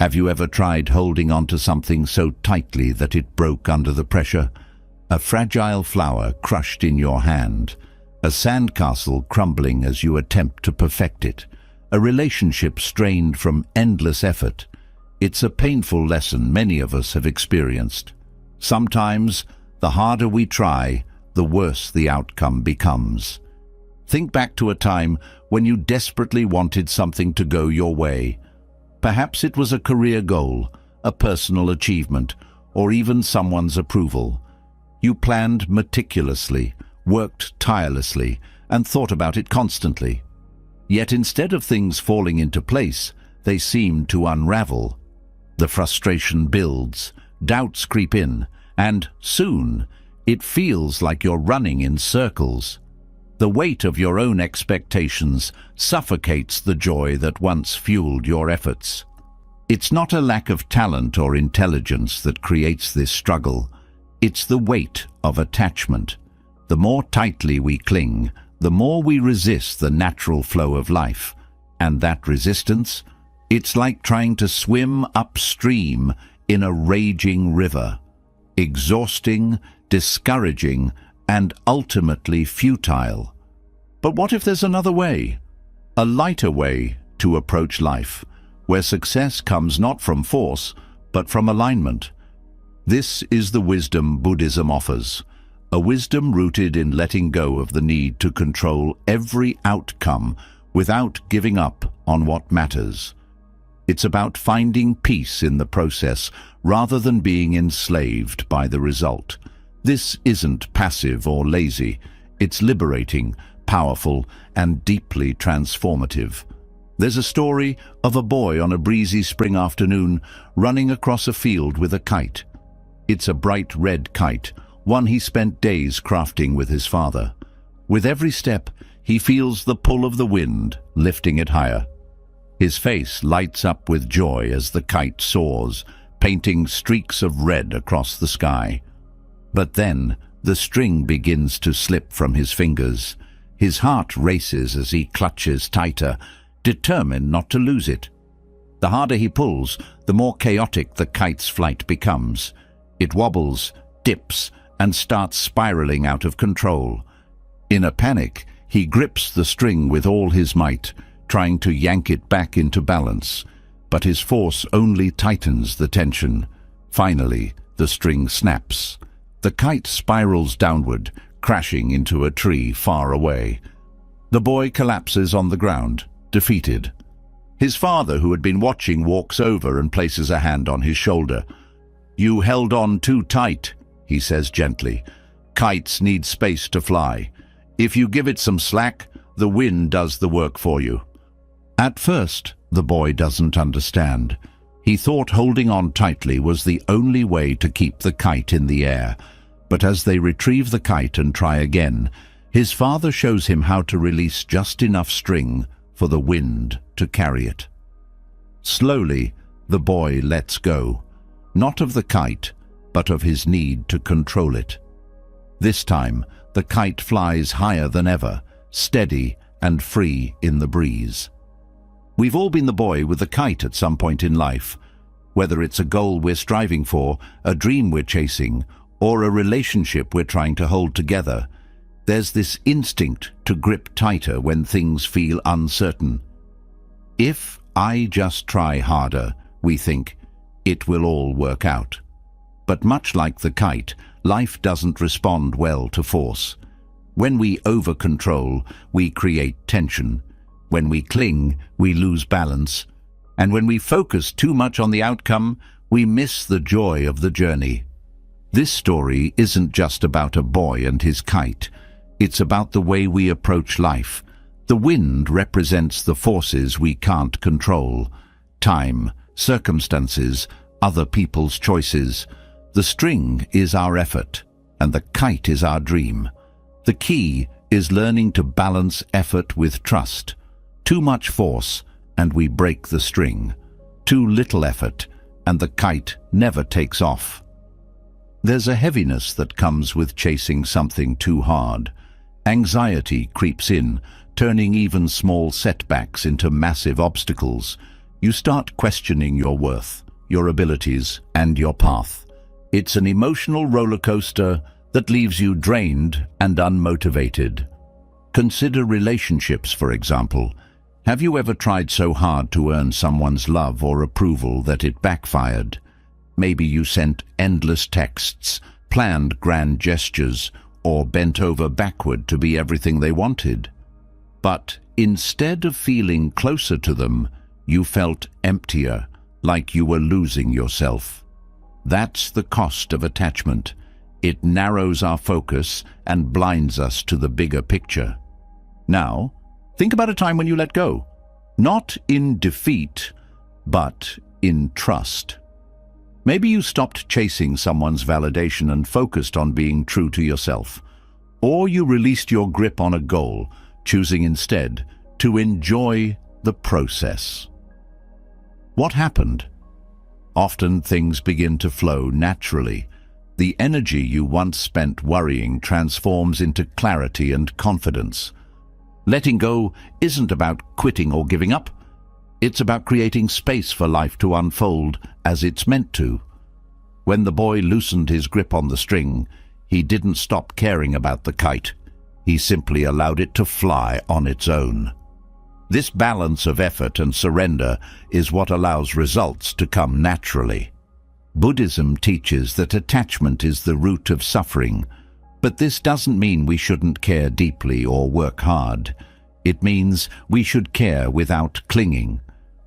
Have you ever tried holding onto something so tightly that it broke under the pressure? A fragile flower crushed in your hand, a sandcastle crumbling as you attempt to perfect it, a relationship strained from endless effort. It's a painful lesson many of us have experienced. Sometimes, the harder we try, the worse the outcome becomes. Think back to a time when you desperately wanted something to go your way. Perhaps it was a career goal, a personal achievement, or even someone's approval. You planned meticulously, worked tirelessly, and thought about it constantly. Yet instead of things falling into place, they seem to unravel. The frustration builds, doubts creep in, and soon it feels like you're running in circles. The weight of your own expectations suffocates the joy that once fueled your efforts. It's not a lack of talent or intelligence that creates this struggle. It's the weight of attachment. The more tightly we cling, the more we resist the natural flow of life. And that resistance, it's like trying to swim upstream in a raging river. Exhausting, discouraging, and ultimately futile. But what if there's another way? A lighter way to approach life, where success comes not from force, but from alignment. This is the wisdom Buddhism offers, a wisdom rooted in letting go of the need to control every outcome without giving up on what matters. It's about finding peace in the process rather than being enslaved by the result. This isn't passive or lazy. It's liberating, powerful, and deeply transformative. There's a story of a boy on a breezy spring afternoon running across a field with a kite. It's a bright red kite, one he spent days crafting with his father. With every step, he feels the pull of the wind, lifting it higher. His face lights up with joy as the kite soars, painting streaks of red across the sky. But then, the string begins to slip from his fingers. His heart races as he clutches tighter, determined not to lose it. The harder he pulls, the more chaotic the kite's flight becomes. It wobbles, dips, and starts spiraling out of control. In a panic, he grips the string with all his might, trying to yank it back into balance. But his force only tightens the tension. Finally, the string snaps. The kite spirals downward, crashing into a tree far away. The boy collapses on the ground, defeated. His father, who had been watching, walks over and places a hand on his shoulder. "You held on too tight," he says gently. "Kites need space to fly. If you give it some slack, the wind does the work for you." At first, the boy doesn't understand. He thought holding on tightly was the only way to keep the kite in the air. But as they retrieve the kite and try again, his father shows him how to release just enough string for the wind to carry it. Slowly, the boy lets go, not of the kite, but of his need to control it. This time, the kite flies higher than ever, steady and free in the breeze. We've all been the boy with the kite at some point in life. Whether it's a goal we're striving for, a dream we're chasing, or a relationship we're trying to hold together, there's this instinct to grip tighter when things feel uncertain. If I just try harder, we think, it will all work out. But much like the kite, life doesn't respond well to force. When we over-control, we create tension. When we cling, we lose balance. And when we focus too much on the outcome, we miss the joy of the journey. This story isn't just about a boy and his kite. It's about the way we approach life. The wind represents the forces we can't control. Time, circumstances, other people's choices. The string is our effort, and the kite is our dream. The key is learning to balance effort with trust. Too much force, and we break the string. Too little effort, and the kite never takes off. There's a heaviness that comes with chasing something too hard. Anxiety creeps in, turning even small setbacks into massive obstacles. You start questioning your worth, your abilities, and your path. It's an emotional roller coaster that leaves you drained and unmotivated. Consider relationships, for example. Have you ever tried so hard to earn someone's love or approval that it backfired? Maybe you sent endless texts, planned grand gestures, or bent over backward to be everything they wanted. But instead of feeling closer to them, you felt emptier, like you were losing yourself. That's the cost of attachment. It narrows our focus and blinds us to the bigger picture. Now, think about a time when you let go. Not in defeat, but in trust. Maybe you stopped chasing someone's validation and focused on being true to yourself. Or you released your grip on a goal, choosing instead to enjoy the process. What happened? Often things begin to flow naturally. The energy you once spent worrying transforms into clarity and confidence. Letting go isn't about quitting or giving up. It's about creating space for life to unfold as it's meant to. When the boy loosened his grip on the string, he didn't stop caring about the kite. He simply allowed it to fly on its own. This balance of effort and surrender is what allows results to come naturally. Buddhism teaches that attachment is the root of suffering, but this doesn't mean we shouldn't care deeply or work hard. It means we should care without clinging.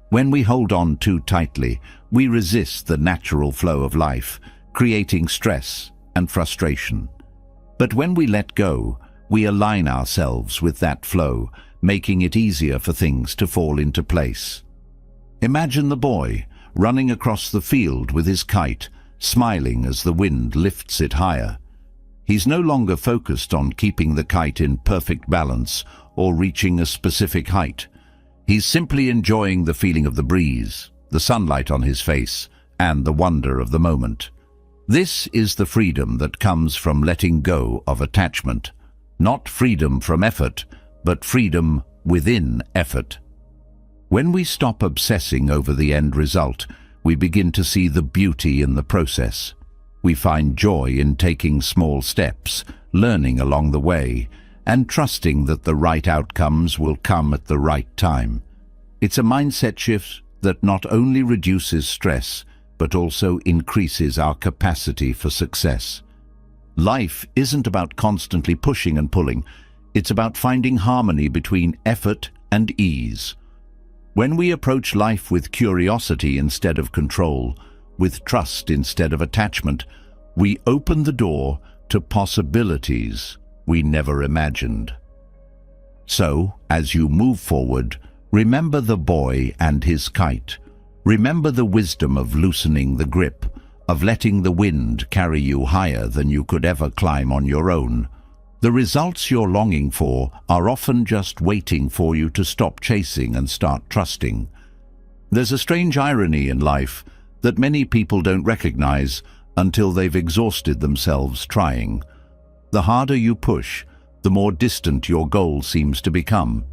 When we hold on too tightly, we resist the natural flow of life, creating stress and frustration. But when we let go, we align ourselves with that flow, making it easier for things to fall into place. Imagine the boy running across the field with his kite, smiling as the wind lifts it higher. He's no longer focused on keeping the kite in perfect balance or reaching a specific height. He's simply enjoying the feeling of the breeze, the sunlight on his face, and the wonder of the moment. This is the freedom that comes from letting go of attachment. Not freedom from effort, but freedom within effort. When we stop obsessing over the end result, we begin to see the beauty in the process. We find joy in taking small steps, learning along the way, and trusting that the right outcomes will come at the right time. It's a mindset shift that not only reduces stress, but also increases our capacity for success. Life isn't about constantly pushing and pulling. It's about finding harmony between effort and ease. When we approach life with curiosity instead of control, with trust instead of attachment, we open the door to possibilities we never imagined. So, as you move forward, remember the boy and his kite. Remember the wisdom of loosening the grip, of letting the wind carry you higher than you could ever climb on your own. The results you're longing for are often just waiting for you to stop chasing and start trusting. There's a strange irony in life that many people don't recognize until they've exhausted themselves trying. The harder you push, the more distant your goal seems to become.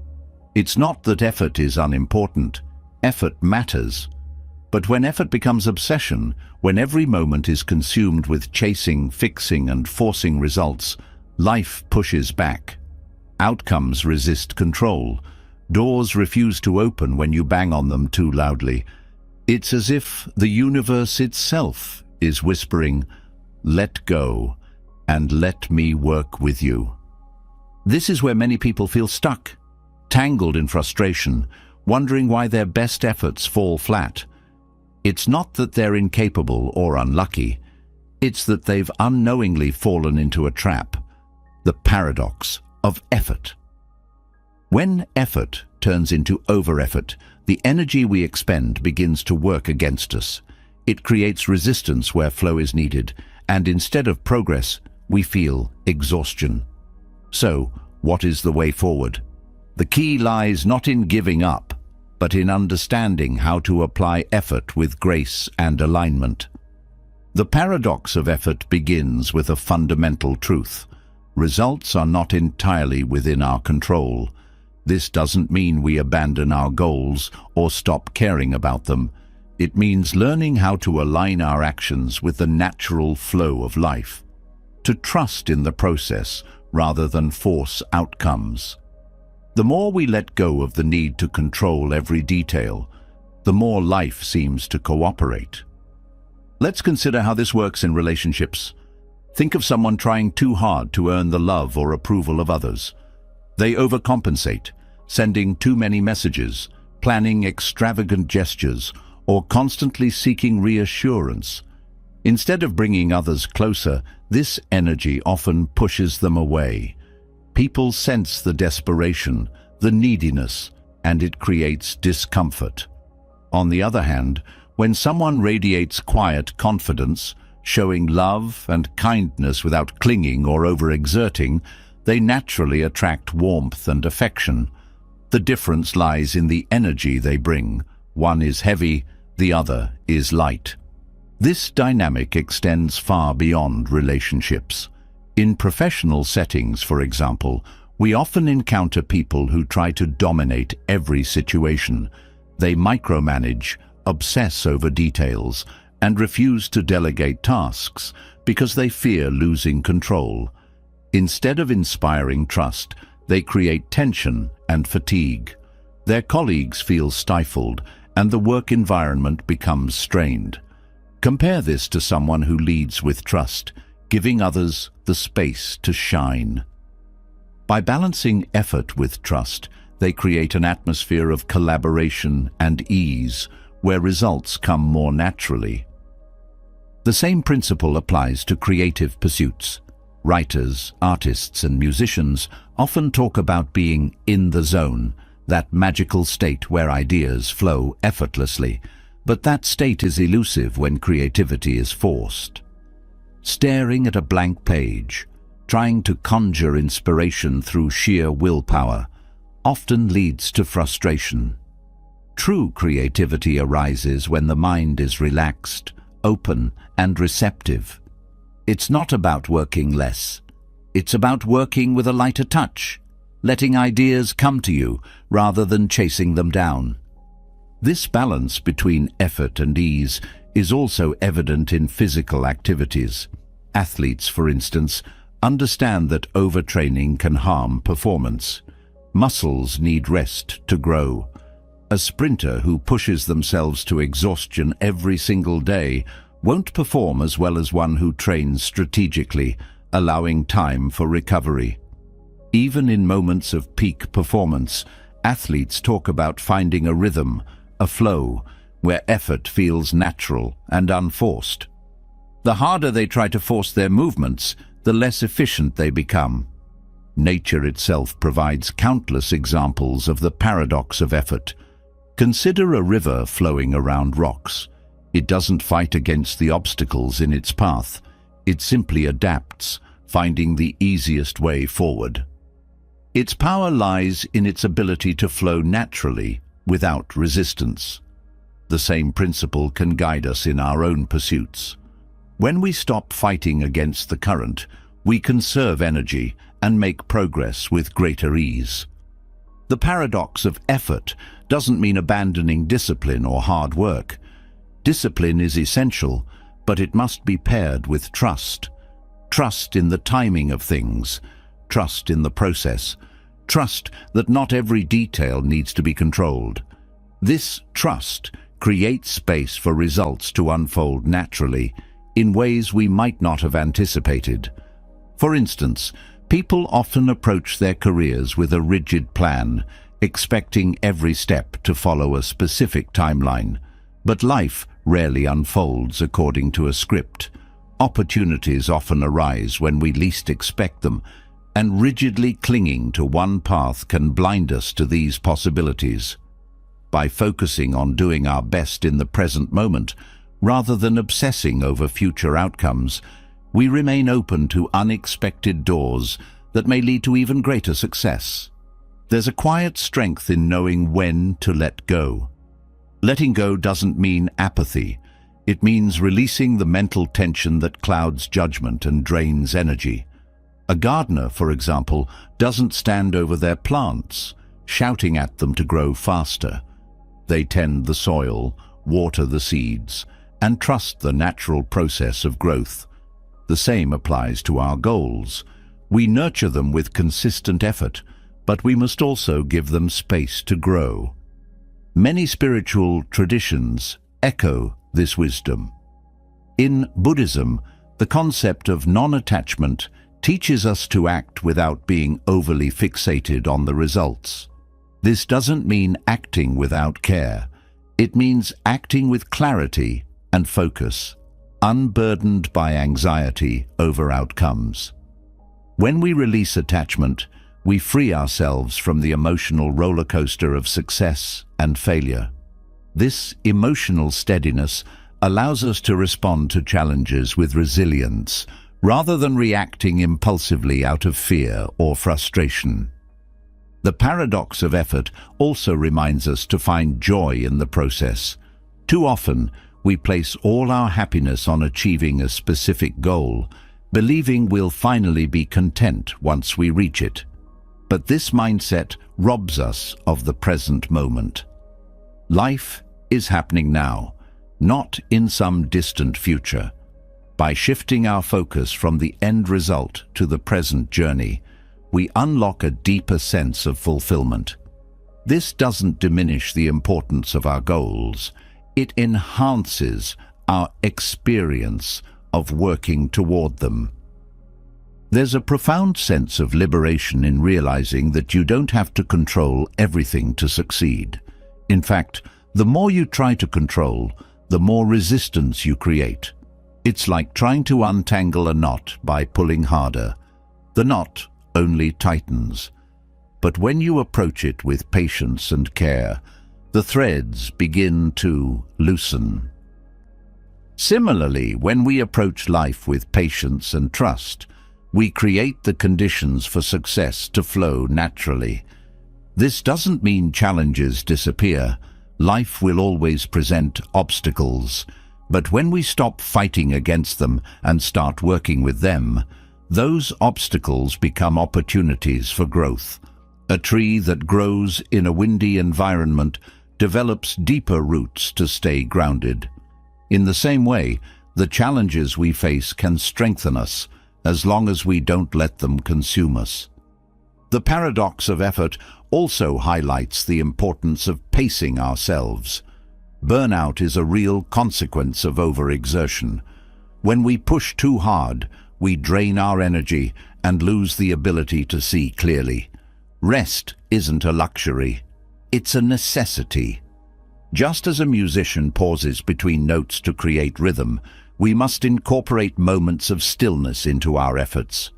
It's not that effort is unimportant. Effort matters. But when effort becomes obsession, when every moment is consumed with chasing, fixing, and forcing results, life pushes back. Outcomes resist control. Doors refuse to open when you bang on them too loudly. It's as if the universe itself is whispering, "Let go, and let me work with you." This is where many people feel stuck, tangled in frustration, wondering why their best efforts fall flat. It's not that they're incapable or unlucky. It's that they've unknowingly fallen into a trap, the paradox of effort. When effort turns into over-effort, the energy we expend begins to work against us. It creates resistance where flow is needed, and instead of progress, we feel exhaustion. So, what is the way forward? The key lies not in giving up, but in understanding how to apply effort with grace and alignment. The paradox of effort begins with a fundamental truth. Results are not entirely within our control. This doesn't mean we abandon our goals or stop caring about them. It means learning how to align our actions with the natural flow of life, to trust in the process rather than force outcomes. The more we let go of the need to control every detail, the more life seems to cooperate. Let's consider how this works in relationships. Think of someone trying too hard to earn the love or approval of others. They overcompensate, sending too many messages, planning extravagant gestures, or constantly seeking reassurance. Instead of bringing others closer, this energy often pushes them away. People sense the desperation, the neediness, and it creates discomfort. On the other hand, when someone radiates quiet confidence, showing love and kindness without clinging or overexerting, they naturally attract warmth and affection. The difference lies in the energy they bring. One is heavy, the other is light. This dynamic extends far beyond relationships. In professional settings, for example, we often encounter people who try to dominate every situation. They micromanage, obsess over details, and refuse to delegate tasks because they fear losing control. Instead of inspiring trust, they create tension and fatigue. Their colleagues feel stifled, and the work environment becomes strained. Compare this to someone who leads with trust, giving others the space to shine. By balancing effort with trust, they create an atmosphere of collaboration and ease, where results come more naturally. The same principle applies to creative pursuits. Writers, artists, and musicians often talk about being in the zone, that magical state where ideas flow effortlessly, but that state is elusive when creativity is forced. Staring at a blank page, trying to conjure inspiration through sheer willpower, often leads to frustration. True creativity arises when the mind is relaxed, open, and receptive. It's not about working less. It's about working with a lighter touch, letting ideas come to you rather than chasing them down. This balance between effort and ease is also evident in physical activities. Athletes, for instance, understand that overtraining can harm performance. Muscles need rest to grow. A sprinter who pushes themselves to exhaustion every single day won't perform as well as one who trains strategically, allowing time for recovery. Even in moments of peak performance, athletes talk about finding a rhythm, a flow, where effort feels natural and unforced. The harder they try to force their movements, the less efficient they become. Nature itself provides countless examples of the paradox of effort. Consider a river flowing around rocks. It doesn't fight against the obstacles in its path. It simply adapts, finding the easiest way forward. Its power lies in its ability to flow naturally, without resistance. The same principle can guide us in our own pursuits. When we stop fighting against the current, we conserve energy and make progress with greater ease. The paradox of effort doesn't mean abandoning discipline or hard work. Discipline is essential, but it must be paired with trust. Trust in the timing of things, trust in the process, trust that not every detail needs to be controlled. This trust creates space for results to unfold naturally, in ways we might not have anticipated. For instance, people often approach their careers with a rigid plan, expecting every step to follow a specific timeline. But life rarely unfolds according to a script. Opportunities often arise when we least expect them, and rigidly clinging to one path can blind us to these possibilities. By focusing on doing our best in the present moment, rather than obsessing over future outcomes, we remain open to unexpected doors that may lead to even greater success. There's a quiet strength in knowing when to let go. Letting go doesn't mean apathy. It means releasing the mental tension that clouds judgment and drains energy. A gardener, for example, doesn't stand over their plants. shouting at them to grow faster. They tend the soil, water the seeds, and trust the natural process of growth. The same applies to our goals. We nurture them with consistent effort, but we must also give them space to grow. Many spiritual traditions echo this wisdom. In Buddhism, the concept of non-attachment teaches us to act without being overly fixated on the results. This doesn't mean acting without care. It means acting with clarity and focus, unburdened by anxiety over outcomes. When we release attachment, we free ourselves from the emotional roller coaster of success and failure. This emotional steadiness allows us to respond to challenges with resilience, rather than reacting impulsively out of fear or frustration. The paradox of effort also reminds us to find joy in the process. Too often, we place all our happiness on achieving a specific goal, believing we'll finally be content once we reach it. But this mindset robs us of the present moment. Life is happening now, not in some distant future. By shifting our focus from the end result to the present journey, we unlock a deeper sense of fulfillment. This doesn't diminish the importance of our goals. It enhances our experience of working toward them. There's a profound sense of liberation in realizing that you don't have to control everything to succeed. In fact, the more you try to control, the more resistance you create. It's like trying to untangle a knot by pulling harder. The knot only tightens. But when you approach it with patience and care, the threads begin to loosen. Similarly, when we approach life with patience and trust, we create the conditions for success to flow naturally. This doesn't mean challenges disappear. Life will always present obstacles. But when we stop fighting against them and start working with them, those obstacles become opportunities for growth. A tree that grows in a windy environment develops deeper roots to stay grounded. In the same way, the challenges we face can strengthen us as long as we don't let them consume us. The paradox of effort also highlights the importance of pacing ourselves. Burnout is a real consequence of overexertion. When we push too hard, we drain our energy and lose the ability to see clearly. Rest isn't a luxury, it's a necessity. Just as a musician pauses between notes to create rhythm, we must incorporate moments of stillness into our efforts.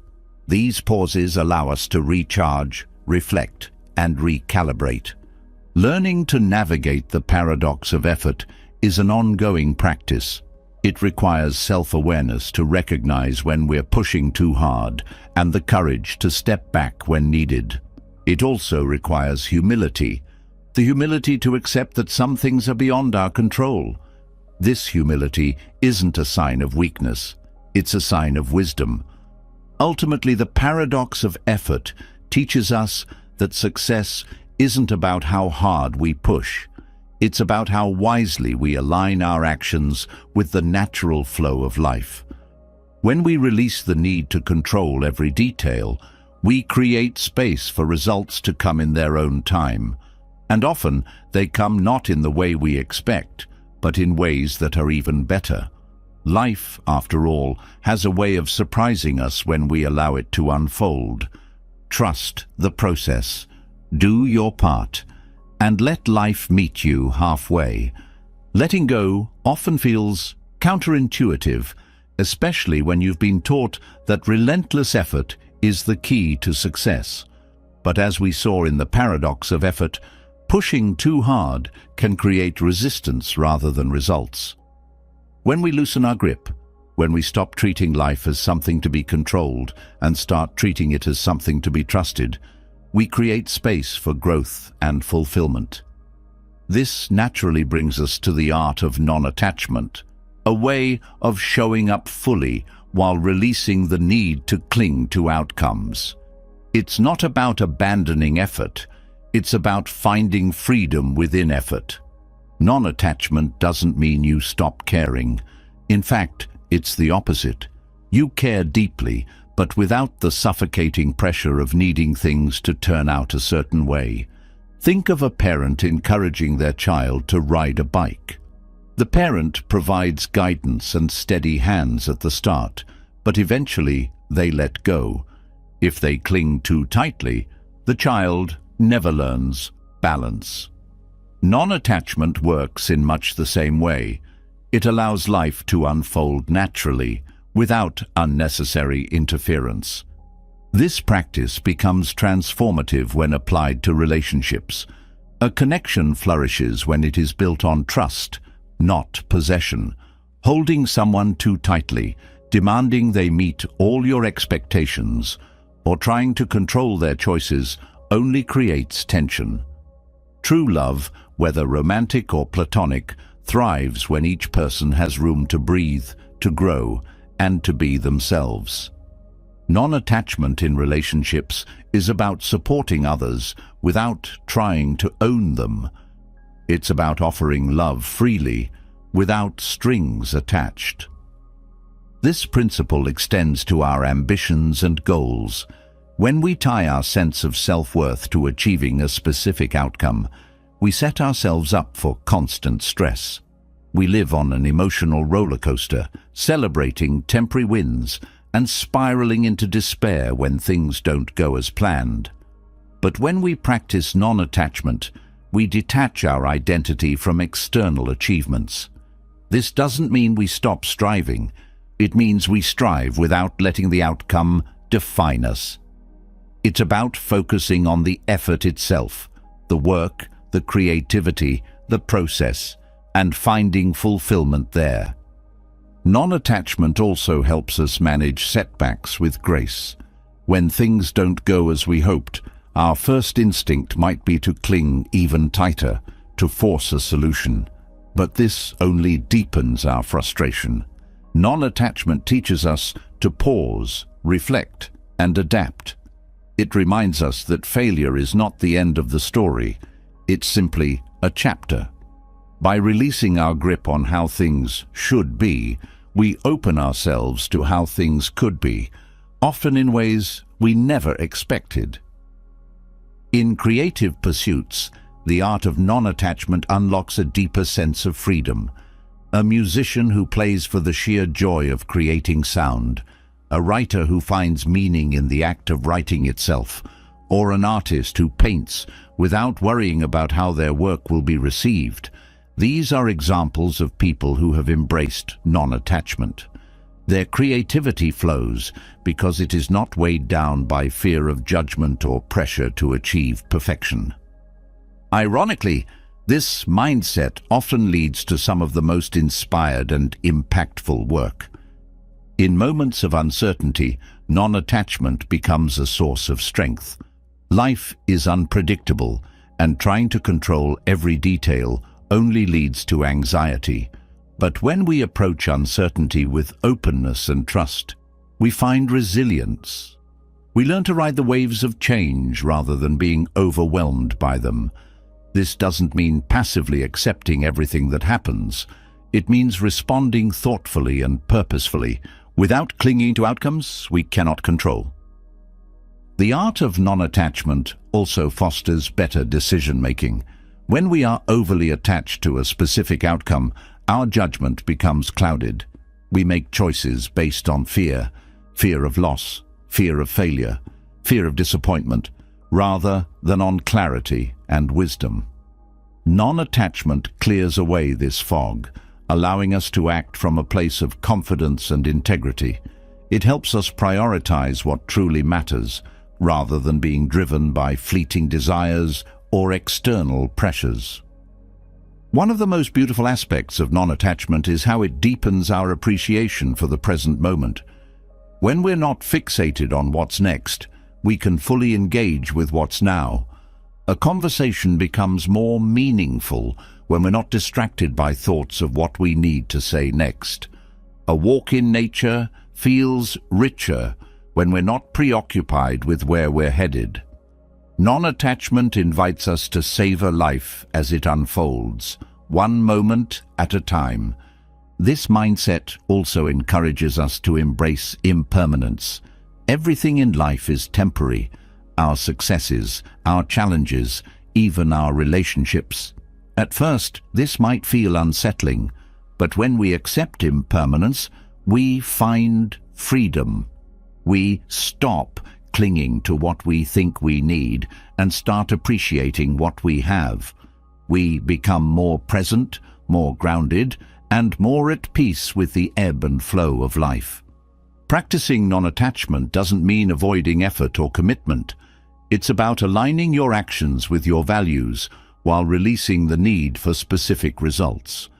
These pauses allow us to recharge, reflect, and recalibrate. Learning to navigate the paradox of effort is an ongoing practice. It requires self-awareness to recognize when we're pushing too hard and the courage to step back when needed. It also requires humility, the humility to accept that some things are beyond our control. This humility isn't a sign of weakness, it's a sign of wisdom. Ultimately, the paradox of effort teaches us that success isn't about how hard we push. It's about how wisely we align our actions with the natural flow of life. When we release the need to control every detail, we create space for results to come in their own time. And often, they come not in the way we expect, but in ways that are even better. Life, after all, has a way of surprising us when we allow it to unfold. Trust the process. Do your part, and let life meet you halfway. Letting go often feels counterintuitive, especially when you've been taught that relentless effort is the key to success. But as we saw in the paradox of effort, pushing too hard can create resistance rather than results. When we loosen our grip, when we stop treating life as something to be controlled and start treating it as something to be trusted, we create space for growth and fulfillment. This naturally brings us to the art of non-attachment, a way of showing up fully while releasing the need to cling to outcomes. It's not about abandoning effort, It's about finding freedom within effort. Non-attachment doesn't mean you stop caring. In fact, it's the opposite. You care deeply, but without the suffocating pressure of needing things to turn out a certain way. Think of a parent encouraging their child to ride a bike. The parent provides guidance and steady hands at the start, but eventually they let go. If they cling too tightly, the child never learns balance. Non-attachment works in much the same way. It allows life to unfold naturally, without unnecessary interference. This practice becomes transformative when applied to relationships. A connection flourishes when it is built on trust, not possession. Holding someone too tightly, demanding they meet all your expectations, or trying to control their choices only creates tension. True love, whether romantic or platonic, thrives when each person has room to breathe, to grow, and to be themselves. Non-attachment in relationships is about supporting others without trying to own them. It's about offering love freely, without strings attached. This principle extends to our ambitions and goals. When we tie our sense of self-worth to achieving a specific outcome, we set ourselves up for constant stress. We live on an emotional roller coaster, celebrating temporary wins and spiraling into despair when things don't go as planned. But when we practice non-attachment, we detach our identity from external achievements. This doesn't mean we stop striving. It means we strive without letting the outcome define us. It's about focusing on the effort itself, the work, the creativity, the process, and finding fulfillment there. Non-attachment also helps us manage setbacks with grace. When things don't go as we hoped, our first instinct might be to cling even tighter, to force a solution. But this only deepens our frustration. Non-attachment teaches us to pause, reflect, and adapt. It reminds us that failure is not the end of the story. It's simply a chapter. By releasing our grip on how things should be, we open ourselves to how things could be, often in ways we never expected. In creative pursuits, the art of non-attachment unlocks a deeper sense of freedom. A musician who plays for the sheer joy of creating sound, a writer who finds meaning in the act of writing itself, or an artist who paints without worrying about how their work will be received. These are examples of people who have embraced non-attachment. Their creativity flows because it is not weighed down by fear of judgment or pressure to achieve perfection. Ironically, this mindset often leads to some of the most inspired and impactful work. In moments of uncertainty, non-attachment becomes a source of strength. Life is unpredictable, and trying to control every detail only leads to anxiety. But when we approach uncertainty with openness and trust, we find resilience. We learn to ride the waves of change rather than being overwhelmed by them. This doesn't mean passively accepting everything that happens. It means responding thoughtfully and purposefully, without clinging to outcomes we cannot control. The art of non-attachment also fosters better decision-making. When we are overly attached to a specific outcome, our judgment becomes clouded. We make choices based on fear of loss, fear of failure, fear of disappointment, rather than on clarity and wisdom. Non-attachment clears away this fog, allowing us to act from a place of confidence and integrity. It helps us prioritize what truly matters, rather than being driven by fleeting desires or external pressures. One of the most beautiful aspects of non-attachment is how it deepens our appreciation for the present moment. When we're not fixated on what's next, we can fully engage with what's now. A conversation becomes more meaningful when we're not distracted by thoughts of what we need to say next. A walk in nature feels richer when we're not preoccupied with where we're headed. Non-attachment invites us to savor life as it unfolds, one moment at a time. This mindset also encourages us to embrace impermanence. Everything in life is temporary. Our successes, our challenges, even our relationships. At first, this might feel unsettling, but when we accept impermanence, we find freedom. We stop clinging to what we think we need and start appreciating what we have. We become more present, more grounded, and more at peace with the ebb and flow of life. Practicing non-attachment doesn't mean avoiding effort or commitment. It's about aligning your actions with your values while releasing the need for specific results.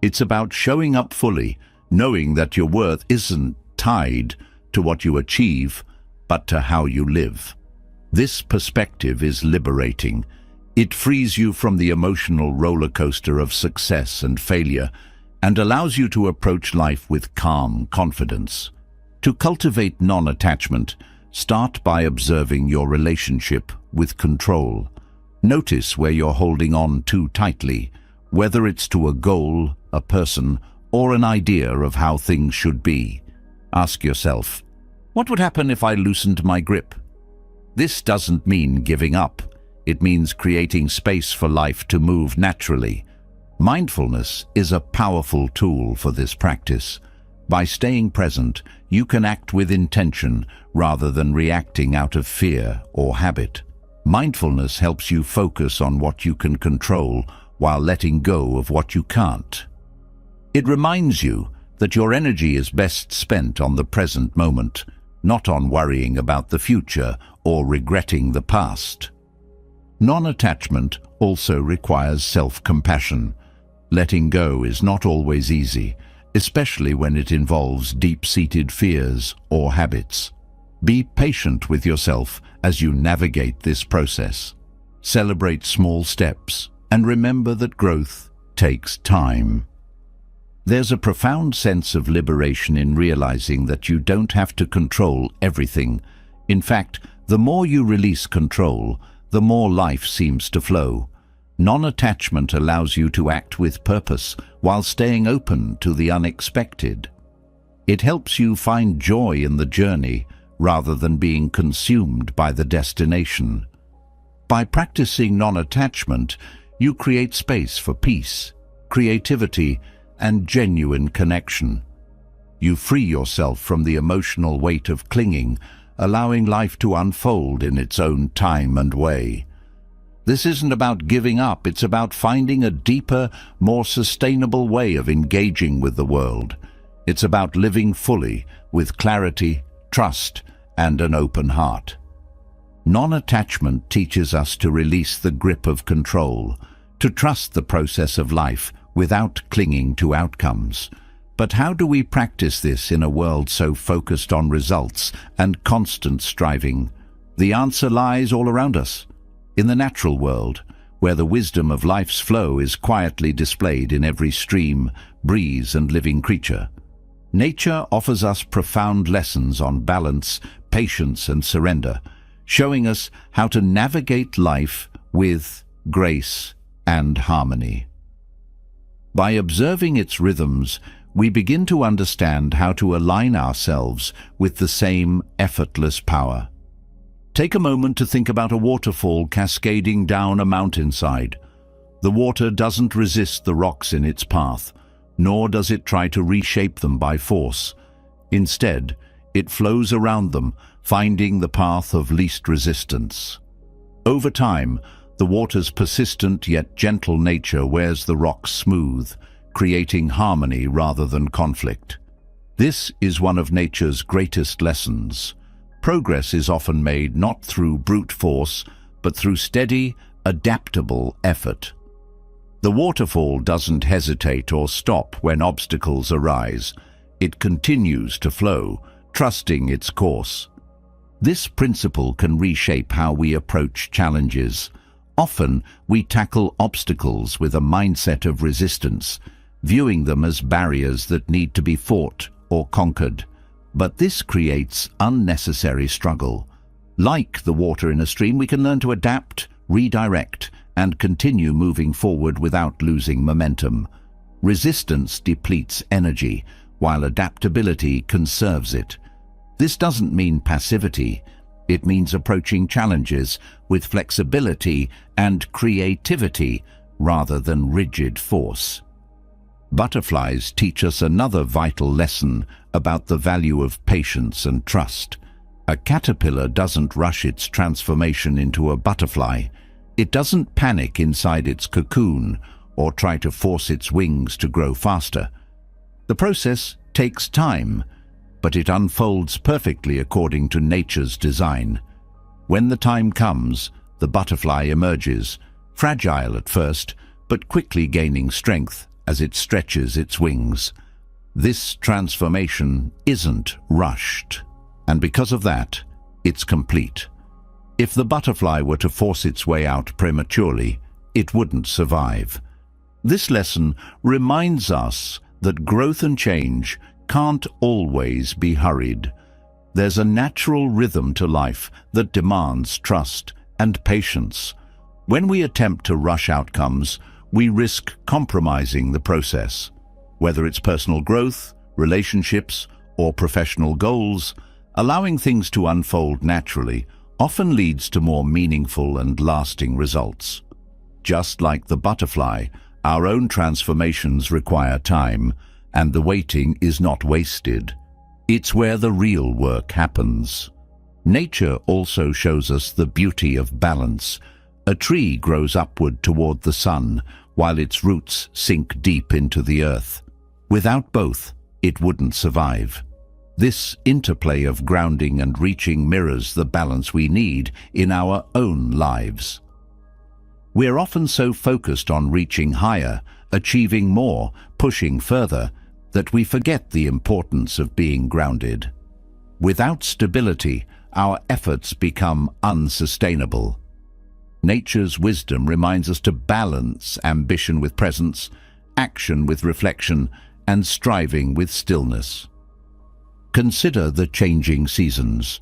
It's about showing up fully, knowing that your worth isn't tied to what you achieve, but to how you live. This perspective is liberating. It frees you from the emotional roller coaster of success and failure and allows you to approach life with calm confidence. To cultivate non-attachment, start by observing your relationship with control. Notice where you're holding on too tightly, whether it's to a goal, a person, or an idea of how things should be. Ask yourself, what would happen if I loosened my grip? This doesn't mean giving up. It means creating space for life to move naturally. Mindfulness is a powerful tool for this practice. By staying present, you can act with intention rather than reacting out of fear or habit. Mindfulness helps you focus on what you can control while letting go of what you can't. It reminds you that your energy is best spent on the present moment, not on worrying about the future or regretting the past. Non-attachment also requires self-compassion. Letting go is not always easy, especially when it involves deep-seated fears or habits. Be patient with yourself as you navigate this process. Celebrate small steps and remember that growth takes time. There's a profound sense of liberation in realizing that you don't have to control everything. In fact, the more you release control, the more life seems to flow. Non-attachment allows you to act with purpose while staying open to the unexpected. It helps you find joy in the journey rather than being consumed by the destination. By practicing non-attachment, you create space for peace, creativity, and genuine connection. You free yourself from the emotional weight of clinging, allowing life to unfold in its own time and way. This isn't about giving up, it's about finding a deeper, more sustainable way of engaging with the world. It's about living fully, with clarity, trust, and an open heart. Non-attachment teaches us to release the grip of control, to trust the process of life without clinging to outcomes. But how do we practice this in a world so focused on results and constant striving? The answer lies all around us. In the natural world, where the wisdom of life's flow is quietly displayed in every stream, breeze, and living creature. Nature offers us profound lessons on balance, patience, and surrender, showing us how to navigate life with grace and harmony. By observing its rhythms, we begin to understand how to align ourselves with the same effortless power. Take a moment to think about a waterfall cascading down a mountainside. The water doesn't resist the rocks in its path, nor does it try to reshape them by force. Instead, it flows around them, finding the path of least resistance. Over time, the water's persistent yet gentle nature wears the rocks smooth, creating harmony rather than conflict. This is one of nature's greatest lessons. Progress is often made not through brute force, but through steady, adaptable effort. The waterfall doesn't hesitate or stop when obstacles arise. It continues to flow, trusting its course. This principle can reshape how we approach challenges. Often, we tackle obstacles with a mindset of resistance, viewing them as barriers that need to be fought or conquered. But this creates unnecessary struggle. Like the water in a stream, we can learn to adapt, redirect, and continue moving forward without losing momentum. Resistance depletes energy, while adaptability conserves it. This doesn't mean passivity. It means approaching challenges with flexibility and creativity rather than rigid force. Butterflies teach us another vital lesson about the value of patience and trust. A caterpillar doesn't rush its transformation into a butterfly. It doesn't panic inside its cocoon or try to force its wings to grow faster. The process takes time, but it unfolds perfectly according to nature's design. When the time comes, the butterfly emerges, fragile at first, but quickly gaining strength as it stretches its wings. This transformation isn't rushed, and because of that, it's complete. If the butterfly were to force its way out prematurely, it wouldn't survive. This lesson reminds us that growth and change can't always be hurried. There's a natural rhythm to life that demands trust and patience. When we attempt to rush outcomes, we risk compromising the process. Whether it's personal growth, relationships, or professional goals, allowing things to unfold naturally often leads to more meaningful and lasting results. Just like the butterfly, our own transformations require time, and the waiting is not wasted. It's where the real work happens. Nature also shows us the beauty of balance. A tree grows upward toward the sun, while its roots sink deep into the earth. Without both, it wouldn't survive. This interplay of grounding and reaching mirrors the balance we need in our own lives. We're often so focused on reaching higher, achieving more, pushing further, that we forget the importance of being grounded. Without stability, our efforts become unsustainable. Nature's wisdom reminds us to balance ambition with presence, action with reflection, and striving with stillness. Consider the changing seasons.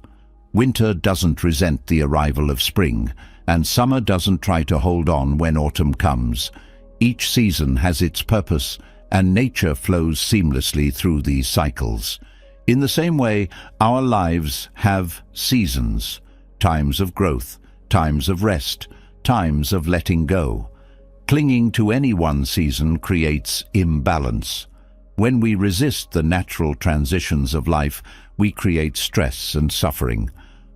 Winter doesn't resent the arrival of spring, and summer doesn't try to hold on when autumn comes. Each season has its purpose, and nature flows seamlessly through these cycles. In the same way, our lives have seasons, times of growth, times of rest, times of letting go. Clinging to any one season creates imbalance. When we resist the natural transitions of life, we create stress and suffering.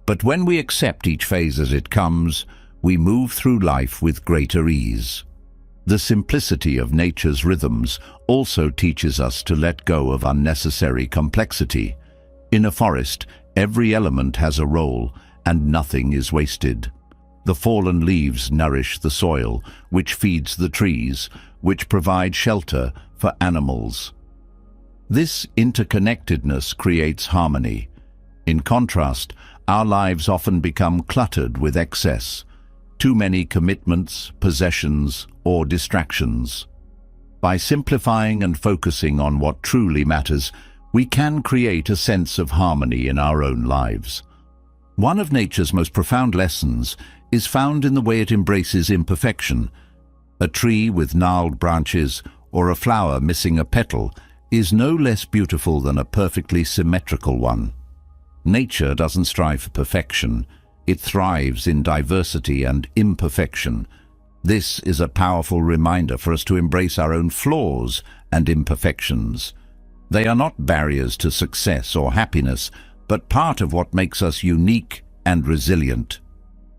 But when we accept each phase as it comes, we move through life with greater ease. The simplicity of nature's rhythms also teaches us to let go of unnecessary complexity. In a forest, every element has a role, and nothing is wasted. The fallen leaves nourish the soil, which feeds the trees, which provide shelter for animals. This interconnectedness creates harmony. In contrast, our lives often become cluttered with excess. Too many commitments, possessions, or distractions. By simplifying and focusing on what truly matters, we can create a sense of harmony in our own lives. One of nature's most profound lessons is found in the way it embraces imperfection. A tree with gnarled branches or a flower missing a petal is no less beautiful than a perfectly symmetrical one. Nature doesn't strive for perfection. It thrives in diversity and imperfection. This is a powerful reminder for us to embrace our own flaws and imperfections. They are not barriers to success or happiness, but part of what makes us unique and resilient.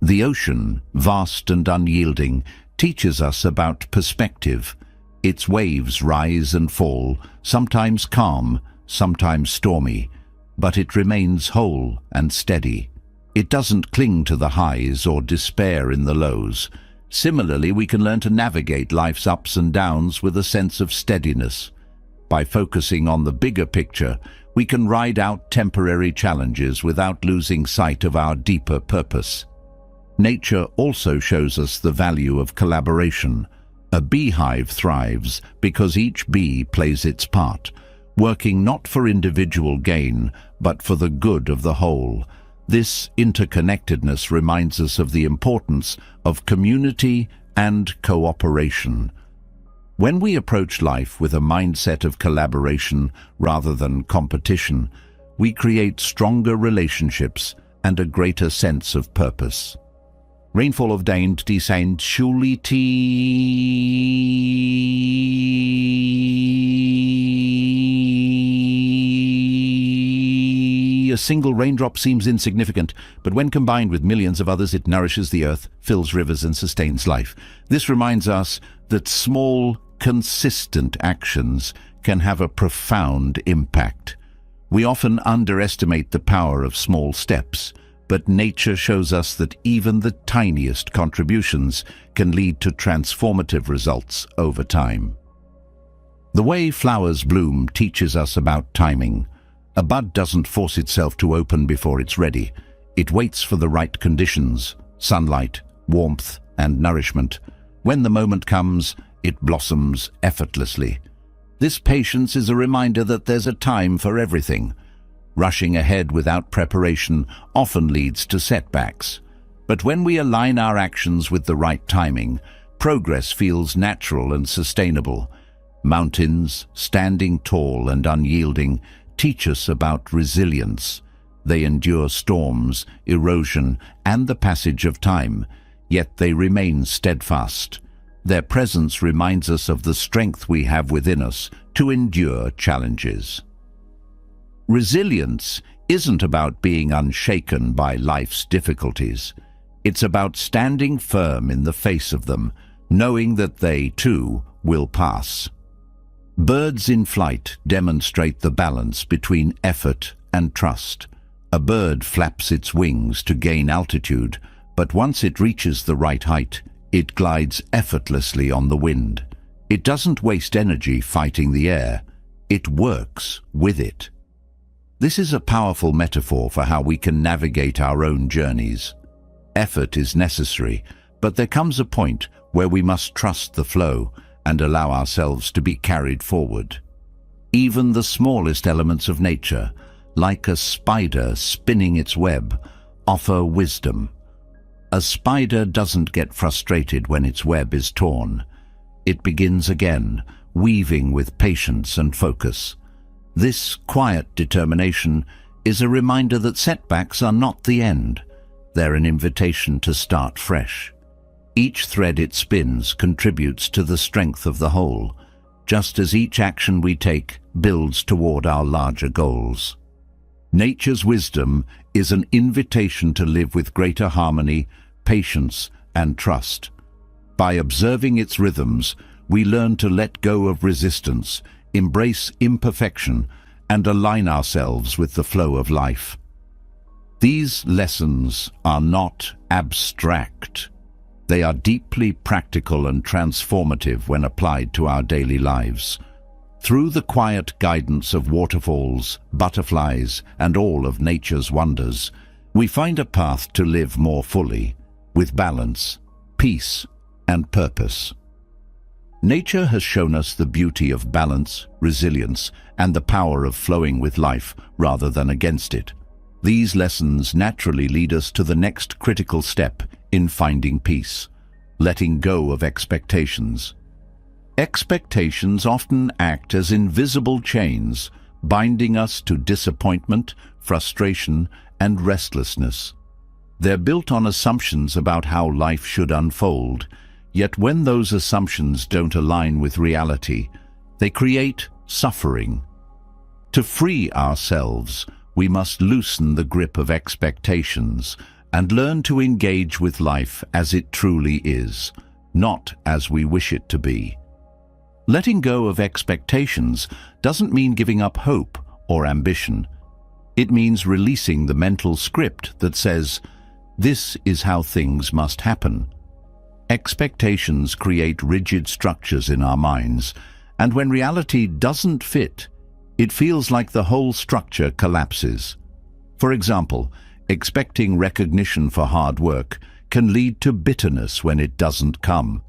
The ocean, vast and unyielding, teaches us about perspective. Its waves rise and fall, sometimes calm, sometimes stormy, but it remains whole and steady. It doesn't cling to the highs or despair in the lows. Similarly, we can learn to navigate life's ups and downs with a sense of steadiness. By focusing on the bigger picture, we can ride out temporary challenges without losing sight of our deeper purpose. Nature also shows us the value of collaboration. A beehive thrives because each bee plays its part, working not for individual gain, but for the good of the whole. This interconnectedness reminds us of the importance of community and cooperation. When we approach life with a mindset of collaboration rather than competition, we create stronger relationships and a greater sense of purpose. Rainfall of Dain Desain Shuliti. A single raindrop seems insignificant, but when combined with millions of others, it nourishes the earth, fills rivers, and sustains life. This reminds us that small, consistent actions can have a profound impact. We often underestimate the power of small steps, but nature shows us that even the tiniest contributions can lead to transformative results over time. The way flowers bloom teaches us about timing. A bud doesn't force itself to open before it's ready. It waits for the right conditions, sunlight, warmth, and nourishment. When the moment comes, it blossoms effortlessly. This patience is a reminder that there's a time for everything. Rushing ahead without preparation often leads to setbacks. But when we align our actions with the right timing, progress feels natural and sustainable. Mountains, standing tall and unyielding, teach us about resilience. They endure storms, erosion, and the passage of time, yet they remain steadfast. Their presence reminds us of the strength we have within us to endure challenges. Resilience isn't about being unshaken by life's difficulties. It's about standing firm in the face of them, knowing that they, too, will pass. Birds in flight demonstrate the balance between effort and trust. A bird flaps its wings to gain altitude, but once it reaches the right height, it glides effortlessly on the wind. It doesn't waste energy fighting the air. It works with it. This is a powerful metaphor for how we can navigate our own journeys. Effort is necessary, but there comes a point where we must trust the flow and allow ourselves to be carried forward. Even the smallest elements of nature, like a spider spinning its web, offer wisdom. A spider doesn't get frustrated when its web is torn. It begins again, weaving with patience and focus. This quiet determination is a reminder that setbacks are not the end. They're an invitation to start fresh. Each thread it spins contributes to the strength of the whole, just as each action we take builds toward our larger goals. Nature's wisdom is an invitation to live with greater harmony, patience, and trust. By observing its rhythms, we learn to let go of resistance, embrace imperfection, and align ourselves with the flow of life. These lessons are not abstract. They are deeply practical and transformative when applied to our daily lives. Through the quiet guidance of waterfalls, butterflies, and all of nature's wonders, we find a path to live more fully, with balance, peace, and purpose. Nature has shown us the beauty of balance, resilience, and the power of flowing with life rather than against it. These lessons naturally lead us to the next critical step in finding peace, letting go of expectations. Expectations often act as invisible chains, binding us to disappointment, frustration, and restlessness. They're built on assumptions about how life should unfold, yet when those assumptions don't align with reality, they create suffering. To free ourselves, we must loosen the grip of expectations and learn to engage with life as it truly is, not as we wish it to be. Letting go of expectations doesn't mean giving up hope or ambition. It means releasing the mental script that says, "This is how things must happen." Expectations create rigid structures in our minds, and when reality doesn't fit, it feels like the whole structure collapses. For example, expecting recognition for hard work can lead to bitterness when it doesn't come,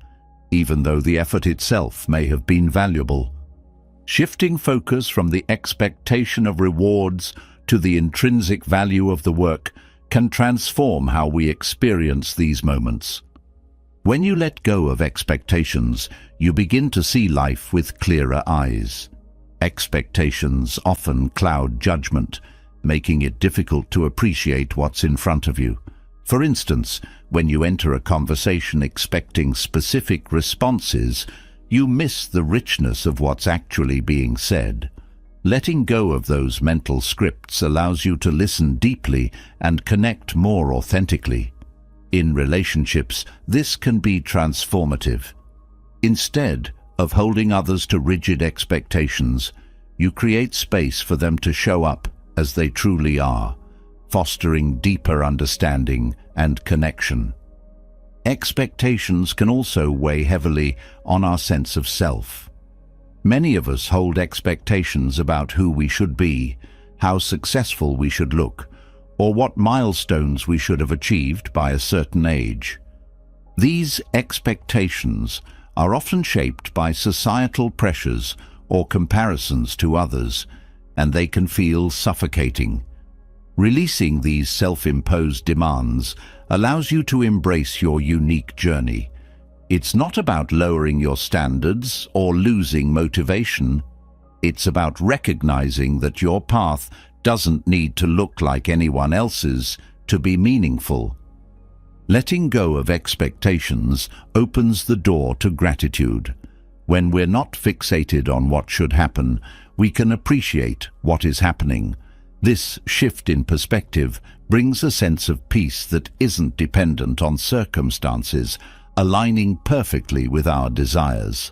even though the effort itself may have been valuable. Shifting focus from the expectation of rewards to the intrinsic value of the work can transform how we experience these moments. When you let go of expectations, you begin to see life with clearer eyes. Expectations often cloud judgment, making it difficult to appreciate what's in front of you. For instance, when you enter a conversation expecting specific responses, you miss the richness of what's actually being said. Letting go of those mental scripts allows you to listen deeply and connect more authentically. In relationships, this can be transformative. Instead of holding others to rigid expectations, you create space for them to show up as they truly are, fostering deeper understanding and connection. Expectations can also weigh heavily on our sense of self. Many of us hold expectations about who we should be, how successful we should look, or what milestones we should have achieved by a certain age. These expectations are often shaped by societal pressures or comparisons to others, and they can feel suffocating. Releasing these self-imposed demands allows you to embrace your unique journey. It's not about lowering your standards or losing motivation. It's about recognizing that your path doesn't need to look like anyone else's to be meaningful. Letting go of expectations opens the door to gratitude. When we're not fixated on what should happen, we can appreciate what is happening. This shift in perspective brings a sense of peace that isn't dependent on circumstances, aligning perfectly with our desires.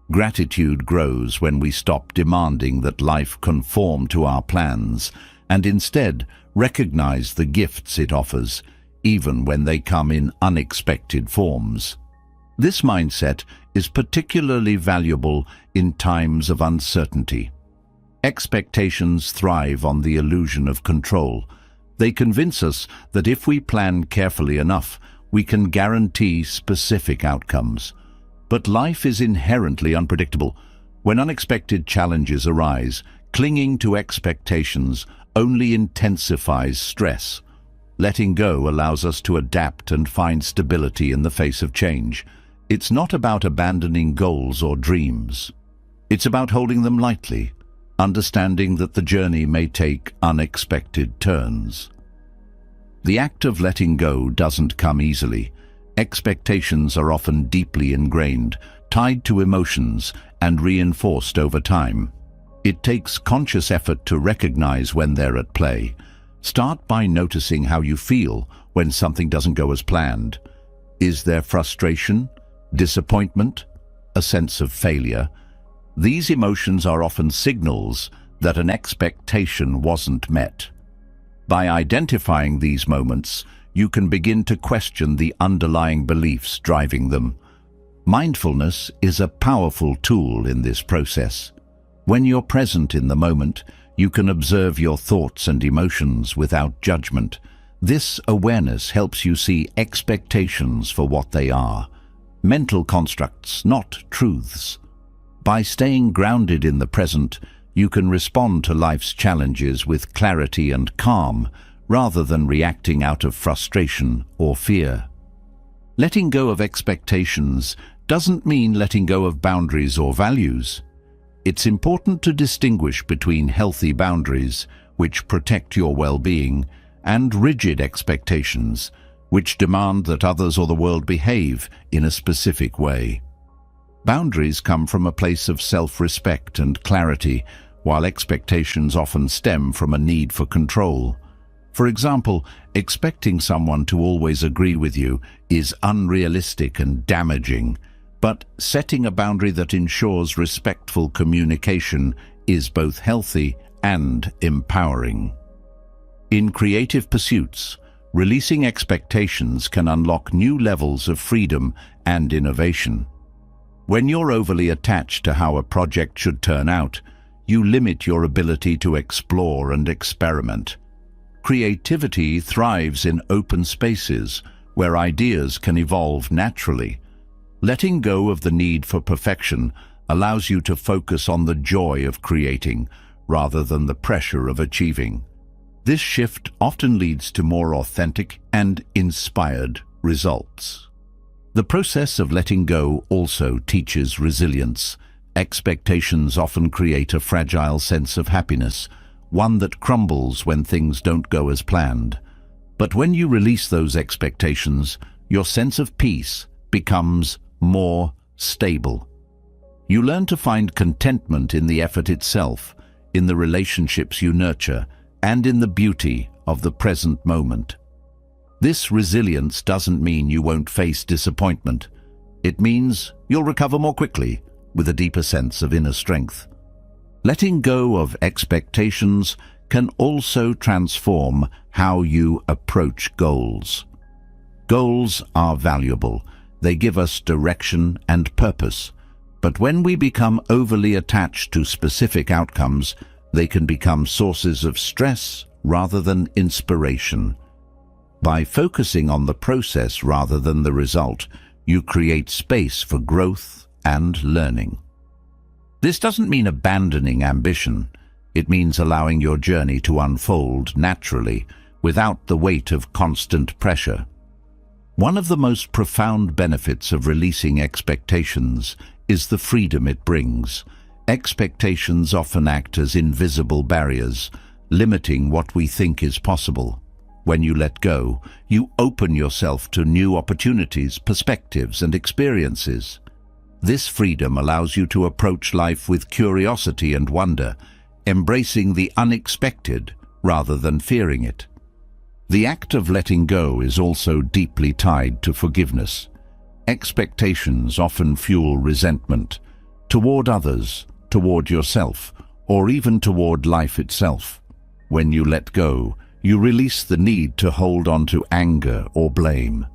Gratitude grows when we stop demanding that life conform to our plans and instead recognize the gifts it offers, even when they come in unexpected forms. This mindset is particularly valuable in times of uncertainty. Expectations thrive on the illusion of control. They convince us that if we plan carefully enough, we can guarantee specific outcomes. But life is inherently unpredictable. When unexpected challenges arise, clinging to expectations only intensifies stress. Letting go allows us to adapt and find stability in the face of change. It's not about abandoning goals or dreams. It's about holding them lightly, understanding that the journey may take unexpected turns. The act of letting go doesn't come easily. Expectations are often deeply ingrained, tied to emotions, and reinforced over time. It takes conscious effort to recognize when they're at play. Start by noticing how you feel when something doesn't go as planned. Is there frustration, disappointment, a sense of failure? These emotions are often signals that an expectation wasn't met. By identifying these moments, you can begin to question the underlying beliefs driving them. Mindfulness is a powerful tool in this process. When you're present in the moment, you can observe your thoughts and emotions without judgment. This awareness helps you see expectations for what they are, mental constructs, not truths. By staying grounded in the present, you can respond to life's challenges with clarity and calm, rather than reacting out of frustration or fear. Letting go of expectations doesn't mean letting go of boundaries or values. It's important to distinguish between healthy boundaries, which protect your well-being, and rigid expectations, which demand that others or the world behave in a specific way. Boundaries come from a place of self-respect and clarity, while expectations often stem from a need for control. For example, expecting someone to always agree with you is unrealistic and damaging, but setting a boundary that ensures respectful communication is both healthy and empowering. In creative pursuits, releasing expectations can unlock new levels of freedom and innovation. When you're overly attached to how a project should turn out, you limit your ability to explore and experiment. Creativity thrives in open spaces where ideas can evolve naturally. Letting go of the need for perfection allows you to focus on the joy of creating rather than the pressure of achieving. This shift often leads to more authentic and inspired results. The process of letting go also teaches resilience. Expectations often create a fragile sense of happiness, one that crumbles when things don't go as planned. But when you release those expectations, your sense of peace becomes more stable. You learn to find contentment in the effort itself, in the relationships you nurture, and in the beauty of the present moment. This resilience doesn't mean you won't face disappointment. It means you'll recover more quickly, with a deeper sense of inner strength. Letting go of expectations can also transform how you approach goals. Goals are valuable. They give us direction and purpose. But when we become overly attached to specific outcomes, they can become sources of stress rather than inspiration. By focusing on the process rather than the result, you create space for growth and learning. This doesn't mean abandoning ambition. It means allowing your journey to unfold naturally, without the weight of constant pressure. One of the most profound benefits of releasing expectations is the freedom it brings. Expectations often act as invisible barriers, limiting what we think is possible. When you let go, you open yourself to new opportunities, perspectives, and experiences. This freedom allows you to approach life with curiosity and wonder, embracing the unexpected rather than fearing it. The act of letting go is also deeply tied to forgiveness. Expectations often fuel resentment toward others, toward yourself, or even toward life itself. When you let go, you release the need to hold on to anger or blame.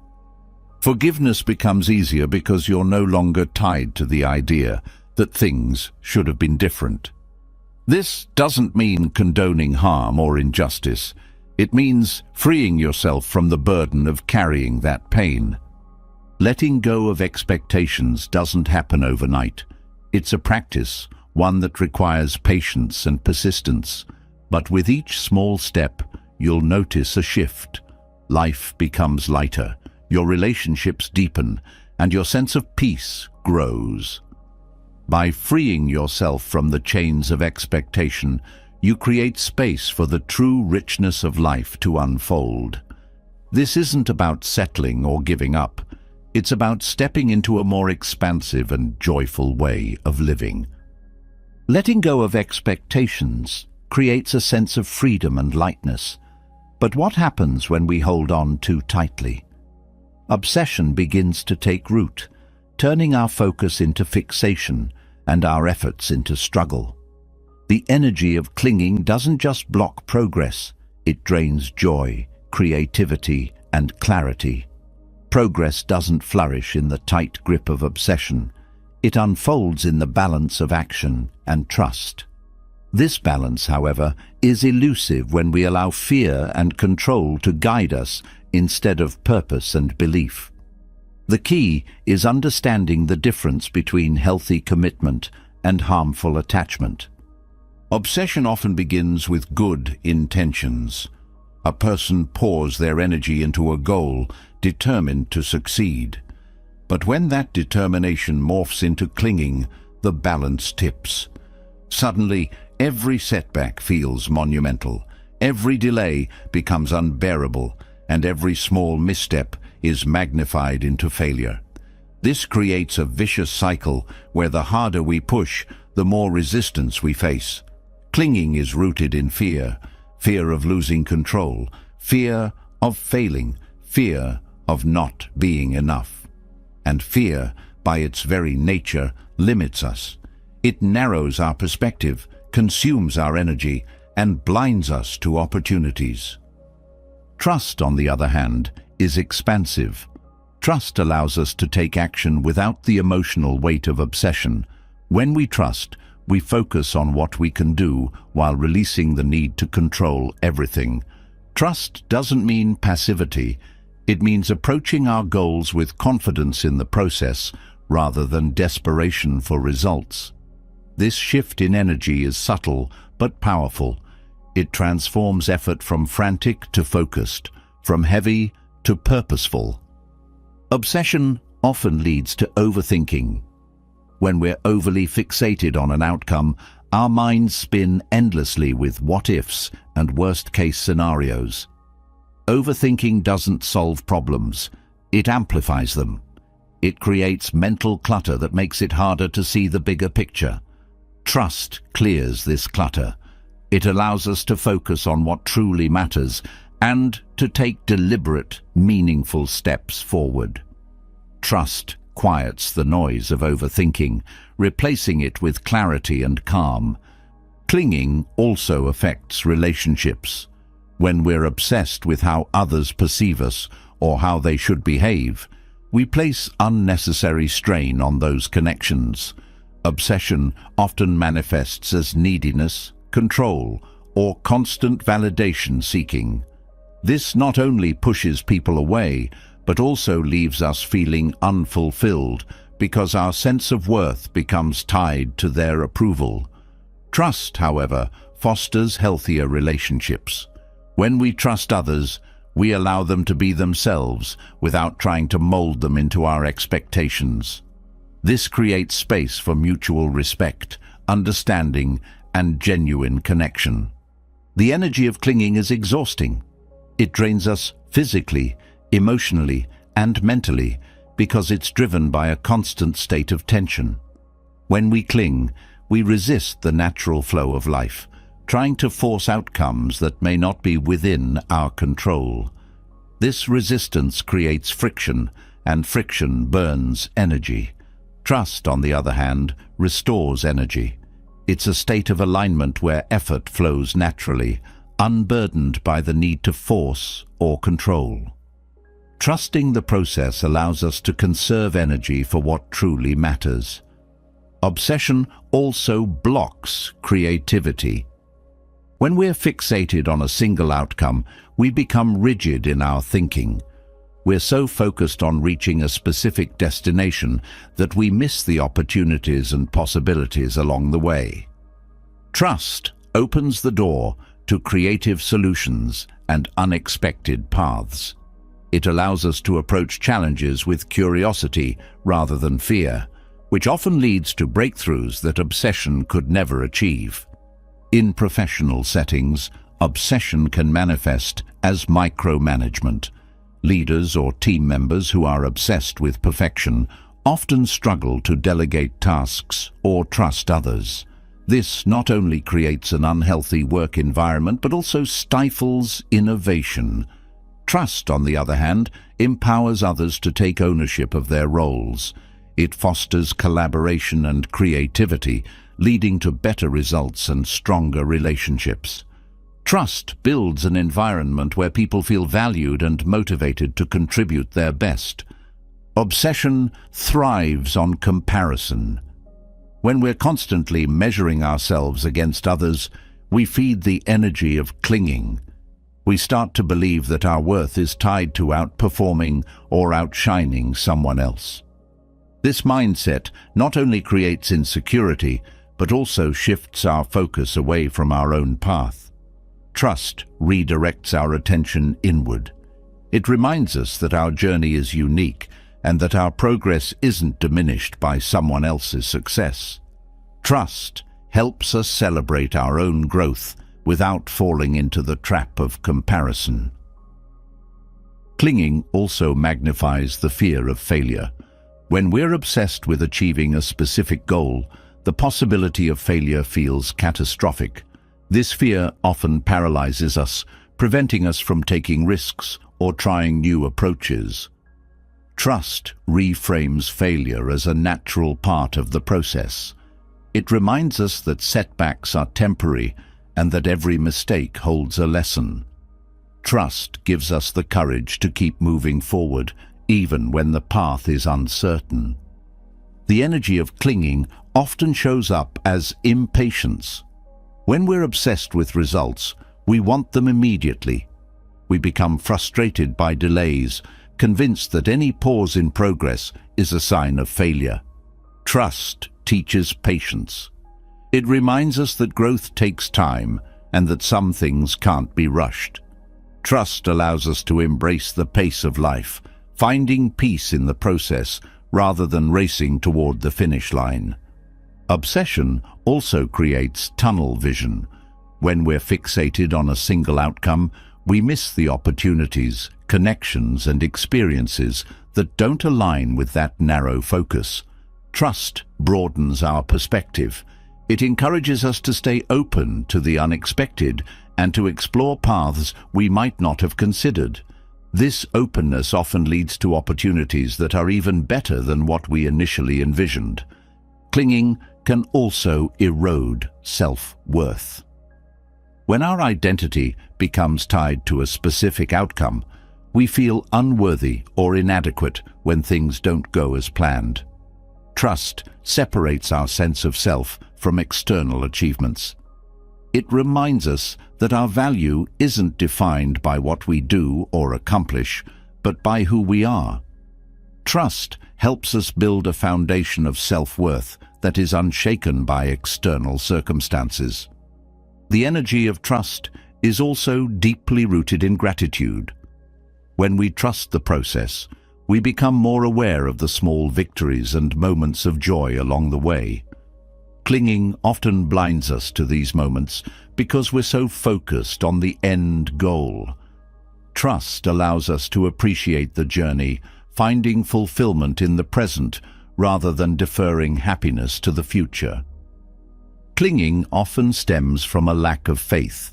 Forgiveness becomes easier because you're no longer tied to the idea that things should have been different. This doesn't mean condoning harm or injustice. It means freeing yourself from the burden of carrying that pain. Letting go of expectations doesn't happen overnight. It's a practice, one that requires patience and persistence. But with each small step, you'll notice a shift. Life becomes lighter, your relationships deepen, and your sense of peace grows. By freeing yourself from the chains of expectation, you create space for the true richness of life to unfold. This isn't about settling or giving up. It's about stepping into a more expansive and joyful way of living. Letting go of expectations creates a sense of freedom and lightness. But what happens when we hold on too tightly? Obsession begins to take root, turning our focus into fixation and our efforts into struggle. The energy of clinging doesn't just block progress, it drains joy, creativity, and clarity. Progress doesn't flourish in the tight grip of obsession. It unfolds in the balance of action and trust. This balance, however, is elusive when we allow fear and control to guide us instead of purpose and belief. The key is understanding the difference between healthy commitment and harmful attachment. Obsession often begins with good intentions. A person pours their energy into a goal, determined to succeed. But when that determination morphs into clinging, the balance tips. Suddenly, every setback feels monumental. Every delay becomes unbearable, and every small misstep is magnified into failure. This creates a vicious cycle where the harder we push, the more resistance we face. Clinging is rooted in fear, fear of losing control, fear of failing, fear of not being enough. And fear, by its very nature, limits us. It narrows our perspective, consumes our energy, and blinds us to opportunities. Trust, on the other hand, is expansive. Trust allows us to take action without the emotional weight of obsession. When we trust, we focus on what we can do while releasing the need to control everything. Trust doesn't mean passivity. It means approaching our goals with confidence in the process rather than desperation for results. This shift in energy is subtle but powerful. It transforms effort from frantic to focused, from heavy to purposeful. Obsession often leads to overthinking. When we're overly fixated on an outcome, our minds spin endlessly with what-ifs and worst-case scenarios. Overthinking doesn't solve problems, it amplifies them. It creates mental clutter that makes it harder to see the bigger picture. Trust clears this clutter. It allows us to focus on what truly matters and to take deliberate, meaningful steps forward. Trust quiets the noise of overthinking, replacing it with clarity and calm. Clinging also affects relationships. When we're obsessed with how others perceive us or how they should behave, we place unnecessary strain on those connections. Obsession often manifests as neediness, control, or constant validation seeking. This not only pushes people away, but also leaves us feeling unfulfilled because our sense of worth becomes tied to their approval. Trust, however, fosters healthier relationships. When we trust others, we allow them to be themselves without trying to mold them into our expectations. This creates space for mutual respect, understanding, and genuine connection. The energy of clinging is exhausting. It drains us physically, emotionally, and mentally because it's driven by a constant state of tension. When we cling, we resist the natural flow of life, trying to force outcomes that may not be within our control. This resistance creates friction, and friction burns energy. Trust, on the other hand, restores energy. It's a state of alignment where effort flows naturally, unburdened by the need to force or control. Trusting the process allows us to conserve energy for what truly matters. Obsession also blocks creativity. When we're fixated on a single outcome, we become rigid in our thinking. We're so focused on reaching a specific destination that we miss the opportunities and possibilities along the way. Trust opens the door to creative solutions and unexpected paths. It allows us to approach challenges with curiosity rather than fear, which often leads to breakthroughs that obsession could never achieve. In professional settings, obsession can manifest as micromanagement. Leaders or team members who are obsessed with perfection often struggle to delegate tasks or trust others. This not only creates an unhealthy work environment but also stifles innovation. Trust, on the other hand, empowers others to take ownership of their roles. It fosters collaboration and creativity, leading to better results and stronger relationships. Trust builds an environment where people feel valued and motivated to contribute their best. Obsession thrives on comparison. When we're constantly measuring ourselves against others, we feed the energy of clinging. We start to believe that our worth is tied to outperforming or outshining someone else. This mindset not only creates insecurity, but also shifts our focus away from our own path. Trust redirects our attention inward. It reminds us that our journey is unique and that our progress isn't diminished by someone else's success. Trust helps us celebrate our own growth without falling into the trap of comparison. Clinging also magnifies the fear of failure. When we're obsessed with achieving a specific goal, the possibility of failure feels catastrophic. This fear often paralyzes us, preventing us from taking risks or trying new approaches. Trust reframes failure as a natural part of the process. It reminds us that setbacks are temporary and that every mistake holds a lesson. Trust gives us the courage to keep moving forward, even when the path is uncertain. The energy of clinging often shows up as impatience. When we're obsessed with results, we want them immediately. We become frustrated by delays, convinced that any pause in progress is a sign of failure. Trust teaches patience. It reminds us that growth takes time, and that some things can't be rushed. Trust allows us to embrace the pace of life, finding peace in the process rather than racing toward the finish line. Obsession also creates tunnel vision. When we're fixated on a single outcome, we miss the opportunities, connections, and experiences that don't align with that narrow focus. Trust broadens our perspective. It encourages us to stay open to the unexpected and to explore paths we might not have considered. This openness often leads to opportunities that are even better than what we initially envisioned. Clinging can also erode self-worth. When our identity becomes tied to a specific outcome, we feel unworthy or inadequate when things don't go as planned. Trust separates our sense of self from external achievements. It reminds us that our value isn't defined by what we do or accomplish, but by who we are. Trust helps us build a foundation of self-worth that is unshaken by external circumstances. The energy of trust is also deeply rooted in gratitude. When we trust the process, we become more aware of the small victories and moments of joy along the way. Clinging often blinds us to these moments because we're so focused on the end goal. Trust allows us to appreciate the journey, finding fulfillment in the present rather than deferring happiness to the future. Clinging often stems from a lack of faith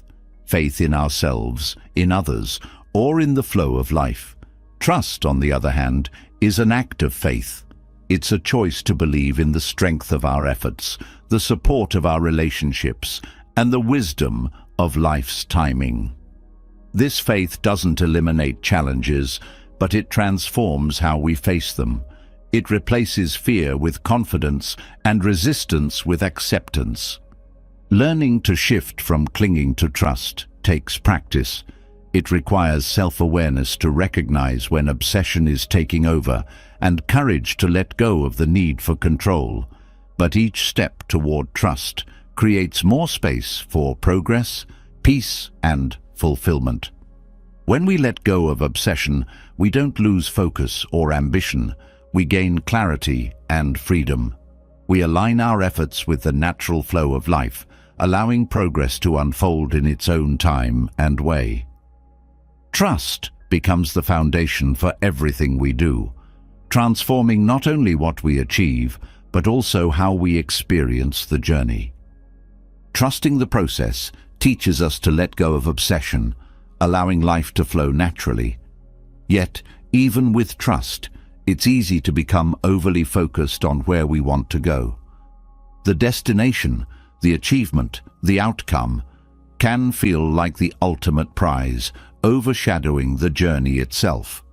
in ourselves, in others, or in the flow of life. Trust, on the other hand, is an act of faith. It's a choice to believe in the strength of our efforts, the support of our relationships, and the wisdom of life's timing. This faith doesn't eliminate challenges, but it transforms how we face them. It replaces fear with confidence and resistance with acceptance. Learning to shift from clinging to trust takes practice. It requires self-awareness to recognize when obsession is taking over and courage to let go of the need for control. But each step toward trust creates more space for progress, peace, and fulfillment. When we let go of obsession, we don't lose focus or ambition. We gain clarity and freedom. We align our efforts with the natural flow of life, allowing progress to unfold in its own time and way. Trust becomes the foundation for everything we do, transforming not only what we achieve, but also how we experience the journey. Trusting the process teaches us to let go of obsession, allowing life to flow naturally. Yet, even with trust, it's easy to become overly focused on where we want to go. The destination, the achievement, the outcome, can feel like the ultimate prize, overshadowing the journey itself.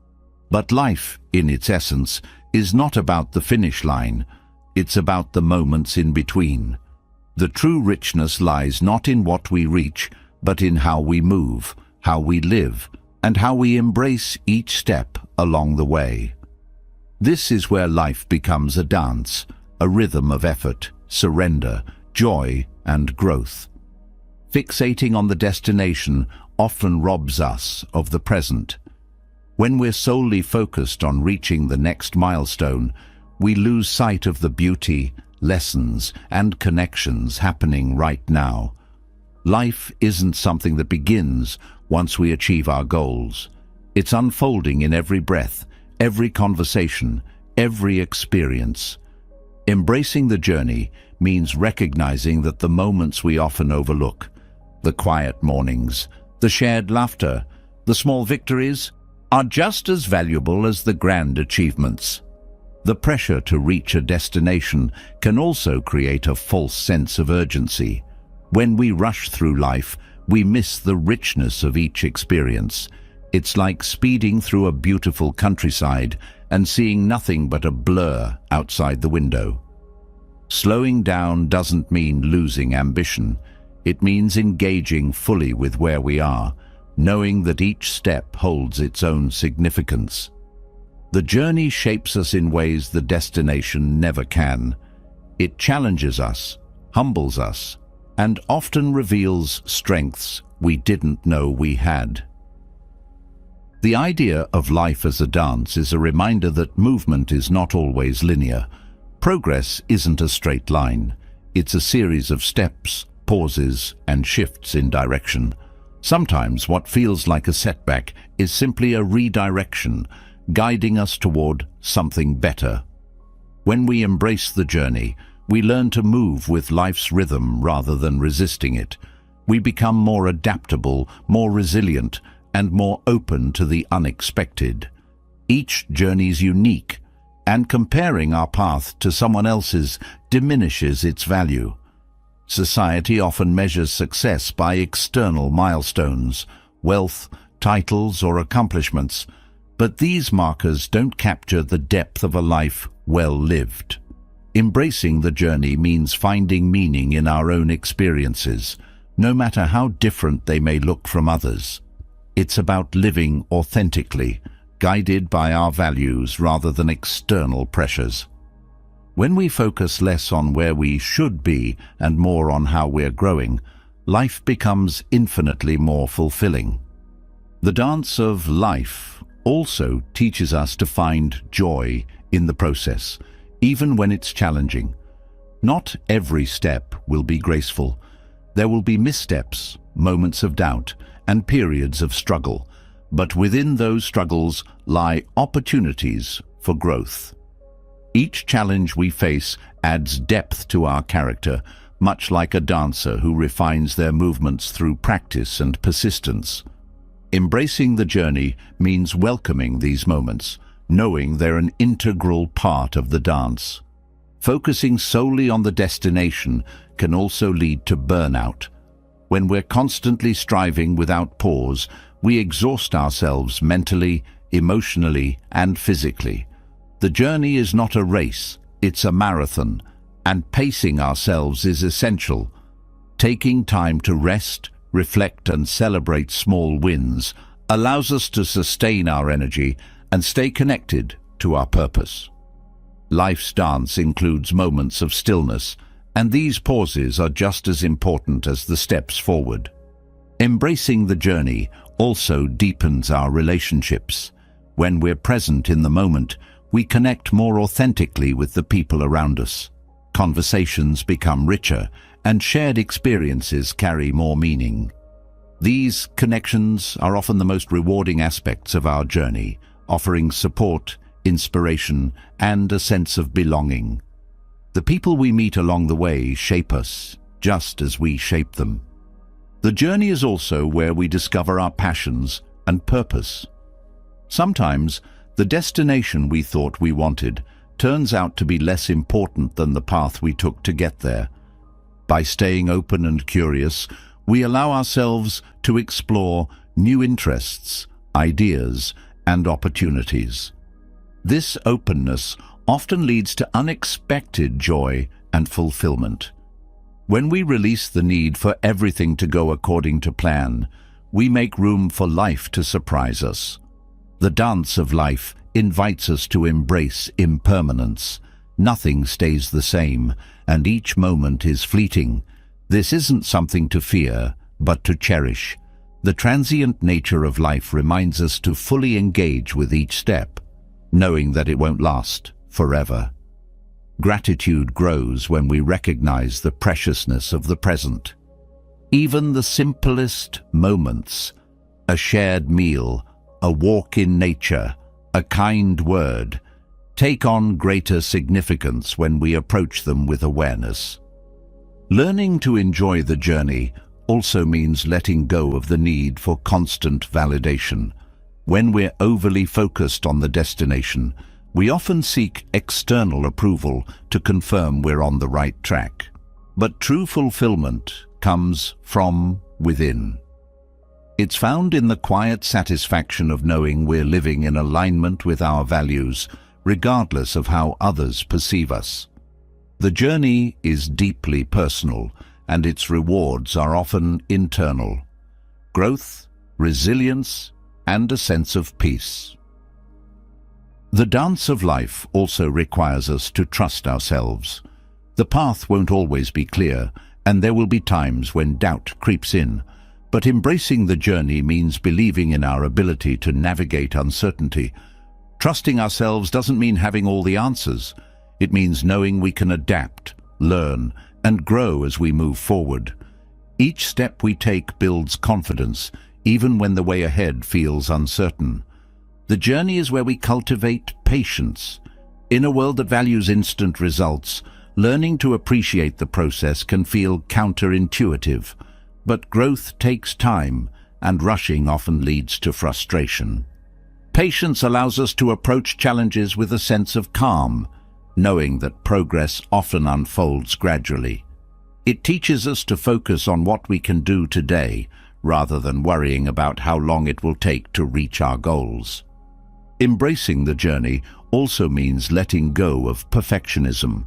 But life, in its essence, is not about the finish line. It's about the moments in between. The true richness lies not in what we reach, but in how we move, how we live, and how we embrace each step along the way. This is where life becomes a dance, a rhythm of effort, surrender, joy, and growth. Fixating on the destination often robs us of the present. When we're solely focused on reaching the next milestone, we lose sight of the beauty, lessons, and connections happening right now. Life isn't something that begins once we achieve our goals. It's unfolding in every breath, every conversation, every experience. Embracing the journey means recognizing that the moments we often overlook, the quiet mornings, the shared laughter, the small victories, are just as valuable as the grand achievements. The pressure to reach a destination can also create a false sense of urgency. When we rush through life, we miss the richness of each experience. It's like speeding through a beautiful countryside and seeing nothing but a blur outside the window. Slowing down doesn't mean losing ambition. It means engaging fully with where we are, knowing that each step holds its own significance. The journey shapes us in ways the destination never can. It challenges us, humbles us, and often reveals strengths we didn't know we had. The idea of life as a dance is a reminder that movement is not always linear. Progress isn't a straight line. It's a series of steps, pauses, and shifts in direction. Sometimes what feels like a setback is simply a redirection, guiding us toward something better. When we embrace the journey, we learn to move with life's rhythm rather than resisting it. We become more adaptable, more resilient, and more open to the unexpected. Each journey's unique, and comparing our path to someone else's diminishes its value. Society often measures success by external milestones, wealth, titles, or accomplishments, but these markers don't capture the depth of a life well lived. Embracing the journey means finding meaning in our own experiences, no matter how different they may look from others. It's about living authentically, guided by our values rather than external pressures. When we focus less on where we should be and more on how we're growing, life becomes infinitely more fulfilling. The dance of life also teaches us to find joy in the process, even when it's challenging. Not every step will be graceful. There will be missteps, moments of doubt, and periods of struggle. But within those struggles lie opportunities for growth. Each challenge we face adds depth to our character, much like a dancer who refines their movements through practice and persistence. Embracing the journey means welcoming these moments, knowing they're an integral part of the dance. Focusing solely on the destination can also lead to burnout. When we're constantly striving without pause, we exhaust ourselves mentally, emotionally, and physically. The journey is not a race, it's a marathon, and pacing ourselves is essential. Taking time to rest, reflect, and celebrate small wins allows us to sustain our energy and stay connected to our purpose. Life's dance includes moments of stillness, and these pauses are just as important as the steps forward. Embracing the journey also deepens our relationships. When we're present in the moment, we connect more authentically with the people around us. Conversations become richer, and shared experiences carry more meaning. These connections are often the most rewarding aspects of our journey, offering support, inspiration, and a sense of belonging. The people we meet along the way shape us, just as we shape them. The journey is also where we discover our passions and purpose. Sometimes, the destination we thought we wanted turns out to be less important than the path we took to get there. By staying open and curious, we allow ourselves to explore new interests, ideas, and opportunities. This openness often leads to unexpected joy and fulfillment. When we release the need for everything to go according to plan, we make room for life to surprise us. The dance of life invites us to embrace impermanence. Nothing stays the same, and each moment is fleeting. This isn't something to fear, but to cherish. The transient nature of life reminds us to fully engage with each step, knowing that it won't last forever. Gratitude grows when we recognize the preciousness of the present. Even the simplest moments, a shared meal, a walk in nature, a kind word, take on greater significance when we approach them with awareness. Learning to enjoy the journey also means letting go of the need for constant validation. When we're overly focused on the destination, we often seek external approval to confirm we're on the right track. But true fulfillment comes from within. It's found in the quiet satisfaction of knowing we're living in alignment with our values, regardless of how others perceive us. The journey is deeply personal, and its rewards are often internal. Growth, resilience, and a sense of peace. The dance of life also requires us to trust ourselves. The path won't always be clear, and there will be times when doubt creeps in. But embracing the journey means believing in our ability to navigate uncertainty. Trusting ourselves doesn't mean having all the answers. It means knowing we can adapt, learn, and grow as we move forward. Each step we take builds confidence, even when the way ahead feels uncertain. The journey is where we cultivate patience. In a world that values instant results, learning to appreciate the process can feel counterintuitive. But growth takes time, and rushing often leads to frustration. Patience allows us to approach challenges with a sense of calm, knowing that progress often unfolds gradually. It teaches us to focus on what we can do today, rather than worrying about how long it will take to reach our goals. Embracing the journey also means letting go of perfectionism.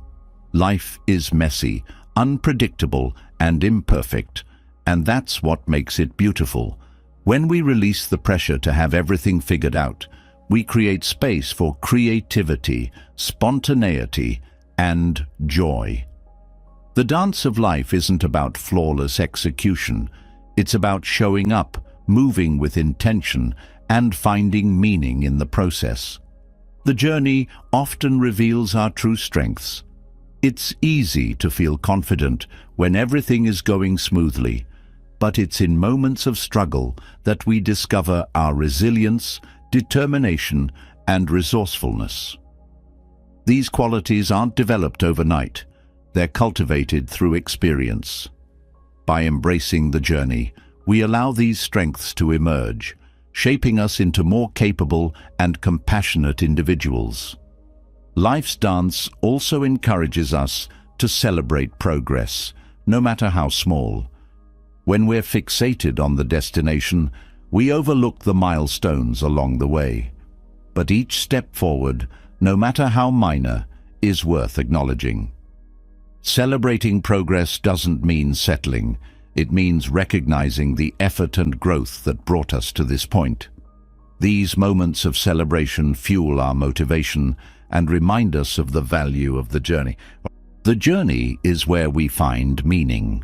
Life is messy, unpredictable, and imperfect, and that's what makes it beautiful. When we release the pressure to have everything figured out, we create space for creativity, spontaneity, and joy. The dance of life isn't about flawless execution. It's about showing up, moving with intention, and finding meaning in the process. The journey often reveals our true strengths. It's easy to feel confident when everything is going smoothly, but it's in moments of struggle that we discover our resilience, determination, and resourcefulness. These qualities aren't developed overnight. They're cultivated through experience. By embracing the journey, we allow these strengths to emerge, shaping us into more capable and compassionate individuals. Life's dance also encourages us to celebrate progress, no matter how small. When we're fixated on the destination, we overlook the milestones along the way. But each step forward, no matter how minor, is worth acknowledging. Celebrating progress doesn't mean settling. It means recognizing the effort and growth that brought us to this point. These moments of celebration fuel our motivation and remind us of the value of the journey. The journey is where we find meaning.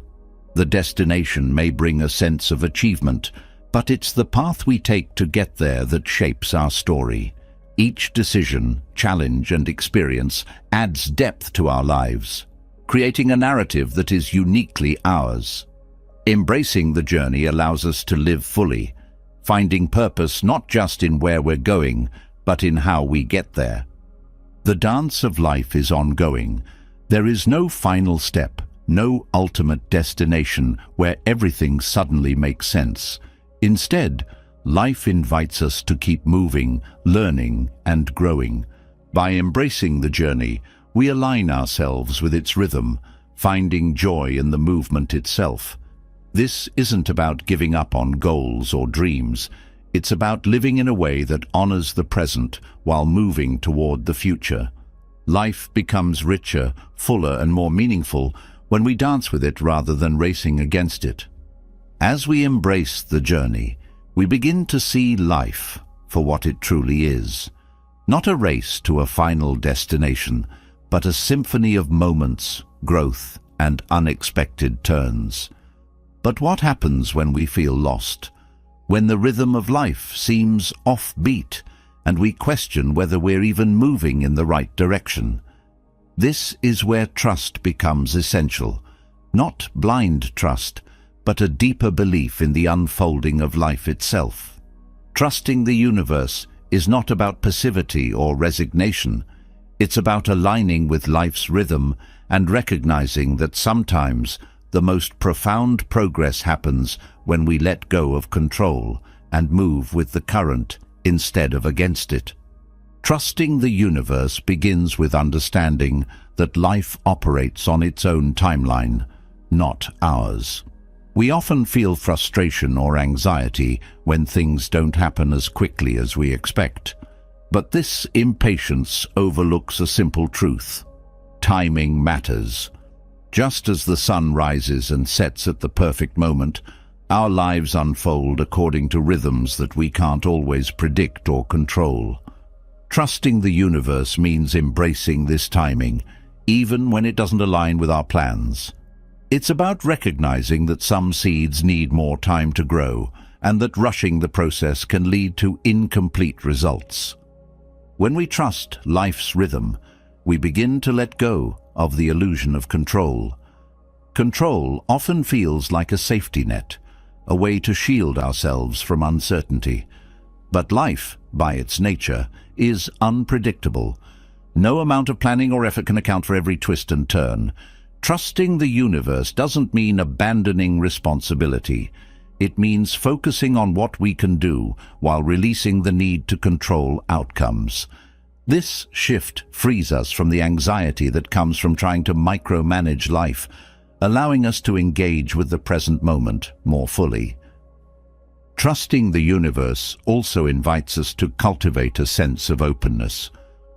The destination may bring a sense of achievement, but it's the path we take to get there that shapes our story. Each decision, challenge, and experience adds depth to our lives, creating a narrative that is uniquely ours. Embracing the journey allows us to live fully, finding purpose not just in where we're going, but in how we get there. The dance of life is ongoing. There is no final step, no ultimate destination where everything suddenly makes sense. Instead, life invites us to keep moving, learning, and growing. By embracing the journey, we align ourselves with its rhythm, finding joy in the movement itself. This isn't about giving up on goals or dreams. It's about living in a way that honors the present while moving toward the future. Life becomes richer, fuller, and more meaningful when we dance with it rather than racing against it. As we embrace the journey, we begin to see life for what it truly is. Not a race to a final destination, but a symphony of moments, growth, and unexpected turns. But what happens when we feel lost? When the rhythm of life seems offbeat and we question whether we're even moving in the right direction? This is where trust becomes essential. Not blind trust, but a deeper belief in the unfolding of life itself. Trusting the universe is not about passivity or resignation. It's about aligning with life's rhythm and recognizing that sometimes the most profound progress happens when we let go of control and move with the current instead of against it. Trusting the universe begins with understanding that life operates on its own timeline, not ours. We often feel frustration or anxiety when things don't happen as quickly as we expect. But this impatience overlooks a simple truth. Timing matters. Just as the sun rises and sets at the perfect moment, our lives unfold according to rhythms that we can't always predict or control. Trusting the universe means embracing this timing, even when it doesn't align with our plans. It's about recognizing that some seeds need more time to grow and that rushing the process can lead to incomplete results. When we trust life's rhythm, we begin to let go of the illusion of control. Control often feels like a safety net, a way to shield ourselves from uncertainty. But life, by its nature, is unpredictable. No amount of planning or effort can account for every twist and turn. Trusting the universe doesn't mean abandoning responsibility. It means focusing on what we can do while releasing the need to control outcomes. This shift frees us from the anxiety that comes from trying to micromanage life, allowing us to engage with the present moment more fully. Trusting the universe also invites us to cultivate a sense of openness.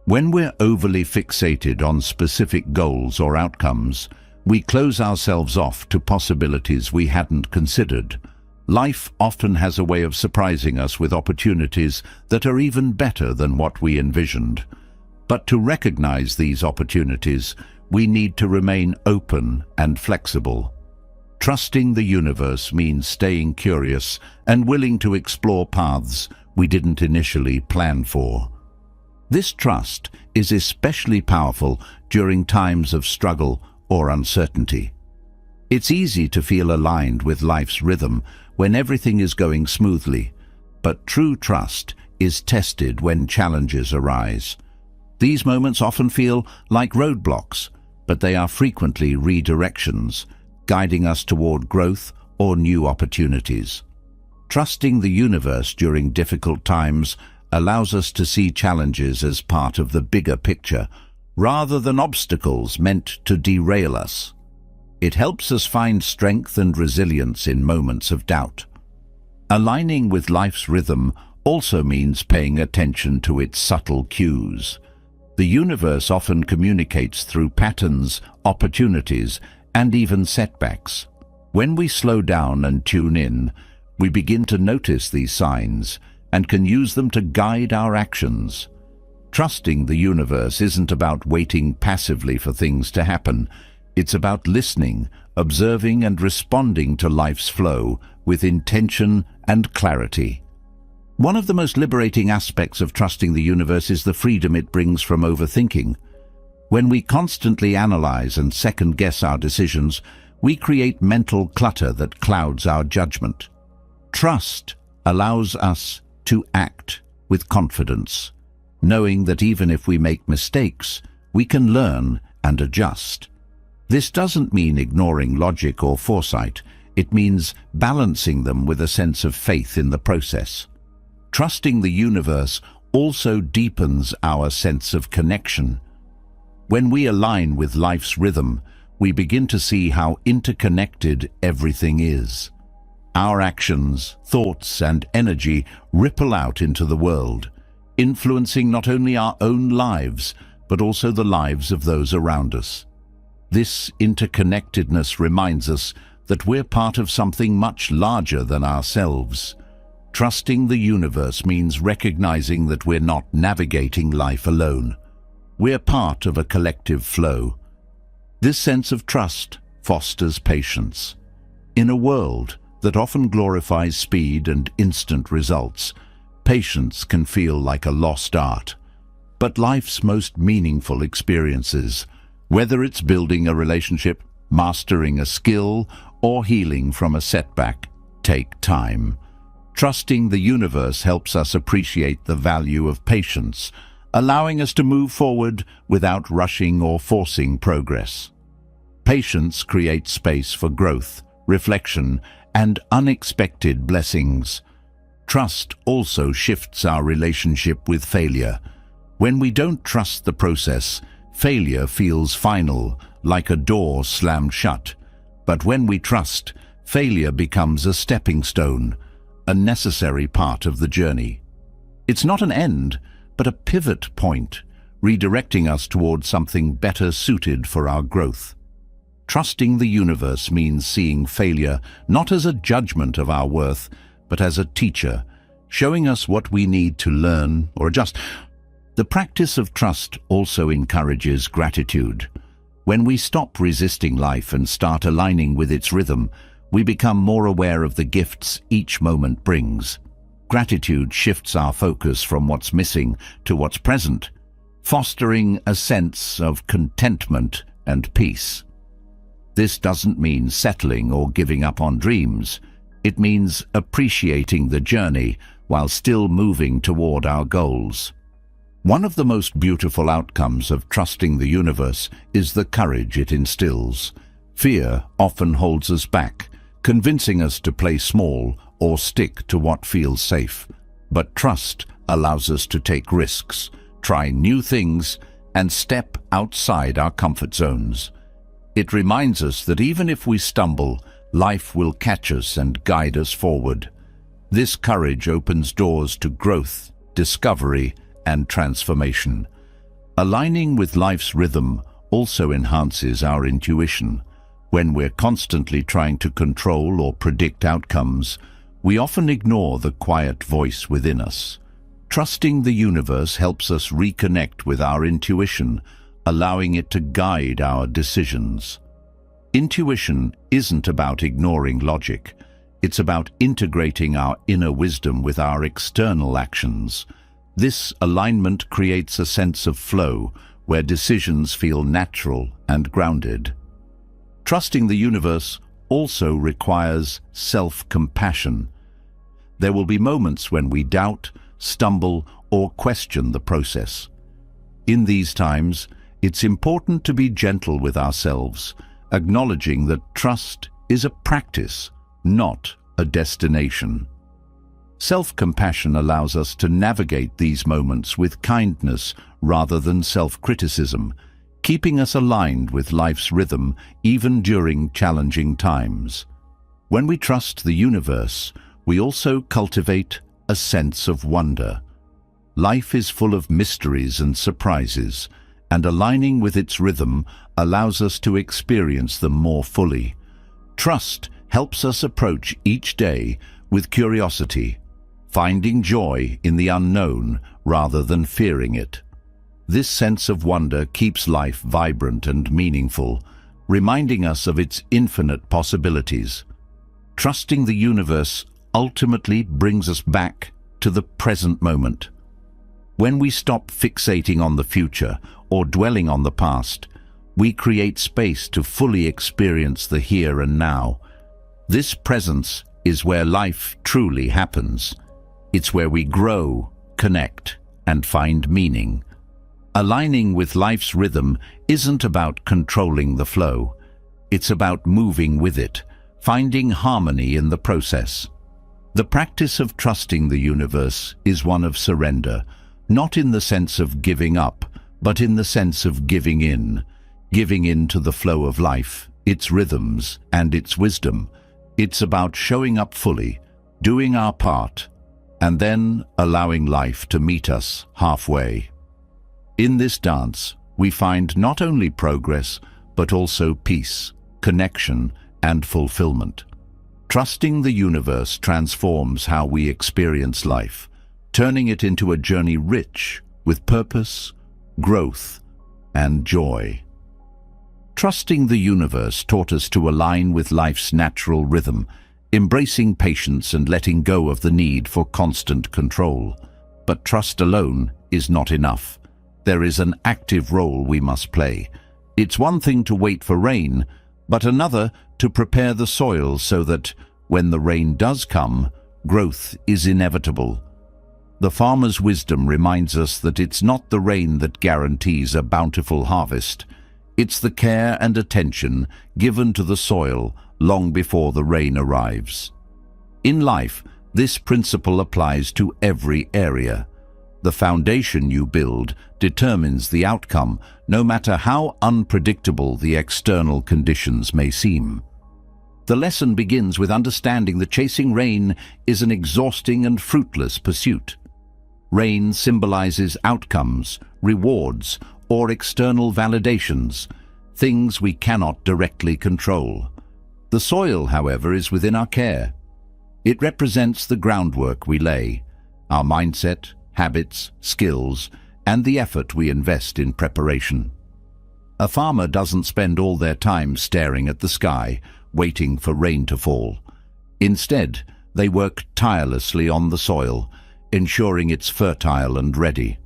When we're overly fixated on specific goals or outcomes, we close ourselves off to possibilities we hadn't considered. Life often has a way of surprising us with opportunities that are even better than what we envisioned. But to recognize these opportunities, we need to remain open and flexible. Trusting the universe means staying curious and willing to explore paths we didn't initially plan for. This trust is especially powerful during times of struggle or uncertainty. It's easy to feel aligned with life's rhythm when everything is going smoothly, but true trust is tested when challenges arise. These moments often feel like roadblocks, but they are frequently redirections, guiding us toward growth or new opportunities. Trusting the universe during difficult times allows us to see challenges as part of the bigger picture, rather than obstacles meant to derail us. It helps us find strength and resilience in moments of doubt. Aligning with life's rhythm also means paying attention to its subtle cues. The universe often communicates through patterns, opportunities, and even setbacks. When we slow down and tune in, we begin to notice these signs and can use them to guide our actions. Trusting the universe isn't about waiting passively for things to happen. It's about listening, observing, and responding to life's flow with intention and clarity. One of the most liberating aspects of trusting the universe is the freedom it brings from overthinking. When we constantly analyze and second-guess our decisions, we create mental clutter that clouds our judgment. Trust allows us to act with confidence, knowing that even if we make mistakes, we can learn and adjust. This doesn't mean ignoring logic or foresight. It means balancing them with a sense of faith in the process. Trusting the universe also deepens our sense of connection. When we align with life's rhythm, we begin to see how interconnected everything is. Our actions, thoughts, and energy ripple out into the world, influencing not only our own lives, but also the lives of those around us. This interconnectedness reminds us that we're part of something much larger than ourselves. Trusting the universe means recognizing that we're not navigating life alone. We're part of a collective flow. This sense of trust fosters patience. In a world that often glorifies speed and instant results, patience can feel like a lost art. But life's most meaningful experiences, whether it's building a relationship, mastering a skill, or healing from a setback, take time. Trusting the universe helps us appreciate the value of patience, allowing us to move forward without rushing or forcing progress. Patience creates space for growth, reflection, and unexpected blessings. Trust also shifts our relationship with failure. When we don't trust the process, failure feels final, like a door slammed shut. But when we trust, failure becomes a stepping stone, a necessary part of the journey. It's not an end, but a pivot point, redirecting us towards something better suited for our growth. Trusting the universe means seeing failure not as a judgment of our worth, but as a teacher, showing us what we need to learn or adjust. The practice of trust also encourages gratitude. When we stop resisting life and start aligning with its rhythm, we become more aware of the gifts each moment brings. Gratitude shifts our focus from what's missing to what's present, fostering a sense of contentment and peace. This doesn't mean settling or giving up on dreams. It means appreciating the journey while still moving toward our goals. One of the most beautiful outcomes of trusting the universe is the courage it instills. Fear often holds us back, convincing us to play small or stick to what feels safe. But trust allows us to take risks, try new things, and step outside our comfort zones. It reminds us that even if we stumble, life will catch us and guide us forward. This courage opens doors to growth, discovery, and transformation. Aligning with life's rhythm also enhances our intuition. When we're constantly trying to control or predict outcomes, we often ignore the quiet voice within us. Trusting the universe helps us reconnect with our intuition, allowing it to guide our decisions. Intuition isn't about ignoring logic. It's about integrating our inner wisdom with our external actions. This alignment creates a sense of flow, where decisions feel natural and grounded. Trusting the universe also requires self-compassion. There will be moments when we doubt, stumble, or question the process. In these times, it's important to be gentle with ourselves, acknowledging that trust is a practice, not a destination. Self-compassion allows us to navigate these moments with kindness rather than self-criticism, keeping us aligned with life's rhythm even during challenging times. When we trust the universe, we also cultivate a sense of wonder. Life is full of mysteries and surprises, and aligning with its rhythm allows us to experience them more fully. Trust helps us approach each day with curiosity, finding joy in the unknown rather than fearing it. This sense of wonder keeps life vibrant and meaningful, reminding us of its infinite possibilities. Trusting the universe ultimately brings us back to the present moment. When we stop fixating on the future or dwelling on the past, we create space to fully experience the here and now. This presence is where life truly happens. It's where we grow, connect, and find meaning. Aligning with life's rhythm isn't about controlling the flow. It's about moving with it, finding harmony in the process. The practice of trusting the universe is one of surrender, not in the sense of giving up, but in the sense of giving in to the flow of life, its rhythms, and its wisdom. It's about showing up fully, doing our part, and then allowing life to meet us halfway. In this dance, we find not only progress, but also peace, connection, and fulfillment. Trusting the universe transforms how we experience life, turning it into a journey rich with purpose, growth, and joy. Trusting the universe taught us to align with life's natural rhythm, embracing patience and letting go of the need for constant control. But trust alone is not enough. There is an active role we must play. It's one thing to wait for rain, but another to prepare the soil so that, when the rain does come, growth is inevitable. The farmer's wisdom reminds us that it's not the rain that guarantees a bountiful harvest. It's the care and attention given to the soil long before the rain arrives. In life, this principle applies to every area. The foundation you build determines the outcome, no matter how unpredictable the external conditions may seem. The lesson begins with understanding that chasing rain is an exhausting and fruitless pursuit. Rain symbolizes outcomes, rewards, or external validations, things we cannot directly control. The soil, however, is within our care. It represents the groundwork we lay, our mindset, habits, skills, and the effort we invest in preparation. A farmer doesn't spend all their time staring at the sky, waiting for rain to fall. Instead, they work tirelessly on the soil, ensuring it's fertile and ready.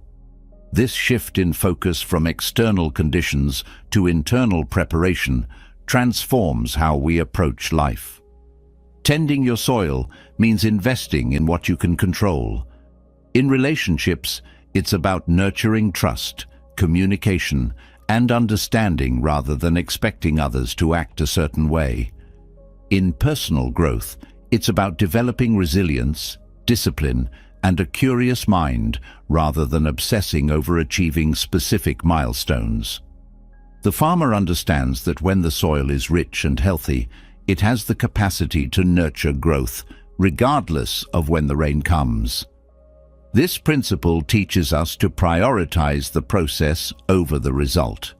This shift in focus from external conditions to internal preparation transforms how we approach life. Tending your soil means investing in what you can control. In relationships, it's about nurturing trust, communication, and understanding rather than expecting others to act a certain way. In personal growth, it's about developing resilience, discipline, and a curious mind rather than obsessing over achieving specific milestones. The farmer understands that when the soil is rich and healthy, it has the capacity to nurture growth, regardless of when the rain comes. This principle teaches us to prioritize the process over the result.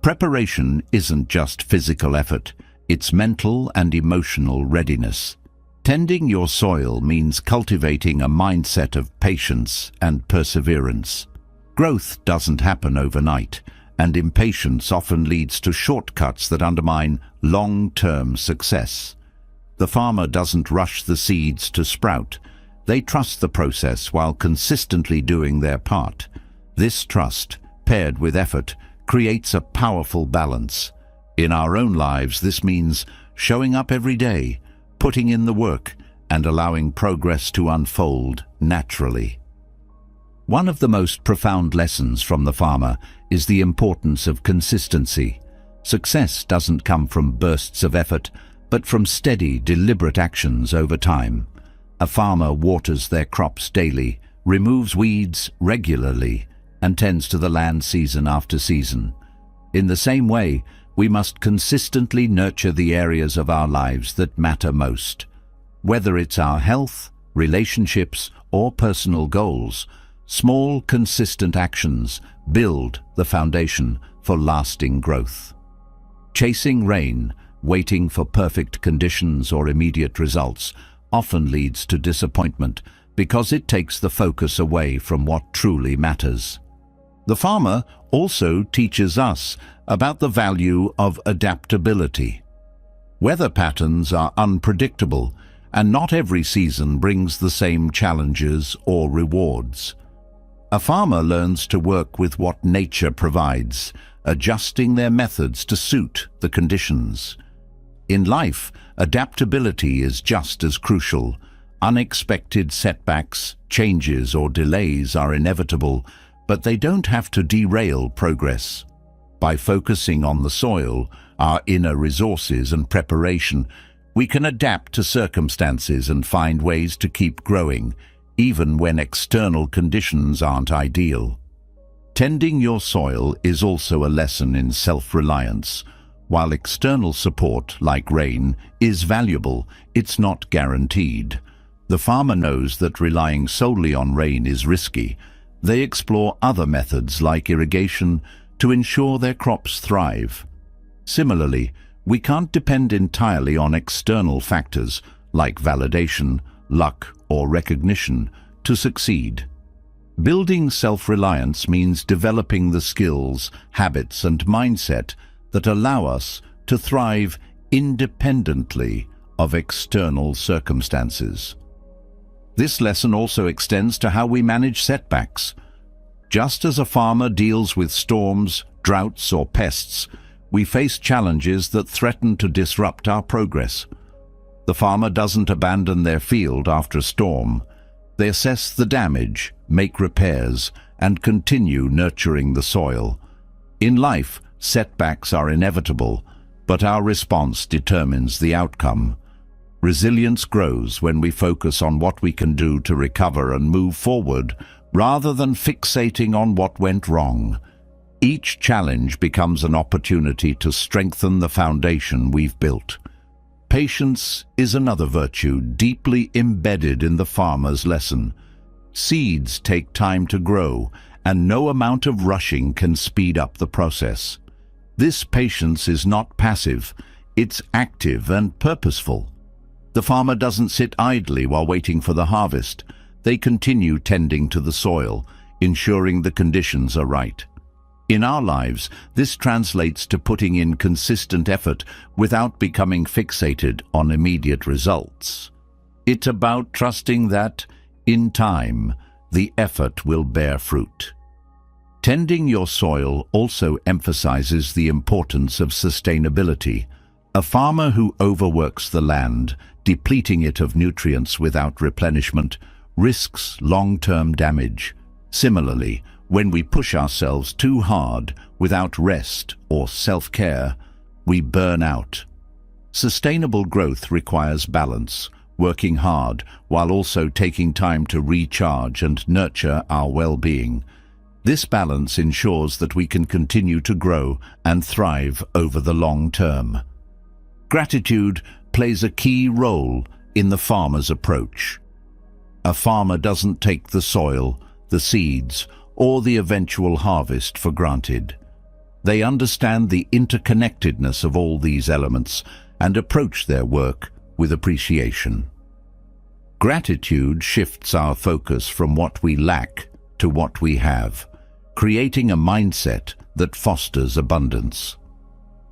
Preparation isn't just physical effort, it's mental and emotional readiness. Tending your soil means cultivating a mindset of patience and perseverance. Growth doesn't happen overnight, and impatience often leads to shortcuts that undermine long-term success. The farmer doesn't rush the seeds to sprout. They trust the process while consistently doing their part. This trust, paired with effort, creates a powerful balance. In our own lives, this means showing up every day, putting in the work, and allowing progress to unfold naturally. One of the most profound lessons from the farmer is the importance of consistency. Success doesn't come from bursts of effort, but from steady, deliberate actions over time. A farmer waters their crops daily, removes weeds regularly, and tends to the land season after season. In the same way, we must consistently nurture the areas of our lives that matter most. Whether it's our health, relationships, or personal goals, small, consistent actions build the foundation for lasting growth. Chasing rain, waiting for perfect conditions or immediate results, often leads to disappointment because it takes the focus away from what truly matters. The farmer also teaches us about the value of adaptability. Weather patterns are unpredictable, and not every season brings the same challenges or rewards. A farmer learns to work with what nature provides, adjusting their methods to suit the conditions. In life, adaptability is just as crucial. Unexpected setbacks, changes, or delays are inevitable, but they don't have to derail progress. By focusing on the soil, our inner resources and preparation, we can adapt to circumstances and find ways to keep growing, even when external conditions aren't ideal. Tending your soil is also a lesson in self-reliance. While external support, like rain, is valuable, it's not guaranteed. The farmer knows that relying solely on rain is risky. They explore other methods like irrigation to ensure their crops thrive. Similarly, we can't depend entirely on external factors like validation, luck, or recognition to succeed. Building self-reliance means developing the skills, habits, and mindset that allow us to thrive independently of external circumstances. This lesson also extends to how we manage setbacks. Just as a farmer deals with storms, droughts, or pests, we face challenges that threaten to disrupt our progress. The farmer doesn't abandon their field after a storm. They assess the damage, make repairs, and continue nurturing the soil. In life, setbacks are inevitable, but our response determines the outcome. Resilience grows when we focus on what we can do to recover and move forward, rather than fixating on what went wrong. Each challenge becomes an opportunity to strengthen the foundation we've built. Patience is another virtue deeply embedded in the farmer's lesson. Seeds take time to grow, and no amount of rushing can speed up the process. This patience is not passive, it's active and purposeful. The farmer doesn't sit idly while waiting for the harvest. They continue tending to the soil, ensuring the conditions are right. In our lives, this translates to putting in consistent effort without becoming fixated on immediate results. It's about trusting that, in time, the effort will bear fruit. Tending your soil also emphasizes the importance of sustainability. A farmer who overworks the land, depleting it of nutrients without replenishment, risks long-term damage. Similarly, when we push ourselves too hard without rest or self-care, we burn out. Sustainable growth requires balance, working hard while also taking time to recharge and nurture our well-being. This balance ensures that we can continue to grow and thrive over the long term. Gratitude plays a key role in the farmer's approach. A farmer doesn't take the soil, the seeds, or the eventual harvest for granted. They understand the interconnectedness of all these elements and approach their work with appreciation. Gratitude shifts our focus from what we lack to what we have, creating a mindset that fosters abundance.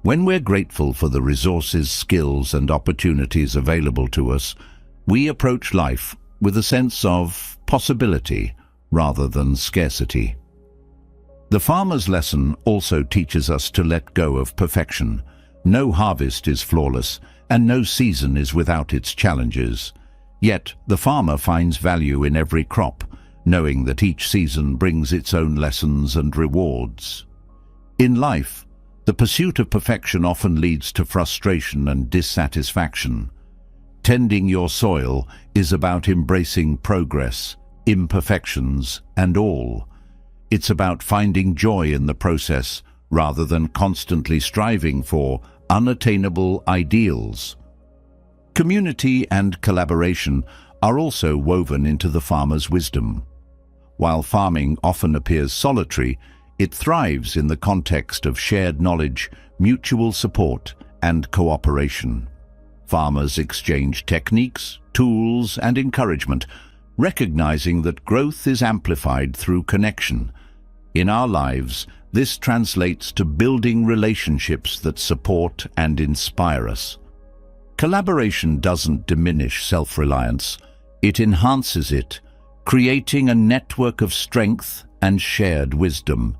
When we're grateful for the resources, skills, and opportunities available to us, we approach life with a sense of possibility rather than scarcity. The farmer's lesson also teaches us to let go of perfection. No harvest is flawless, and no season is without its challenges. Yet, the farmer finds value in every crop, knowing that each season brings its own lessons and rewards. In life, the pursuit of perfection often leads to frustration and dissatisfaction. Tending your soil is about embracing progress, imperfections, and all. It's about finding joy in the process rather than constantly striving for unattainable ideals. Community and collaboration are also woven into the farmer's wisdom. While farming often appears solitary, it thrives in the context of shared knowledge, mutual support, and cooperation. Farmers exchange techniques, tools, and encouragement, recognizing that growth is amplified through connection. In our lives, this translates to building relationships that support and inspire us. Collaboration doesn't diminish self-reliance, it enhances it, creating a network of strength and shared wisdom.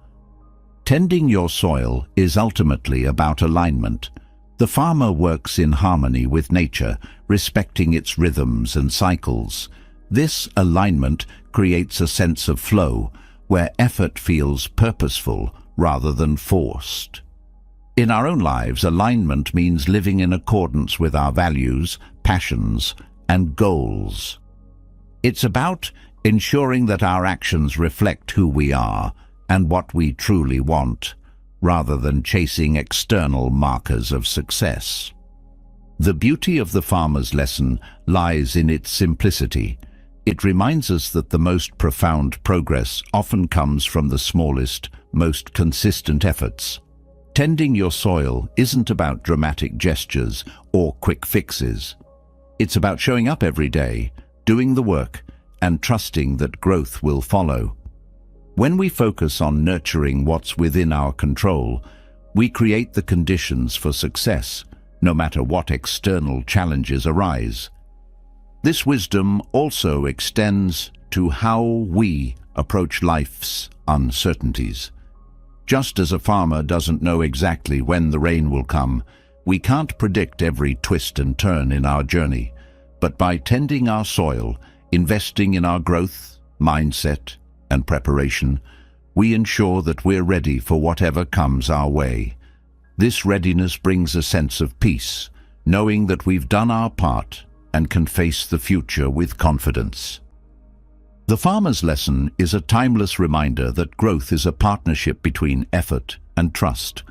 Tending your soil is ultimately about alignment. The farmer works in harmony with nature, respecting its rhythms and cycles. This alignment creates a sense of flow, where effort feels purposeful rather than forced. In our own lives, alignment means living in accordance with our values, passions, and goals. It's about ensuring that our actions reflect who we are and what we truly want, rather than chasing external markers of success. The beauty of the farmer's lesson lies in its simplicity. It reminds us that the most profound progress often comes from the smallest, most consistent efforts. Tending your soil isn't about dramatic gestures or quick fixes. It's about showing up every day, doing the work, and trusting that growth will follow. When we focus on nurturing what's within our control, we create the conditions for success, no matter what external challenges arise. This wisdom also extends to how we approach life's uncertainties. Just as a farmer doesn't know exactly when the rain will come, we can't predict every twist and turn in our journey. But by tending our soil, investing in our growth, mindset, and preparation, we ensure that we're ready for whatever comes our way. This readiness brings a sense of peace, knowing that we've done our part and can face the future with confidence. The farmer's lesson is a timeless reminder that growth is a partnership between effort and trust.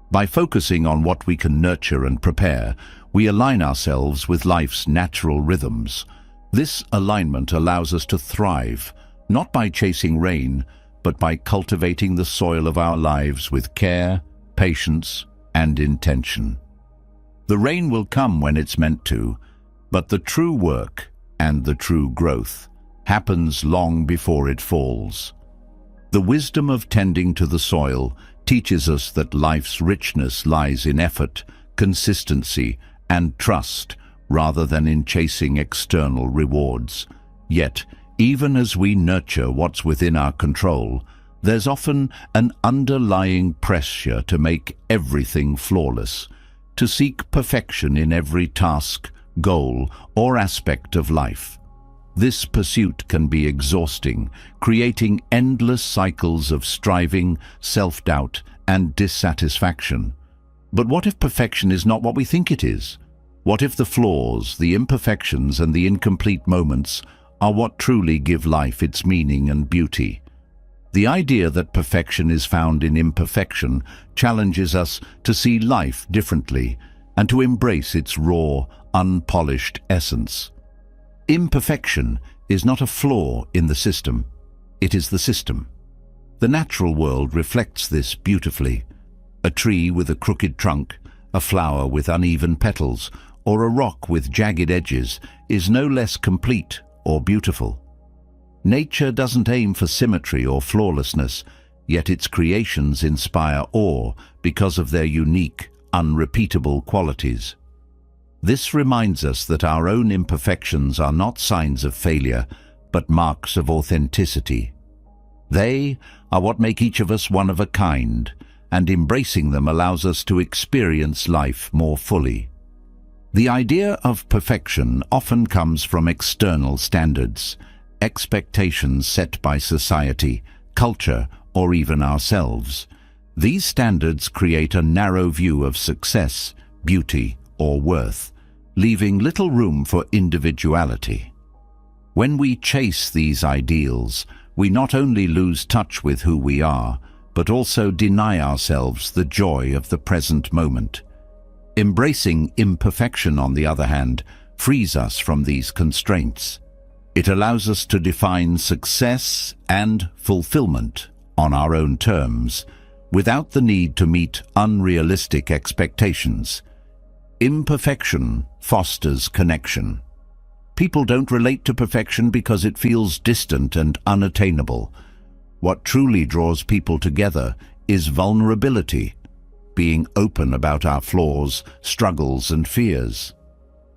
By focusing on what we can nurture and prepare, we align ourselves with life's natural rhythms. This alignment allows us to thrive, not by chasing rain, but by cultivating the soil of our lives with care, patience, and intention. The rain will come when it's meant to, but the true work and the true growth happens long before it falls. The wisdom of tending to the soil teaches us that life's richness lies in effort, consistency, and trust, rather than in chasing external rewards. Yet, even as we nurture what's within our control, there's often an underlying pressure to make everything flawless, to seek perfection in every task, goal, or aspect of life. This pursuit can be exhausting, creating endless cycles of striving, self-doubt, and dissatisfaction. But what if perfection is not what we think it is? What if the flaws, the imperfections, and the incomplete moments are what truly give life its meaning and beauty? The idea that perfection is found in imperfection challenges us to see life differently and to embrace its raw, unpolished essence. Imperfection is not a flaw in the system, it is the system. The natural world reflects this beautifully. A tree with a crooked trunk, a flower with uneven petals, or a rock with jagged edges is no less complete or beautiful. Nature doesn't aim for symmetry or flawlessness, yet its creations inspire awe because of their unique, unrepeatable qualities. This reminds us that our own imperfections are not signs of failure, but marks of authenticity. They are what make each of us one of a kind, and embracing them allows us to experience life more fully. The idea of perfection often comes from external standards, expectations set by society, culture, or even ourselves. These standards create a narrow view of success, beauty, or worth, leaving little room for individuality. When we chase these ideals, we not only lose touch with who we are, but also deny ourselves the joy of the present moment. Embracing imperfection, on the other hand, frees us from these constraints. It allows us to define success and fulfillment on our own terms, without the need to meet unrealistic expectations. Imperfection fosters connection. People don't relate to perfection because it feels distant and unattainable. What truly draws people together is vulnerability, being open about our flaws, struggles, and fears.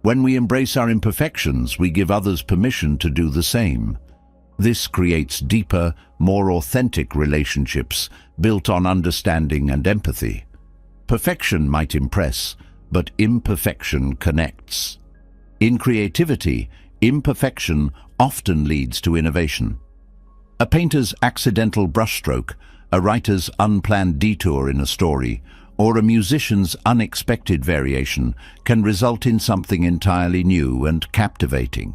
When we embrace our imperfections, we give others permission to do the same. This creates deeper, more authentic relationships built on understanding and empathy. Perfection might impress, but imperfection connects. In creativity, imperfection often leads to innovation. A painter's accidental brushstroke, a writer's unplanned detour in a story, or a musician's unexpected variation can result in something entirely new and captivating.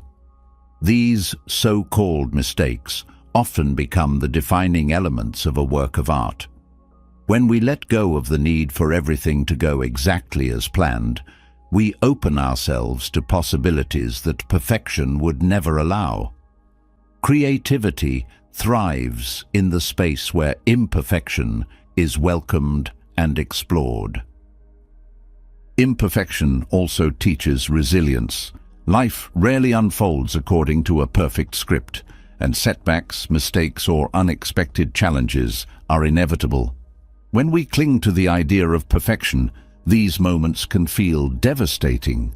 These so-called mistakes often become the defining elements of a work of art. When we let go of the need for everything to go exactly as planned, we open ourselves to possibilities that perfection would never allow. Creativity thrives in the space where imperfection is welcomed and explored. Imperfection also teaches resilience. Life rarely unfolds according to a perfect script, and setbacks, mistakes, or unexpected challenges are inevitable. When we cling to the idea of perfection, these moments can feel devastating.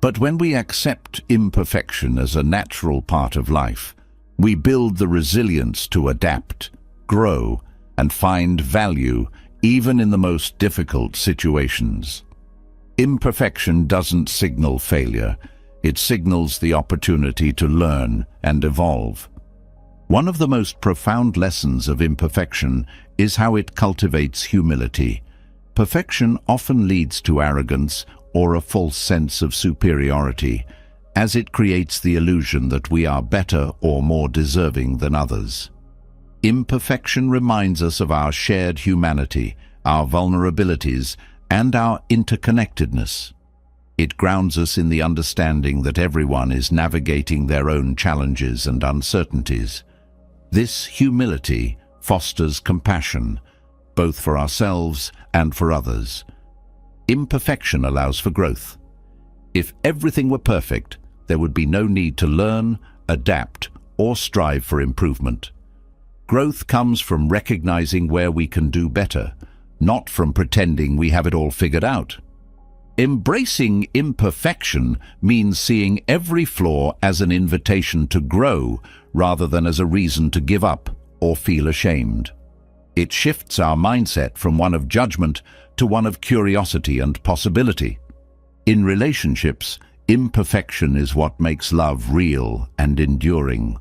But when we accept imperfection as a natural part of life, we build the resilience to adapt, grow, and find value even in the most difficult situations. Imperfection doesn't signal failure, it signals the opportunity to learn and evolve. One of the most profound lessons of imperfection is how it cultivates humility. Perfection often leads to arrogance or a false sense of superiority, as it creates the illusion that we are better or more deserving than others. Imperfection reminds us of our shared humanity, our vulnerabilities, and our interconnectedness. It grounds us in the understanding that everyone is navigating their own challenges and uncertainties. This humility fosters compassion, both for ourselves and for others. Imperfection allows for growth. If everything were perfect, there would be no need to learn, adapt, or strive for improvement. Growth comes from recognizing where we can do better, not from pretending we have it all figured out. Embracing imperfection means seeing every flaw as an invitation to grow rather than as a reason to give up or feel ashamed. It shifts our mindset from one of judgment to one of curiosity and possibility. In relationships, imperfection is what makes love real and enduring.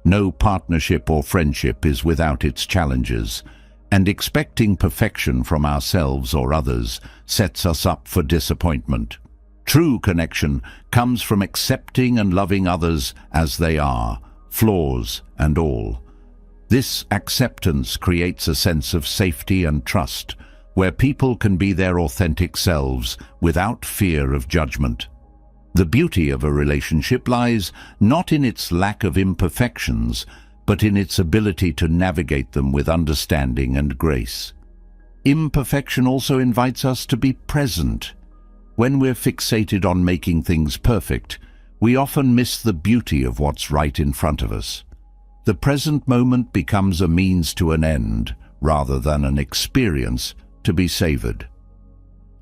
No partnership or friendship is without its challenges, and expecting perfection from ourselves or others sets us up for disappointment. True connection comes from accepting and loving others as they are, flaws and all. This acceptance creates a sense of safety and trust, where people can be their authentic selves without fear of judgment. The beauty of a relationship lies not in its lack of imperfections, but in its ability to navigate them with understanding and grace. Imperfection also invites us to be present. When we're fixated on making things perfect, we often miss the beauty of what's right in front of us. The present moment becomes a means to an end, rather than an experience to be savored.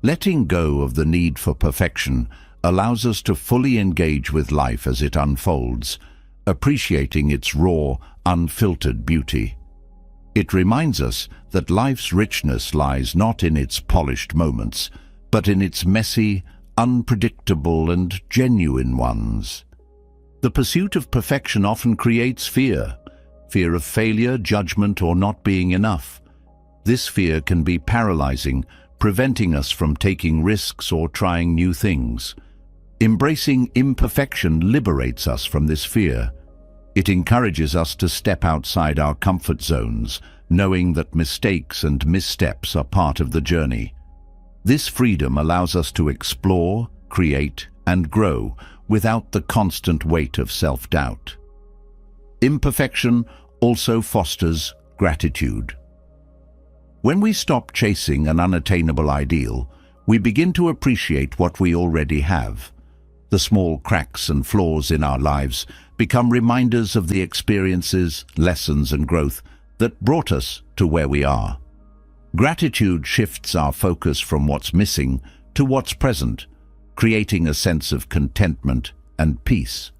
Letting go of the need for perfection allows us to fully engage with life as it unfolds, appreciating its raw, unfiltered beauty. It reminds us that life's richness lies not in its polished moments, but in its messy, unpredictable and genuine ones. The pursuit of perfection often creates fear of failure, judgment, or not being enough. This fear can be paralyzing, preventing us from taking risks or trying new things. Embracing imperfection liberates us from this fear. It encourages us to step outside our comfort zones, knowing that mistakes and missteps are part of the journey. This freedom allows us to explore, create, and grow without the constant weight of self-doubt. Imperfection also fosters gratitude. When we stop chasing an unattainable ideal, we begin to appreciate what we already have. The small cracks and flaws in our lives become reminders of the experiences, lessons, and growth that brought us to where we are. Gratitude shifts our focus from what's missing to what's present, creating a sense of contentment and peace.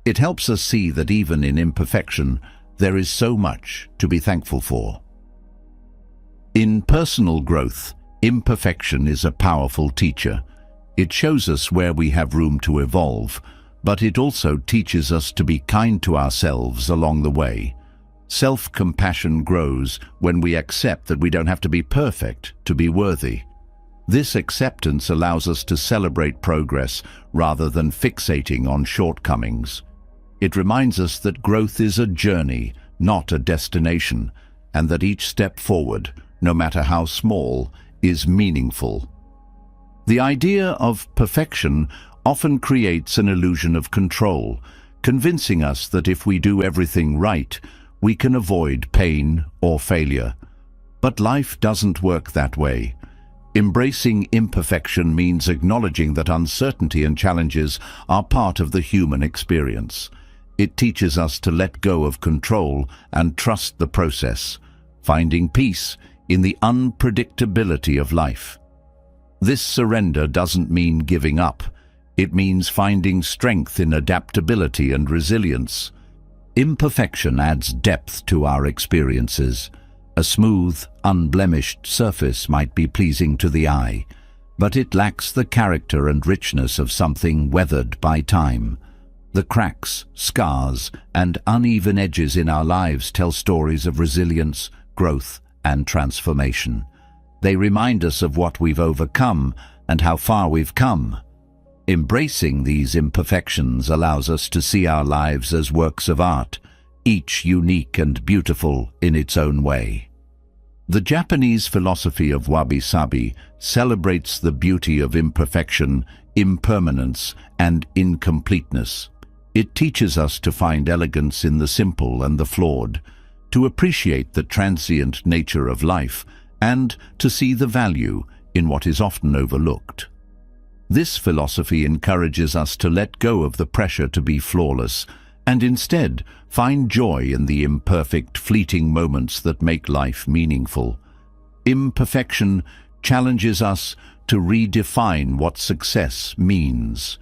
It helps us see that even in imperfection, there is so much to be thankful for. In personal growth, imperfection is a powerful teacher. It shows us where we have room to evolve, but it also teaches us to be kind to ourselves along the way. Self-compassion grows when we accept that we don't have to be perfect to be worthy. This acceptance allows us to celebrate progress rather than fixating on shortcomings. It reminds us that growth is a journey, not a destination, and that each step forward, no matter how small, is meaningful. The idea of perfection often creates an illusion of control, convincing us that if we do everything right, we can avoid pain or failure. But life doesn't work that way. Embracing imperfection means acknowledging that uncertainty and challenges are part of the human experience. It teaches us to let go of control and trust the process, finding peace in the unpredictability of life. This surrender doesn't mean giving up. It means finding strength in adaptability and resilience. Imperfection adds depth to our experiences. A smooth, unblemished surface might be pleasing to the eye, but it lacks the character and richness of something weathered by time. The cracks, scars, and uneven edges in our lives tell stories of resilience, growth, and transformation. They remind us of what we've overcome and how far we've come. Embracing these imperfections allows us to see our lives as works of art, each unique and beautiful in its own way. The Japanese philosophy of wabi-sabi celebrates the beauty of imperfection, impermanence, and incompleteness. It teaches us to find elegance in the simple and the flawed, to appreciate the transient nature of life, and to see the value in what is often overlooked. This philosophy encourages us to let go of the pressure to be flawless and instead find joy in the imperfect, fleeting moments that make life meaningful. Imperfection challenges us to redefine what success means.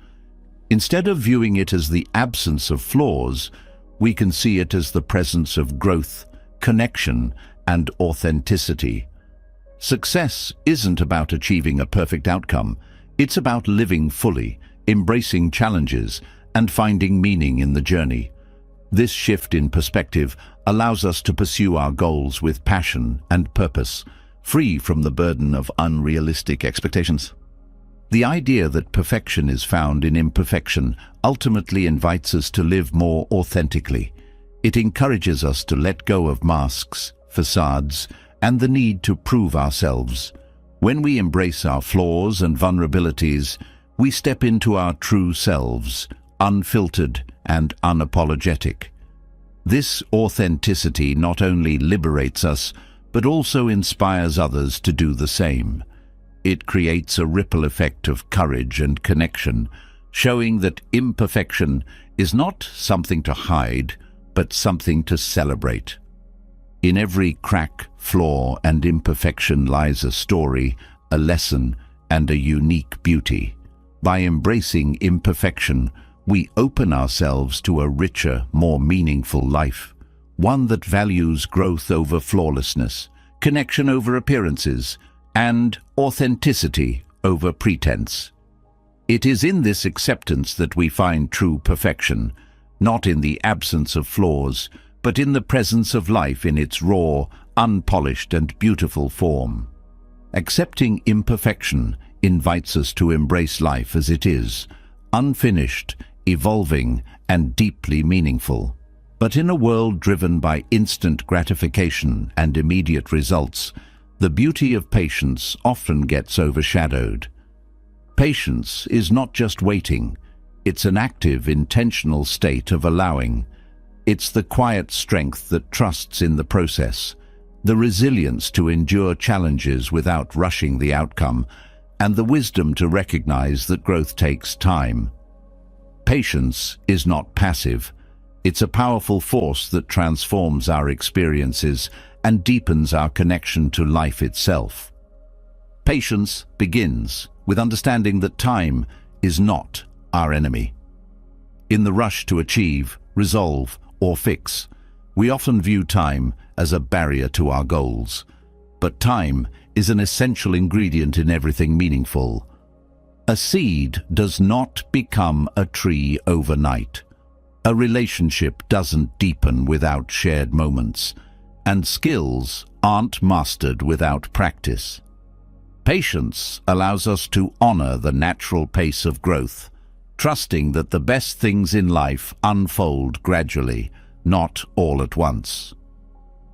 Instead of viewing it as the absence of flaws, we can see it as the presence of growth, connection, and authenticity. Success isn't about achieving a perfect outcome. It's about living fully, embracing challenges, and finding meaning in the journey. This shift in perspective allows us to pursue our goals with passion and purpose, free from the burden of unrealistic expectations. The idea that perfection is found in imperfection ultimately invites us to live more authentically. It encourages us to let go of masks, facades, and the need to prove ourselves. When we embrace our flaws and vulnerabilities, we step into our true selves, unfiltered and unapologetic. This authenticity not only liberates us, but also inspires others to do the same. It creates a ripple effect of courage and connection, showing that imperfection is not something to hide, but something to celebrate. In every crack, flaw, and imperfection lies a story, a lesson, and a unique beauty. By embracing imperfection, we open ourselves to a richer, more meaningful life, one that values growth over flawlessness, connection over appearances, and authenticity over pretense. It is in this acceptance that we find true perfection, not in the absence of flaws, but in the presence of life in its raw, unpolished, and beautiful form. Accepting imperfection invites us to embrace life as it is, unfinished, evolving, and deeply meaningful. But in a world driven by instant gratification and immediate results, the beauty of patience often gets overshadowed. Patience is not just waiting, it's an active, intentional state of allowing. It's the quiet strength that trusts in the process, the resilience to endure challenges without rushing the outcome, and the wisdom to recognize that growth takes time. Patience is not passive. It's a powerful force that transforms our experiences and deepens our connection to life itself. Patience begins with understanding that time is not our enemy. In the rush to achieve, resolve, or fix, we often view time as a barrier to our goals. But time is an essential ingredient in everything meaningful. A seed does not become a tree overnight. A relationship doesn't deepen without shared moments, and skills aren't mastered without practice. Patience allows us to honor the natural pace of growth, trusting that the best things in life unfold gradually, not all at once.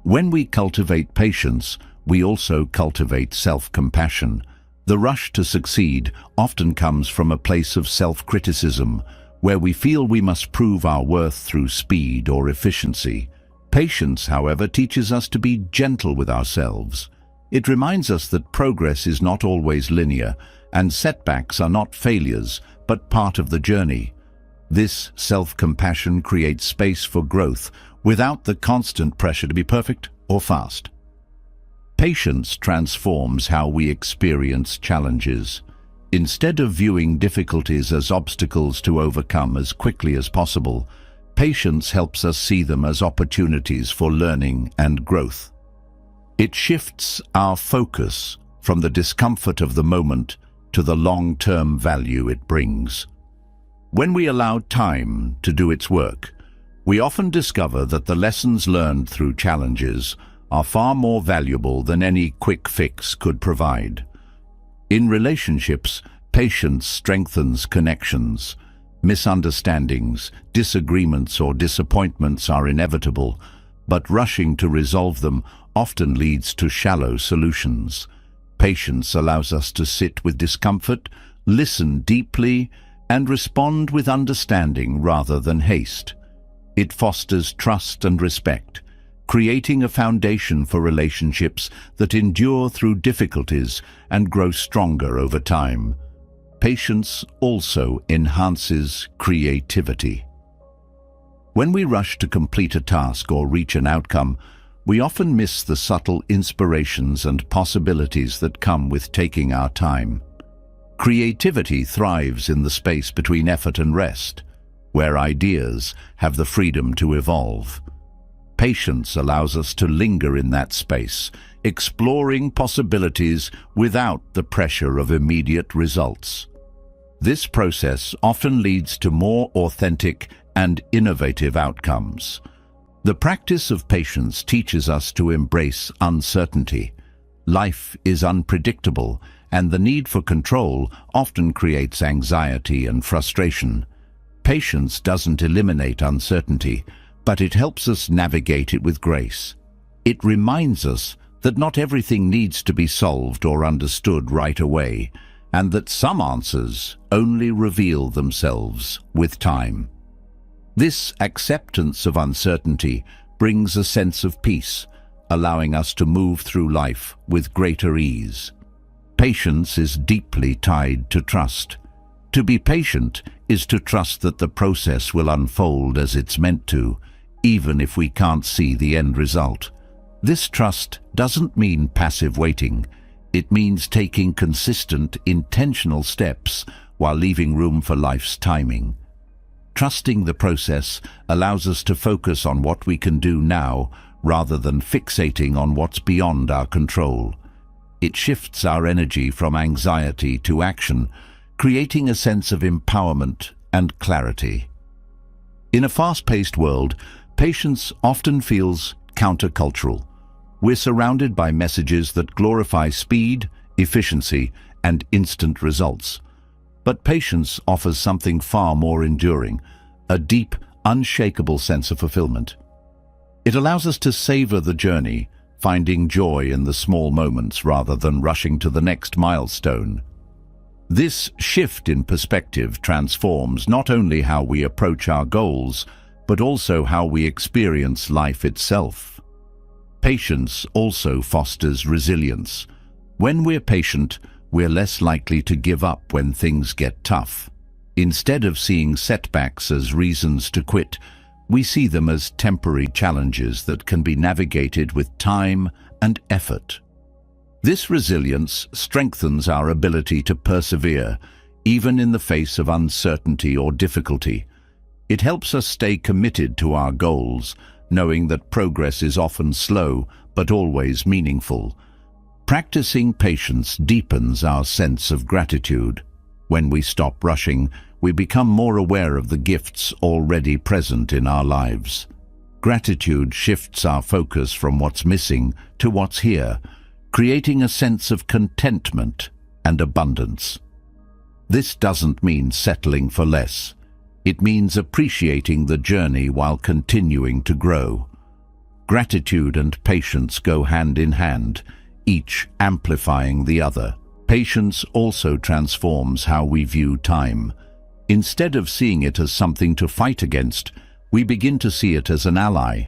When we cultivate patience, we also cultivate self-compassion. The rush to succeed often comes from a place of self-criticism, where we feel we must prove our worth through speed or efficiency. Patience, however, teaches us to be gentle with ourselves. It reminds us that progress is not always linear, and setbacks are not failures, but part of the journey. This self-compassion creates space for growth without the constant pressure to be perfect or fast. Patience transforms how we experience challenges. Instead of viewing difficulties as obstacles to overcome as quickly as possible, patience helps us see them as opportunities for learning and growth. It shifts our focus from the discomfort of the moment to the long-term value it brings. When we allow time to do its work, we often discover that the lessons learned through challenges are far more valuable than any quick fix could provide. In relationships, patience strengthens connections. Misunderstandings, disagreements, or disappointments are inevitable, but rushing to resolve them often leads to shallow solutions. Patience allows us to sit with discomfort, listen deeply, and respond with understanding rather than haste. It fosters trust and respect, creating a foundation for relationships that endure through difficulties and grow stronger over time. Patience also enhances creativity. When we rush to complete a task or reach an outcome, we often miss the subtle inspirations and possibilities that come with taking our time. Creativity thrives in the space between effort and rest, where ideas have the freedom to evolve. Patience allows us to linger in that space, exploring possibilities without the pressure of immediate results. This process often leads to more authentic and innovative outcomes. The practice of patience teaches us to embrace uncertainty. Life is unpredictable, and the need for control often creates anxiety and frustration. Patience doesn't eliminate uncertainty, but it helps us navigate it with grace. It reminds us that not everything needs to be solved or understood right away, and that some answers only reveal themselves with time. This acceptance of uncertainty brings a sense of peace, allowing us to move through life with greater ease. Patience is deeply tied to trust. To be patient is to trust that the process will unfold as it's meant to, even if we can't see the end result. This trust doesn't mean passive waiting. It means taking consistent, intentional steps while leaving room for life's timing. Trusting the process allows us to focus on what we can do now rather than fixating on what's beyond our control. It shifts our energy from anxiety to action, creating a sense of empowerment and clarity. In a fast-paced world, patience often feels countercultural. We're surrounded by messages that glorify speed, efficiency, and instant results. But patience offers something far more enduring, a deep, unshakable sense of fulfillment. It allows us to savor the journey, finding joy in the small moments rather than rushing to the next milestone. This shift in perspective transforms not only how we approach our goals, but also how we experience life itself. Patience also fosters resilience. When we're patient, we're less likely to give up when things get tough. Instead of seeing setbacks as reasons to quit, we see them as temporary challenges that can be navigated with time and effort. This resilience strengthens our ability to persevere, even in the face of uncertainty or difficulty. It helps us stay committed to our goals, knowing that progress is often slow but always meaningful. Practicing patience deepens our sense of gratitude. When we stop rushing, we become more aware of the gifts already present in our lives. Gratitude shifts our focus from what's missing to what's here, creating a sense of contentment and abundance. This doesn't mean settling for less. It means appreciating the journey while continuing to grow. Gratitude and patience go hand in hand, each amplifying the other. Patience also transforms how we view time. Instead of seeing it as something to fight against, we begin to see it as an ally.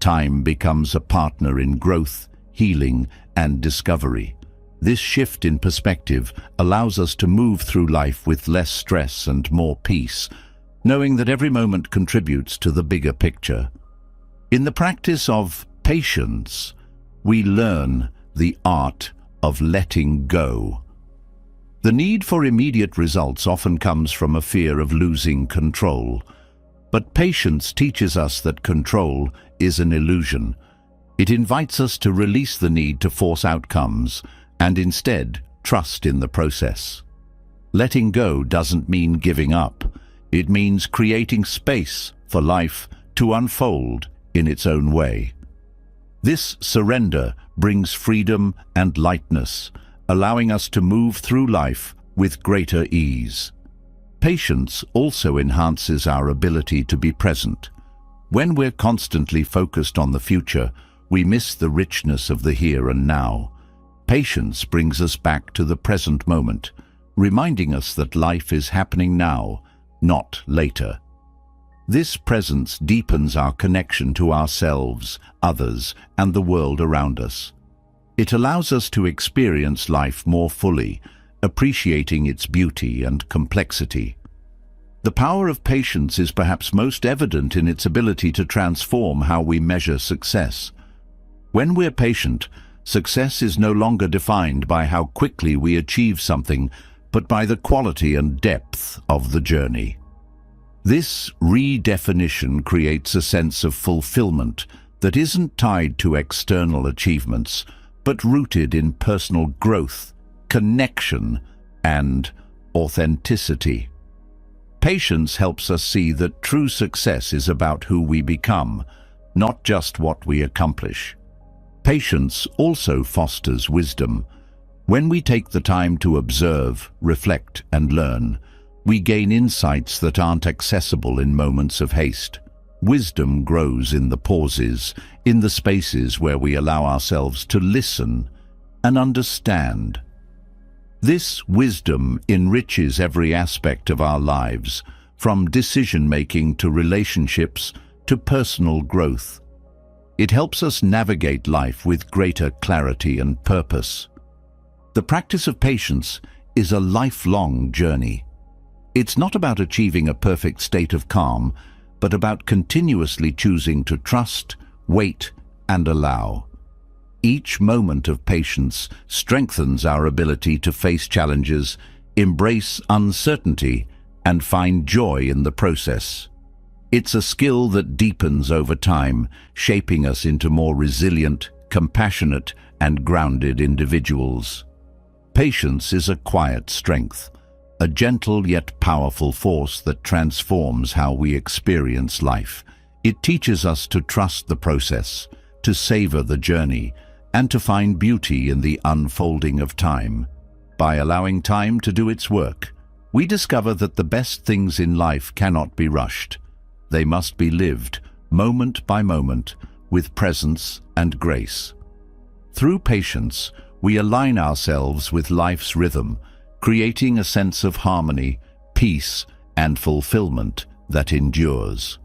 Time becomes a partner in growth, healing, and discovery. This shift in perspective allows us to move through life with less stress and more peace, knowing that every moment contributes to the bigger picture. In the practice of patience, we learn the art of letting go. The need for immediate results often comes from a fear of losing control. But patience teaches us that control is an illusion. It invites us to release the need to force outcomes and instead trust in the process. Letting go doesn't mean giving up. It means creating space for life to unfold in its own way. This surrender brings freedom and lightness, allowing us to move through life with greater ease. Patience also enhances our ability to be present. When we're constantly focused on the future, we miss the richness of the here and now. Patience brings us back to the present moment, reminding us that life is happening now, not later. This presence deepens our connection to ourselves, others, and the world around us. It allows us to experience life more fully, appreciating its beauty and complexity. The power of patience is perhaps most evident in its ability to transform how we measure success. When we're patient, success is no longer defined by how quickly we achieve something, but by the quality and depth of the journey. This redefinition creates a sense of fulfillment that isn't tied to external achievements, but rooted in personal growth, connection, and authenticity. Patience helps us see that true success is about who we become, not just what we accomplish. Patience also fosters wisdom. When we take the time to observe, reflect, and learn, we gain insights that aren't accessible in moments of haste. Wisdom grows in the pauses, in the spaces where we allow ourselves to listen and understand. This wisdom enriches every aspect of our lives, from decision-making to relationships to personal growth. It helps us navigate life with greater clarity and purpose. The practice of patience is a lifelong journey. It's not about achieving a perfect state of calm, but about continuously choosing to trust, wait, and allow. Each moment of patience strengthens our ability to face challenges, embrace uncertainty, and find joy in the process. It's a skill that deepens over time, shaping us into more resilient, compassionate, and grounded individuals. Patience is a quiet strength, a gentle yet powerful force that transforms how we experience life. It teaches us to trust the process, to savor the journey, and to find beauty in the unfolding of time. By allowing time to do its work, we discover that the best things in life cannot be rushed. They must be lived, moment by moment, with presence and grace. Through patience, we align ourselves with life's rhythm, creating a sense of harmony, peace, and fulfillment that endures.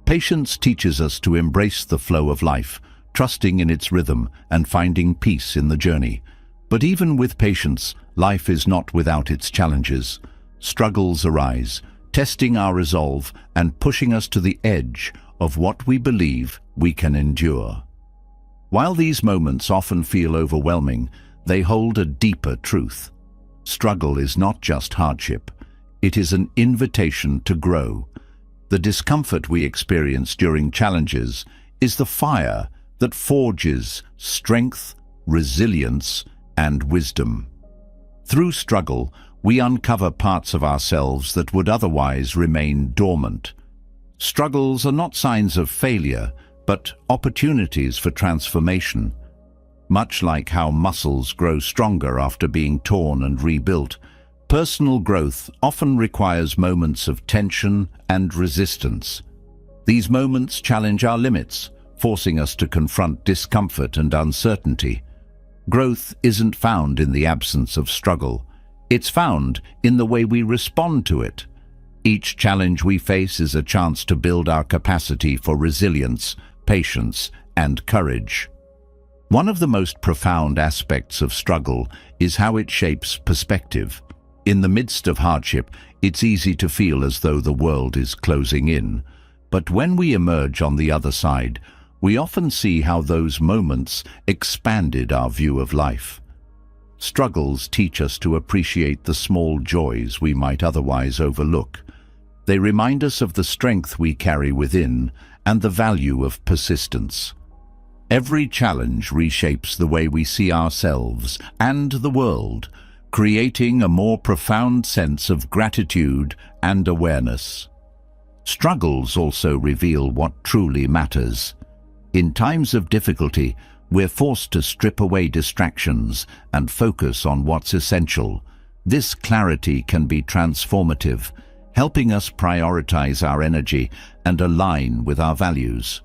Patience teaches us to embrace the flow of life, trusting in its rhythm and finding peace in the journey. But even with patience, life is not without its challenges. Struggles arise, testing our resolve and pushing us to the edge of what we believe we can endure. While these moments often feel overwhelming, they hold a deeper truth. Struggle is not just hardship. It is an invitation to grow. The discomfort we experience during challenges is the fire that forges strength, resilience, and wisdom. Through struggle, we uncover parts of ourselves that would otherwise remain dormant. Struggles are not signs of failure, but opportunities for transformation. Much like how muscles grow stronger after being torn and rebuilt, personal growth often requires moments of tension and resistance. These moments challenge our limits, forcing us to confront discomfort and uncertainty. Growth isn't found in the absence of struggle. It's found in the way we respond to it. Each challenge we face is a chance to build our capacity for resilience, patience, and courage. One of the most profound aspects of struggle is how it shapes perspective. In the midst of hardship, it's easy to feel as though the world is closing in. But when we emerge on the other side, we often see how those moments expanded our view of life. Struggles teach us to appreciate the small joys we might otherwise overlook. They remind us of the strength we carry within and the value of persistence. Every challenge reshapes the way we see ourselves and the world, creating a more profound sense of gratitude and awareness. Struggles also reveal what truly matters. In times of difficulty, we're forced to strip away distractions and focus on what's essential. This clarity can be transformative, helping us prioritize our energy and align with our values.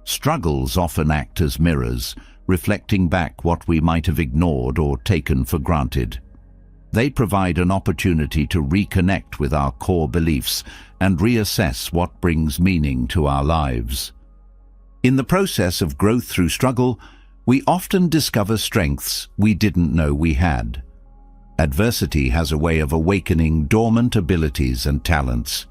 Struggles often act as mirrors, reflecting back what we might have ignored or taken for granted. They provide an opportunity to reconnect with our core beliefs and reassess what brings meaning to our lives. In the process of growth through struggle, we often discover strengths we didn't know we had. Adversity has a way of awakening dormant abilities and talents.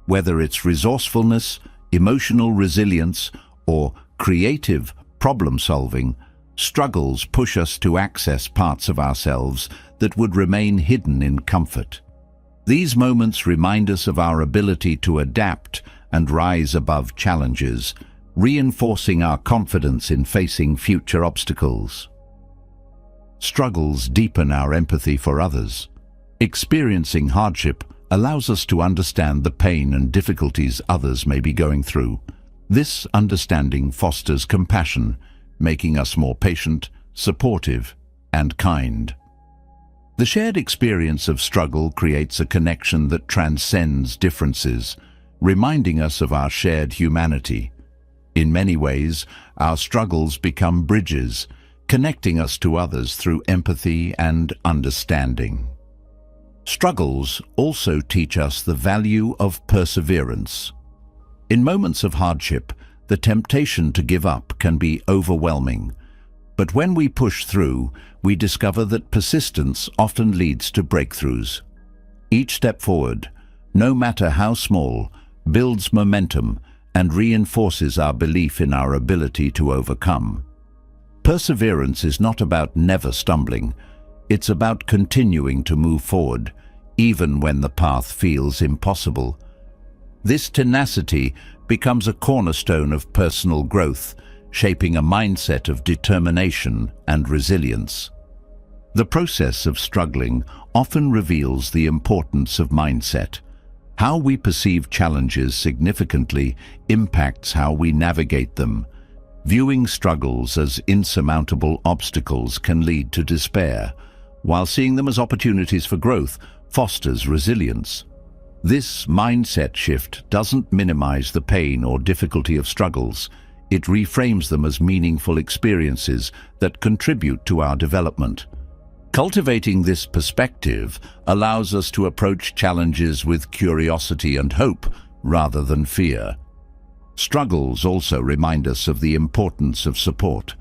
Whether it's resourcefulness, emotional resilience, or creative problem-solving, struggles push us to access parts of ourselves that would remain hidden in comfort. These moments remind us of our ability to adapt and rise above challenges, reinforcing our confidence in facing future obstacles. Struggles deepen our empathy for others. Experiencing hardship allows us to understand the pain and difficulties others may be going through. This understanding fosters compassion, making us more patient, supportive, and kind. The shared experience of struggle creates a connection that transcends differences, reminding us of our shared humanity. In many ways, our struggles become bridges, connecting us to others through empathy and understanding. Struggles also teach us the value of perseverance. In moments of hardship, the temptation to give up can be overwhelming. But when we push through, we discover that persistence often leads to breakthroughs. Each step forward, no matter how small, builds momentum and reinforces our belief in our ability to overcome. Perseverance is not about never stumbling. It's about continuing to move forward, even when the path feels impossible. This tenacity becomes a cornerstone of personal growth, shaping a mindset of determination and resilience. The process of struggling often reveals the importance of mindset. How we perceive challenges significantly impacts how we navigate them. Viewing struggles as insurmountable obstacles can lead to despair, while seeing them as opportunities for growth fosters resilience. This mindset shift doesn't minimize the pain or difficulty of struggles. It reframes them as meaningful experiences that contribute to our development. Cultivating this perspective allows us to approach challenges with curiosity and hope rather than fear. Struggles also remind us of the importance of support.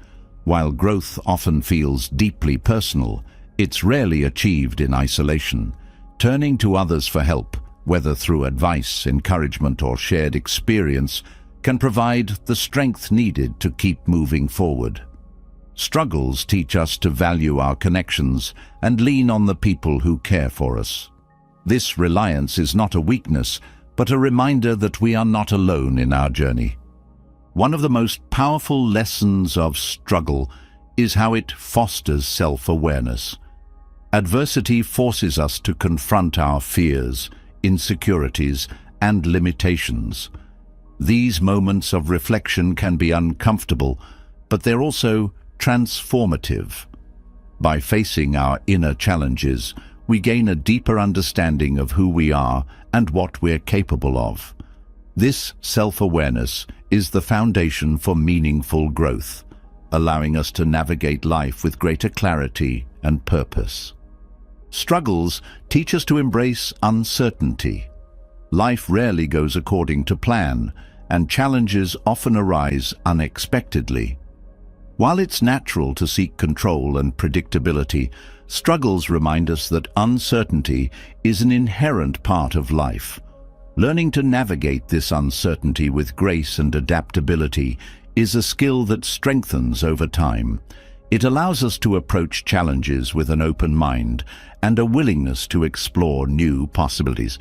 While growth often feels deeply personal, it's rarely achieved in isolation. Turning to others for help, whether through advice, encouragement, or shared experience, can provide the strength needed to keep moving forward. Struggles teach us to value our connections and lean on the people who care for us. This reliance is not a weakness, but a reminder that we are not alone in our journey. One of the most powerful lessons of struggle is how it fosters self-awareness. Adversity forces us to confront our fears, insecurities, and limitations. These moments of reflection can be uncomfortable, but they're also transformative. By facing our inner challenges, we gain a deeper understanding of who we are and what we're capable of. This self-awareness is the foundation for meaningful growth, allowing us to navigate life with greater clarity and purpose. Struggles teach us to embrace uncertainty. Life rarely goes according to plan, and challenges often arise unexpectedly. While it's natural to seek control and predictability, struggles remind us that uncertainty is an inherent part of life. Learning to navigate this uncertainty with grace and adaptability is a skill that strengthens over time. It allows us to approach challenges with an open mind and a willingness to explore new possibilities.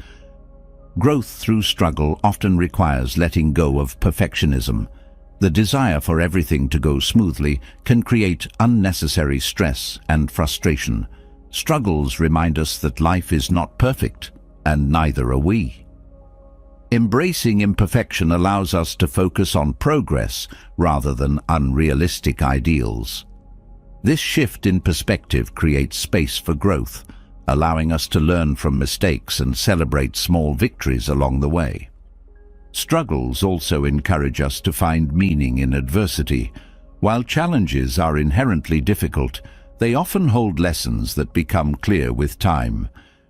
Growth through struggle often requires letting go of perfectionism. The desire for everything to go smoothly can create unnecessary stress and frustration. Struggles remind us that life is not perfect, and neither are we. Embracing imperfection allows us to focus on progress rather than unrealistic ideals. This shift in perspective creates space for growth, allowing us to learn from mistakes and celebrate small victories along the way. Struggles also encourage us to find meaning in adversity. While challenges are inherently difficult, they often hold lessons that become clear with time.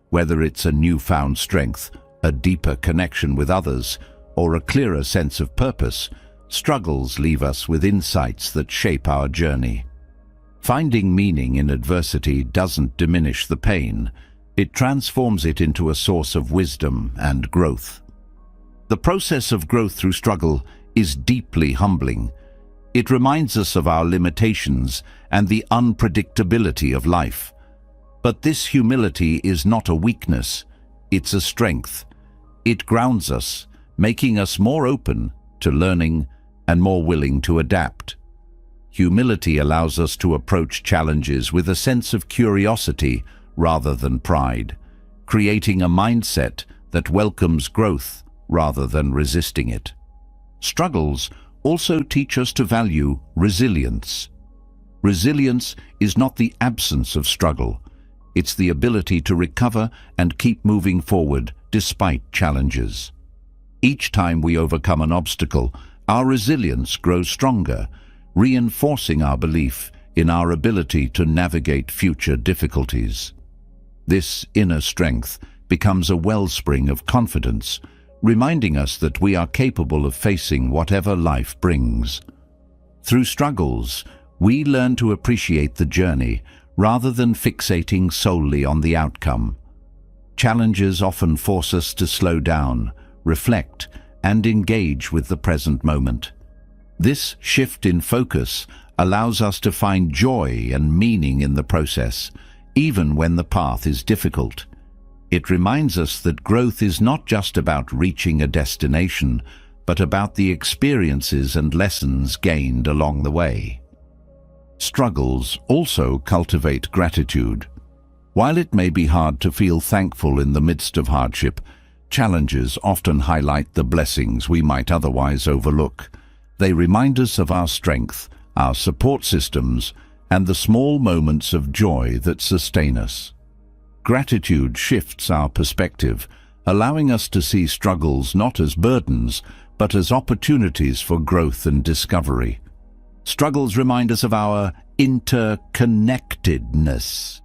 Whether it's a newfound strength, a deeper connection with others, or a clearer sense of purpose, struggles leave us with insights that shape our journey. Finding meaning in adversity doesn't diminish the pain. It transforms it into a source of wisdom and growth. The process of growth through struggle is deeply humbling. It reminds us of our limitations and the unpredictability of life. But this humility is not a weakness, it's a strength. It grounds us, making us more open to learning and more willing to adapt. Humility allows us to approach challenges with a sense of curiosity rather than pride, creating a mindset that welcomes growth rather than resisting it. Struggles also teach us to value resilience. Resilience is not the absence of struggle. It's the ability to recover and keep moving forward despite challenges. Each time we overcome an obstacle, our resilience grows stronger, reinforcing our belief in our ability to navigate future difficulties. This inner strength becomes a wellspring of confidence, reminding us that we are capable of facing whatever life brings. Through struggles, we learn to appreciate the journey rather than fixating solely on the outcome. Challenges often force us to slow down, reflect, and engage with the present moment. This shift in focus allows us to find joy and meaning in the process, even when the path is difficult. It reminds us that growth is not just about reaching a destination, but about the experiences and lessons gained along the way. Struggles also cultivate gratitude. While it may be hard to feel thankful in the midst of hardship, challenges often highlight the blessings we might otherwise overlook. They remind us of our strength, our support systems, and the small moments of joy that sustain us. Gratitude shifts our perspective, allowing us to see struggles not as burdens, but as opportunities for growth and discovery. Struggles remind us of our interconnectedness.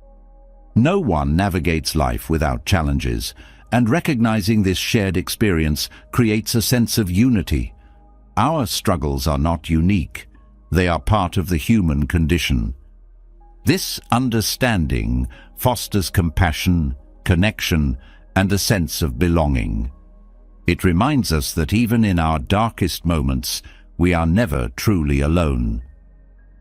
No one navigates life without challenges, and recognizing this shared experience creates a sense of unity. Our struggles are not unique. They are part of the human condition. This understanding fosters compassion, connection, and a sense of belonging. It reminds us that even in our darkest moments, we are never truly alone.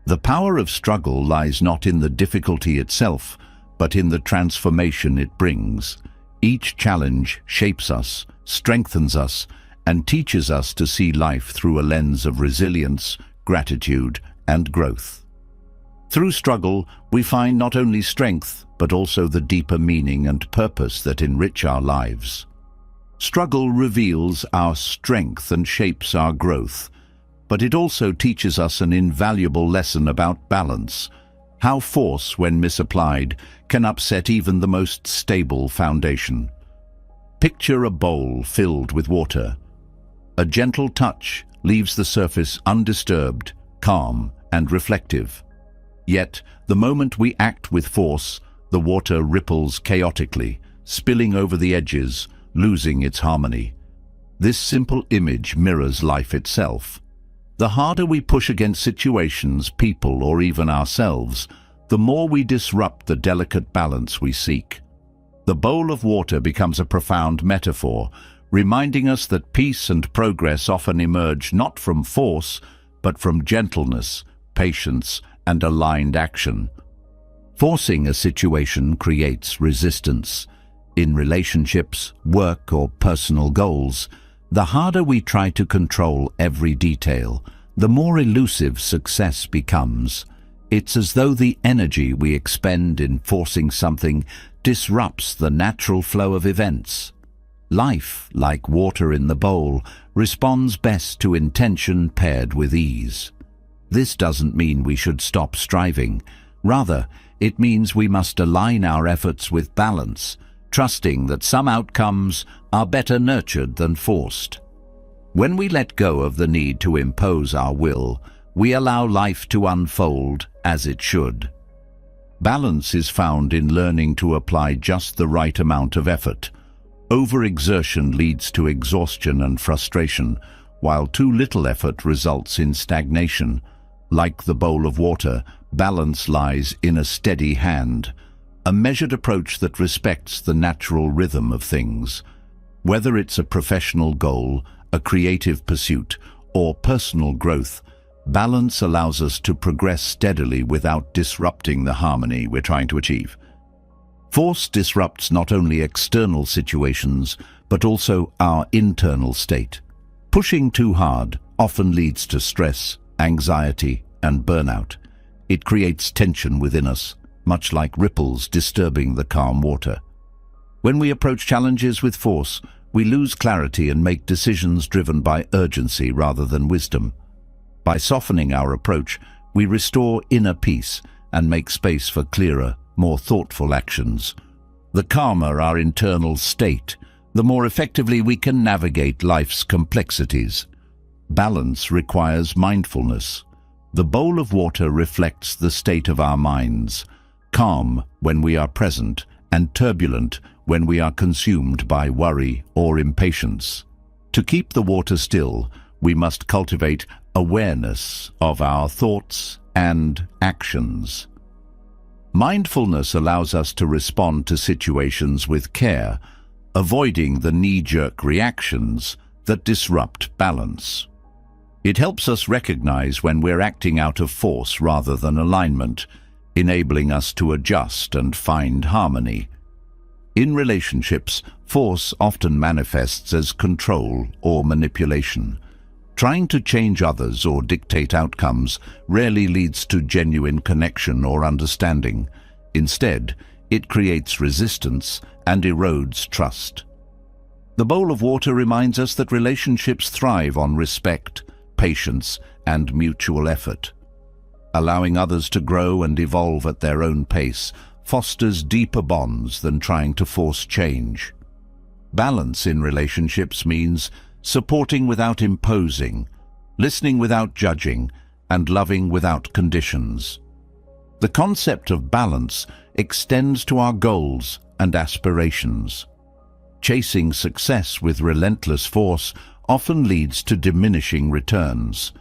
The power of struggle lies not in the difficulty itself, but in the transformation it brings. Each challenge shapes us, strengthens us, and teaches us to see life through a lens of resilience, gratitude, and growth. Through struggle, we find not only strength, but also the deeper meaning and purpose that enrich our lives. Struggle reveals our strength and shapes our growth, but it also teaches us an invaluable lesson about balance, how force, when misapplied, can upset even the most stable foundation. Picture a bowl filled with water. A gentle touch leaves the surface undisturbed, calm, and reflective. Yet, the moment we act with force, the water ripples chaotically, spilling over the edges, losing its harmony. This simple image mirrors life itself. The harder we push against situations, people, or even ourselves, the more we disrupt the delicate balance we seek. The bowl of water becomes a profound metaphor, reminding us that peace and progress often emerge not from force, but from gentleness, patience, and aligned action. Forcing a situation creates resistance. In relationships, work, or personal goals, the harder we try to control every detail, the more elusive success becomes. It's as though the energy we expend in forcing something disrupts the natural flow of events. Life, like water in the bowl, responds best to intention paired with ease. This doesn't mean we should stop striving. Rather, it means we must align our efforts with balance, trusting that some outcomes are better nurtured than forced. When we let go of the need to impose our will, we allow life to unfold as it should. Balance is found in learning to apply just the right amount of effort. Overexertion leads to exhaustion and frustration, while too little effort results in stagnation. Like the bowl of water, balance lies in a steady hand, a measured approach that respects the natural rhythm of things. Whether it's a professional goal, a creative pursuit, or personal growth, balance allows us to progress steadily without disrupting the harmony we're trying to achieve. Force disrupts not only external situations, but also our internal state. Pushing too hard often leads to stress, anxiety, and burnout. It creates tension within us, much like ripples disturbing the calm water. When we approach challenges with force, we lose clarity and make decisions driven by urgency rather than wisdom. By softening our approach, we restore inner peace and make space for clearer, more thoughtful actions. The calmer our internal state, the more effectively we can navigate life's complexities. Balance requires mindfulness. The bowl of water reflects the state of our minds, calm when we are present and turbulent when we are consumed by worry or impatience. To keep the water still, we must cultivate awareness of our thoughts and actions. Mindfulness allows us to respond to situations with care, avoiding the knee-jerk reactions that disrupt balance. It helps us recognize when we're acting out of force rather than alignment, enabling us to adjust and find harmony. In relationships, force often manifests as control or manipulation. Trying to change others or dictate outcomes rarely leads to genuine connection or understanding. Instead, it creates resistance and erodes trust. The bowl of water reminds us that relationships thrive on respect, patience, and mutual effort. Allowing others to grow and evolve at their own pace fosters deeper bonds than trying to force change. Balance in relationships means supporting without imposing, listening without judging, and loving without conditions. The concept of balance extends to our goals and aspirations. Chasing success with relentless force often leads to diminishing returns.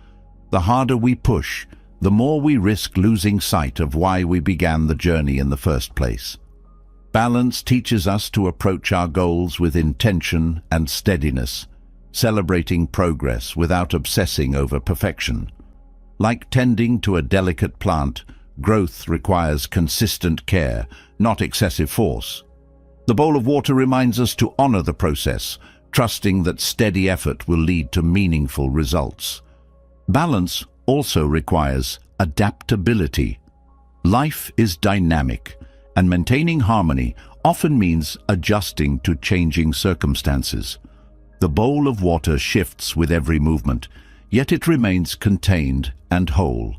The harder we push, the more we risk losing sight of why we began the journey in the first place. Balance teaches us to approach our goals with intention and steadiness, celebrating progress without obsessing over perfection. Like tending to a delicate plant, growth requires consistent care, not excessive force. The bowl of water reminds us to honor the process, trusting that steady effort will lead to meaningful results. Balance also requires adaptability. Life is dynamic, and maintaining harmony often means adjusting to changing circumstances. The bowl of water shifts with every movement, yet it remains contained and whole.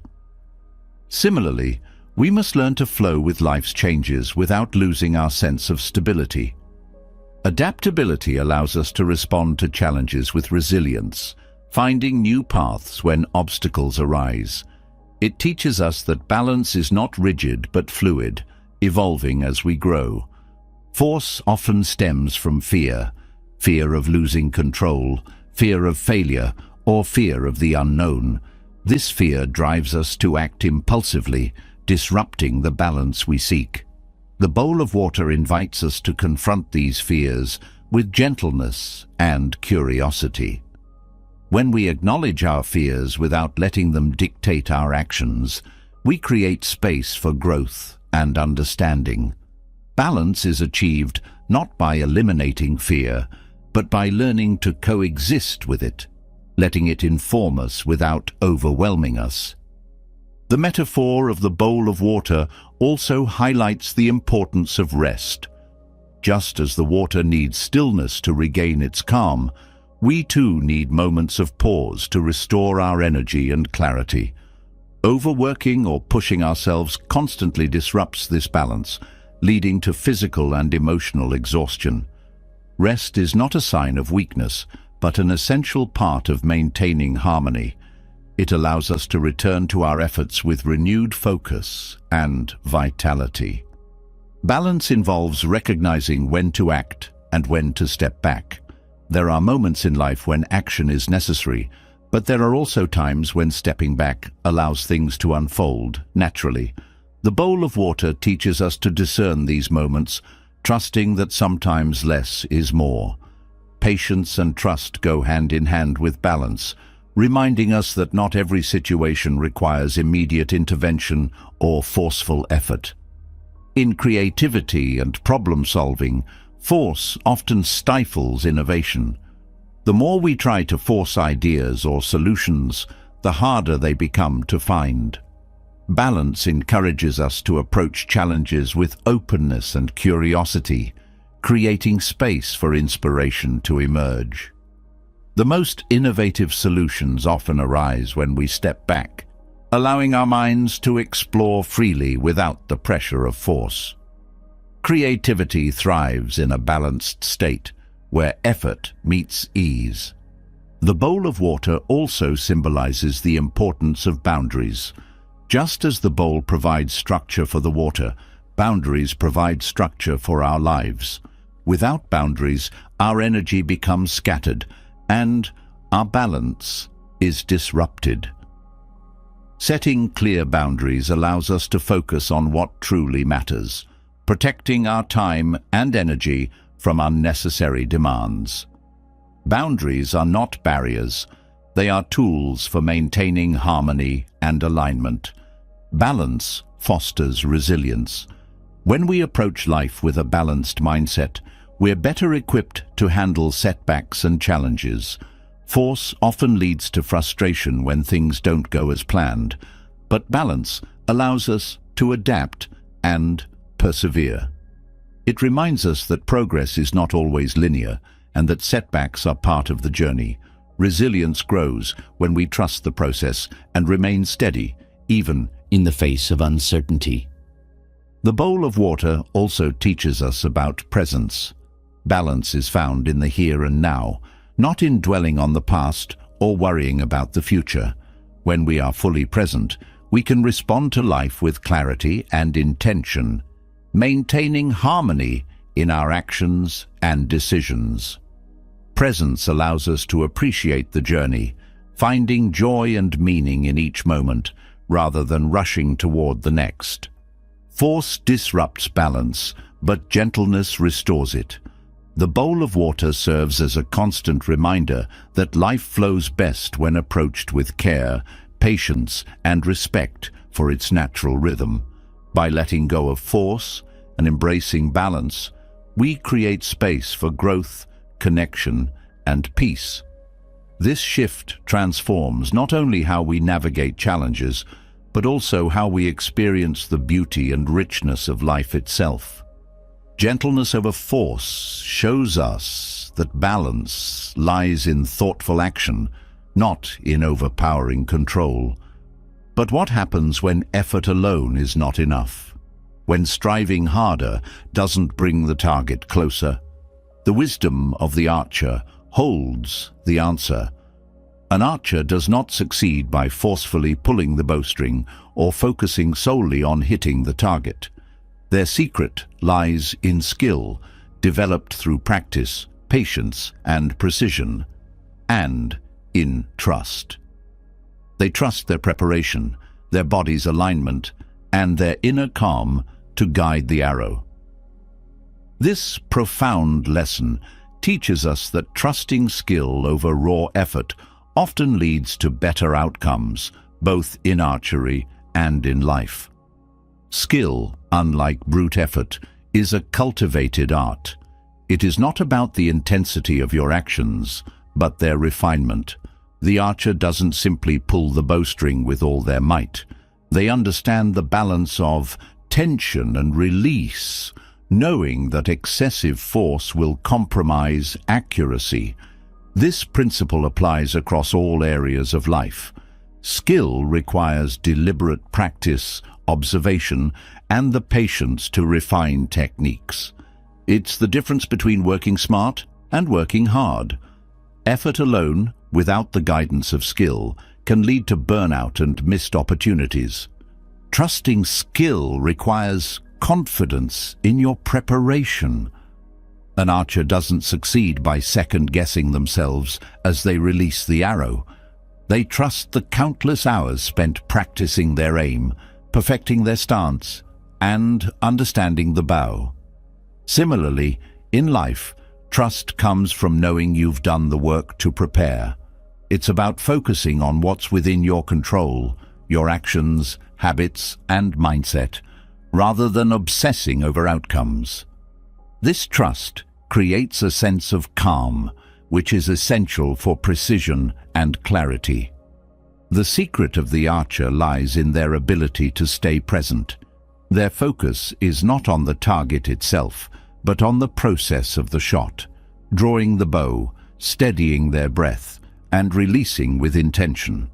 Similarly, we must learn to flow with life's changes without losing our sense of stability. Adaptability allows us to respond to challenges with resilience, finding new paths when obstacles arise. It teaches us that balance is not rigid but fluid, evolving as we grow. Force often stems from fear of losing control, fear of failure, or fear of the unknown. This fear drives us to act impulsively, disrupting the balance we seek. The bowl of water invites us to confront these fears with gentleness and curiosity. When we acknowledge our fears without letting them dictate our actions, we create space for growth and understanding. Balance is achieved not by eliminating fear, but by learning to coexist with it, letting it inform us without overwhelming us. The metaphor of the bowl of water also highlights the importance of rest. Just as the water needs stillness to regain its calm, we too need moments of pause to restore our energy and clarity. Overworking or pushing ourselves constantly disrupts this balance, leading to physical and emotional exhaustion. Rest is not a sign of weakness, but an essential part of maintaining harmony. It allows us to return to our efforts with renewed focus and vitality. Balance involves recognizing when to act and when to step back. There are moments in life when action is necessary, But there are also times when stepping back allows things to unfold naturally. The bowl of water teaches us to discern these moments, trusting that sometimes less is more. Patience and trust go hand in hand with balance, reminding us that not every situation requires immediate intervention or forceful effort. In creativity and problem-solving, force often stifles innovation. The more we try to force ideas or solutions, the harder they become to find. Balance encourages us to approach challenges with openness and curiosity, creating space for inspiration to emerge. The most innovative solutions often arise when we step back, allowing our minds to explore freely without the pressure of force. Creativity thrives in a balanced state, where effort meets ease. The bowl of water also symbolizes the importance of boundaries. Just as the bowl provides structure for the water, boundaries provide structure for our lives. Without boundaries, our energy becomes scattered, and our balance is disrupted. Setting clear boundaries allows us to focus on what truly matters, protecting our time and energy from unnecessary demands. Boundaries are not barriers, they are tools for maintaining harmony and alignment. Balance fosters resilience. When we approach life with a balanced mindset, we're better equipped to handle setbacks and challenges. Force often leads to frustration when things don't go as planned, but balance allows us to adapt and persevere. It reminds us that progress is not always linear and that setbacks are part of the journey. Resilience grows when we trust the process and remain steady, even in the face of uncertainty. The bowl of water also teaches us about presence. Balance is found in the here and now, not in dwelling on the past or worrying about the future. When we are fully present, we can respond to life with clarity and intention, maintaining harmony in our actions and decisions. Presence allows us to appreciate the journey, finding joy and meaning in each moment, rather than rushing toward the next. Force disrupts balance, but gentleness restores it. The bowl of water serves as a constant reminder that life flows best when approached with care, patience, and respect for its natural rhythm. By letting go of force and embracing balance, we create space for growth, connection, and peace. This shift transforms not only how we navigate challenges, but also how we experience the beauty and richness of life itself. Gentleness over force shows us that balance lies in thoughtful action, not in overpowering control. But what happens when effort alone is not enough? When striving harder doesn't bring the target closer? The wisdom of the archer holds the answer. An archer does not succeed by forcefully pulling the bowstring or focusing solely on hitting the target. Their secret lies in skill, developed through practice, patience, and precision, and in trust. They trust their preparation, their body's alignment, and their inner calm to guide the arrow. This profound lesson teaches us that trusting skill over raw effort often leads to better outcomes, both in archery and in life. Skill, unlike brute effort, is a cultivated art. It is not about the intensity of your actions, but their refinement. The archer doesn't simply pull the bowstring with all their might. They understand the balance of tension and release, knowing that excessive force will compromise accuracy. This principle applies across all areas of life. Skill requires deliberate practice, observation, and the patience to refine techniques. It's the difference between working smart and working hard. Effort alone, without the guidance of skill, can lead to burnout and missed opportunities. Trusting skill requires confidence in your preparation. An archer doesn't succeed by second-guessing themselves as they release the arrow. They trust the countless hours spent practicing their aim, perfecting their stance, and understanding the bow. Similarly, in life, trust comes from knowing you've done the work to prepare. It's about focusing on what's within your control, your actions, habits, and mindset, rather than obsessing over outcomes. This trust creates a sense of calm, which is essential for precision and clarity. The secret of the archer lies in their ability to stay present. Their focus is not on the target itself, but on the process of the shot, drawing the bow, steadying their breath, and releasing with intention.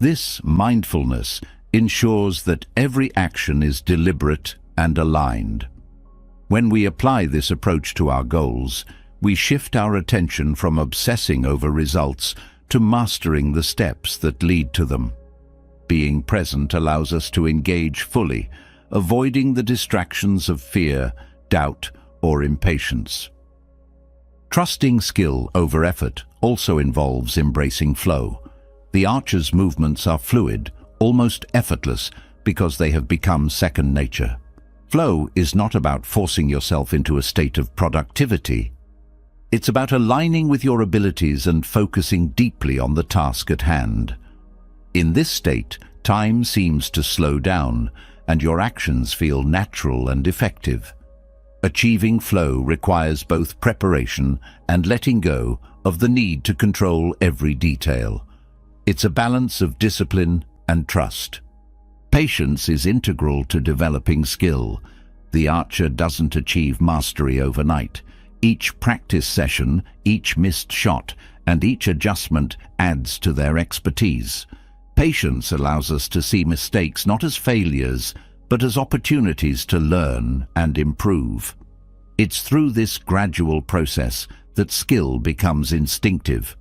This mindfulness ensures that every action is deliberate and aligned. When we apply this approach to our goals, we shift our attention from obsessing over results to mastering the steps that lead to them. Being present allows us to engage fully, avoiding the distractions of fear, doubt, or impatience. Trusting skill over effort also involves embracing flow. The archer's movements are fluid, almost effortless, because they have become second nature. Flow is not about forcing yourself into a state of productivity. It's about aligning with your abilities and focusing deeply on the task at hand. In this state, time seems to slow down, and your actions feel natural and effective. Achieving flow requires both preparation and letting go of the need to control every detail. It's a balance of discipline and trust. Patience is integral to developing skill. The archer doesn't achieve mastery overnight. Each practice session, each missed shot, and each adjustment adds to their expertise. Patience allows us to see mistakes not as failures, but as opportunities to learn and improve. It's through this gradual process that skill becomes instinctive.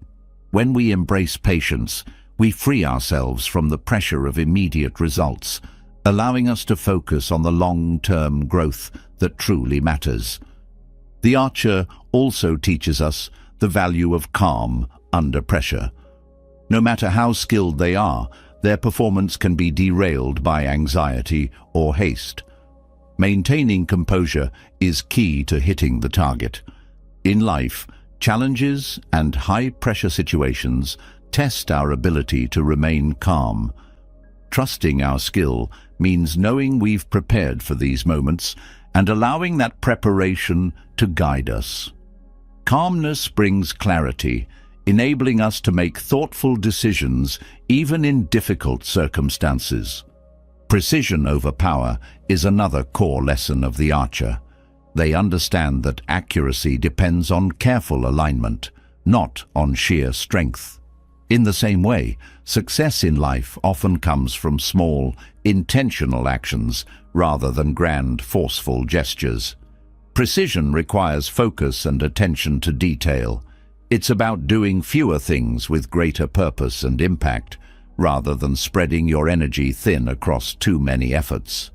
When we embrace patience, we free ourselves from the pressure of immediate results, allowing us to focus on the long-term growth that truly matters. The archer also teaches us the value of calm under pressure. No matter how skilled they are, their performance can be derailed by anxiety or haste. Maintaining composure is key to hitting the target. In life, challenges and high-pressure situations test our ability to remain calm. Trusting our skill means knowing we've prepared for these moments and allowing that preparation to guide us. Calmness brings clarity, enabling us to make thoughtful decisions even in difficult circumstances. Precision over power is another core lesson of the archer. They understand that accuracy depends on careful alignment, not on sheer strength. In the same way, success in life often comes from small, intentional actions rather than grand, forceful gestures. Precision requires focus and attention to detail. It's about doing fewer things with greater purpose and impact, rather than spreading your energy thin across too many efforts.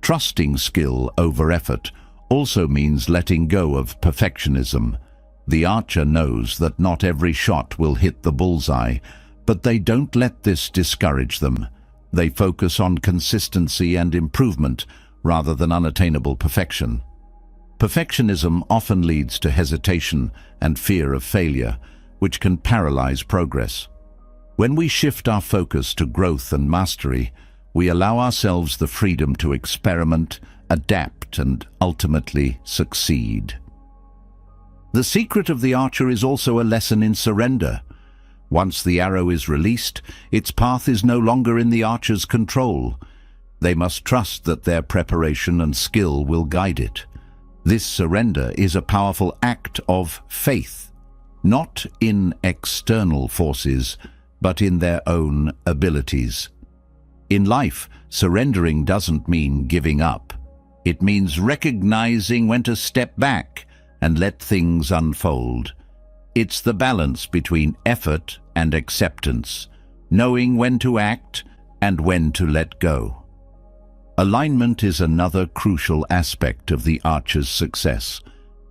Trusting skill over effort also means letting go of perfectionism. The archer knows that not every shot will hit the bullseye, but they don't let this discourage them. They focus on consistency and improvement rather than unattainable perfection. Perfectionism often leads to hesitation and fear of failure, which can paralyze progress. When we shift our focus to growth and mastery, we allow ourselves the freedom to experiment, adapt, and ultimately succeed. The secret of the archer is also a lesson in surrender. Once the arrow is released, its path is no longer in the archer's control. They must trust that their preparation and skill will guide it. This surrender is a powerful act of faith, not in external forces, but in their own abilities. In life, surrendering doesn't mean giving up. It means recognizing when to step back and let things unfold. It's the balance between effort and acceptance, knowing when to act and when to let go. Alignment is another crucial aspect of the archer's success.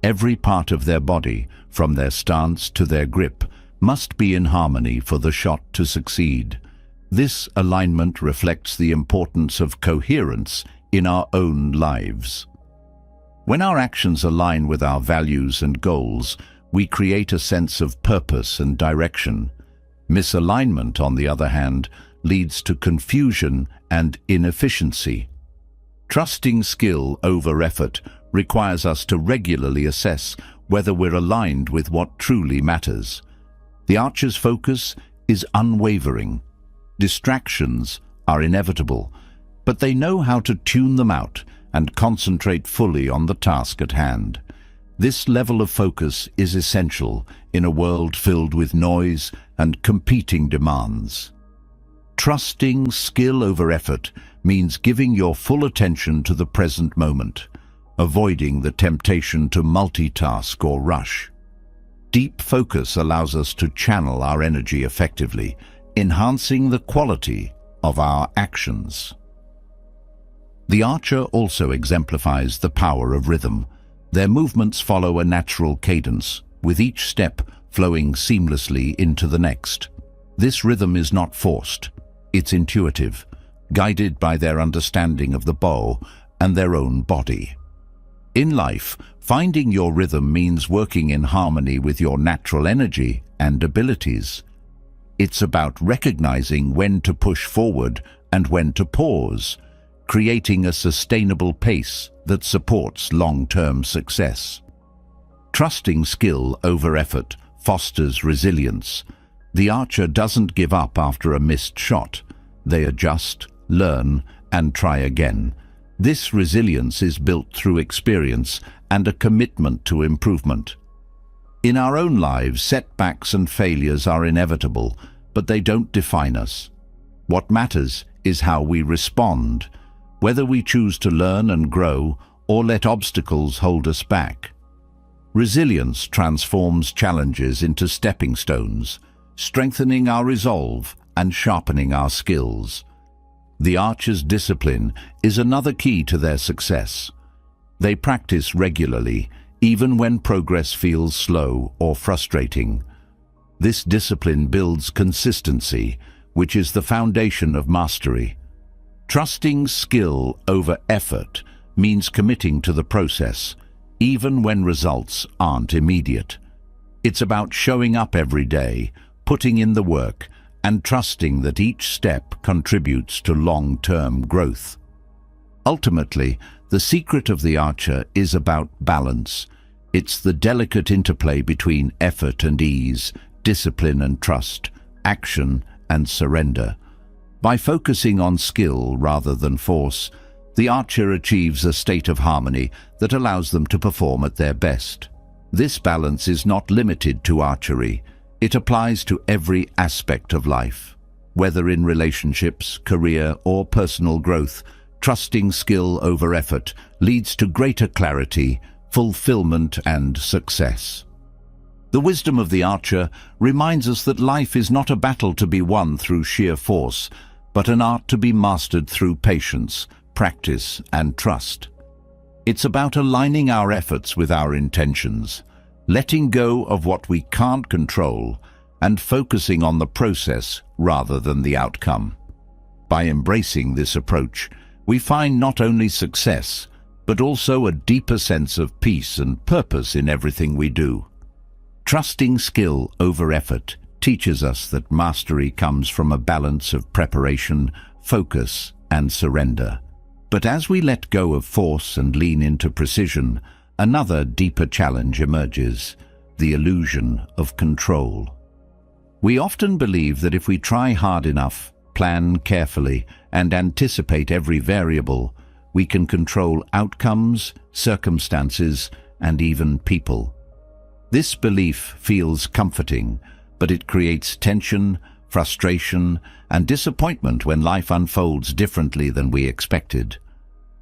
Every part of their body, from their stance to their grip, must be in harmony for the shot to succeed. This alignment reflects the importance of coherence in our own lives. When our actions align with our values and goals, we create a sense of purpose and direction. Misalignment, on the other hand, leads to confusion and inefficiency. Trusting skill over effort requires us to regularly assess whether we're aligned with what truly matters. The archer's focus is unwavering. Distractions are inevitable, but they know how to tune them out and concentrate fully on the task at hand. This level of focus is essential in a world filled with noise and competing demands. Trusting skill over effort means giving your full attention to the present moment, avoiding the temptation to multitask or rush. Deep focus allows us to channel our energy effectively, enhancing the quality of our actions. The archer also exemplifies the power of rhythm. Their movements follow a natural cadence, with each step flowing seamlessly into the next. This rhythm is not forced, it's intuitive, guided by their understanding of the bow and their own body. In life, finding your rhythm means working in harmony with your natural energy and abilities. It's about recognizing when to push forward and when to pause, creating a sustainable pace that supports long-term success. Trusting skill over effort fosters resilience. The archer doesn't give up after a missed shot. They adjust, learn, and try again. This resilience is built through experience and a commitment to improvement. In our own lives, setbacks and failures are inevitable, but they don't define us. What matters is how we respond, whether we choose to learn and grow or let obstacles hold us back. Resilience transforms challenges into stepping stones, strengthening our resolve and sharpening our skills. The archer's discipline is another key to their success. They practice regularly, even when progress feels slow or frustrating. This discipline builds consistency, which is the foundation of mastery. Trusting skill over effort means committing to the process, even when results aren't immediate. It's about showing up every day, putting in the work, and trusting that each step contributes to long-term growth. Ultimately, the secret of the archer is about balance. It's the delicate interplay between effort and ease, discipline and trust, action and surrender. By focusing on skill rather than force, the archer achieves a state of harmony that allows them to perform at their best. This balance is not limited to archery. It applies to every aspect of life. Whether in relationships, career, or personal growth, trusting skill over effort leads to greater clarity, fulfillment, and success. The wisdom of the archer reminds us that life is not a battle to be won through sheer force, but an art to be mastered through patience, practice, and trust. It's about aligning our efforts with our intentions, letting go of what we can't control, and focusing on the process rather than the outcome. By embracing this approach, we find not only success, but also a deeper sense of peace and purpose in everything we do. Trusting skill over effort teaches us that mastery comes from a balance of preparation, focus, and surrender. But as we let go of force and lean into precision, another deeper challenge emerges: the illusion of control. We often believe that if we try hard enough, plan carefully, and anticipate every variable, we can control outcomes, circumstances, and even people. This belief feels comforting, but it creates tension, frustration, and disappointment when life unfolds differently than we expected.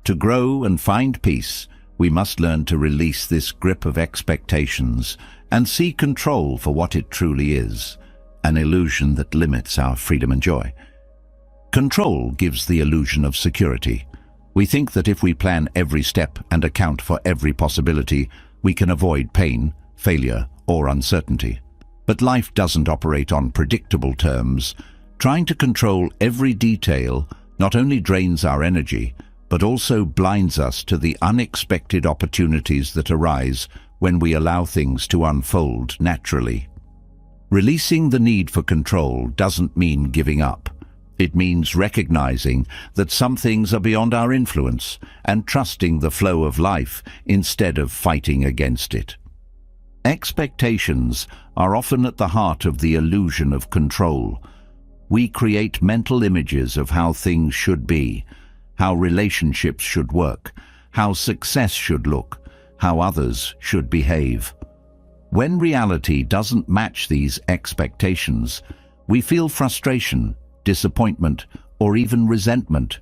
To grow and find peace, we must learn to release this grip of expectations and see control for what it truly is, an illusion that limits our freedom and joy. Control gives the illusion of security. We think that if we plan every step and account for every possibility, we can avoid pain, failure, or uncertainty. But life doesn't operate on predictable terms. Trying to control every detail not only drains our energy, but also blinds us to the unexpected opportunities that arise when we allow things to unfold naturally. Releasing the need for control doesn't mean giving up. It means recognizing that some things are beyond our influence and trusting the flow of life instead of fighting against it. Expectations are often at the heart of the illusion of control. We create mental images of how things should be, how relationships should work, how success should look, how others should behave. When reality doesn't match these expectations, we feel frustration, disappointment, or even resentment.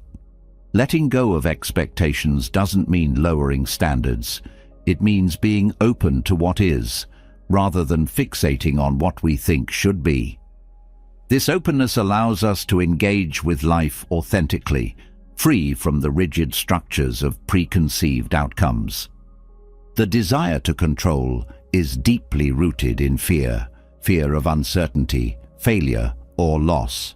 Letting go of expectations doesn't mean lowering standards. It means being open to what is, rather than fixating on what we think should be. This openness allows us to engage with life authentically, free from the rigid structures of preconceived outcomes. The desire to control is deeply rooted in fear of uncertainty, failure, or loss.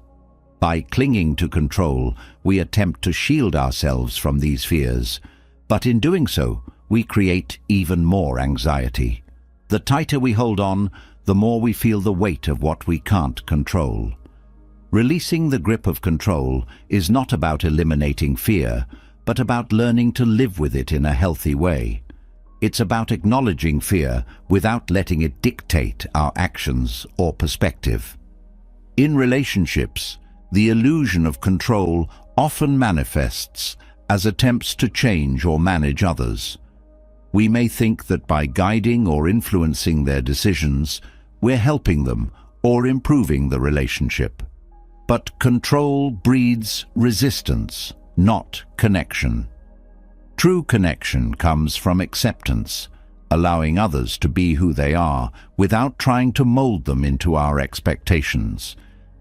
By clinging to control, we attempt to shield ourselves from these fears, but in doing so, we create even more anxiety. The tighter we hold on, the more we feel the weight of what we can't control. Releasing the grip of control is not about eliminating fear, but about learning to live with it in a healthy way. It's about acknowledging fear without letting it dictate our actions or perspective. In relationships, the illusion of control often manifests as attempts to change or manage others. We may think that by guiding or influencing their decisions, we're helping them or improving the relationship. But control breeds resistance, not connection. True connection comes from acceptance, allowing others to be who they are without trying to mold them into our expectations.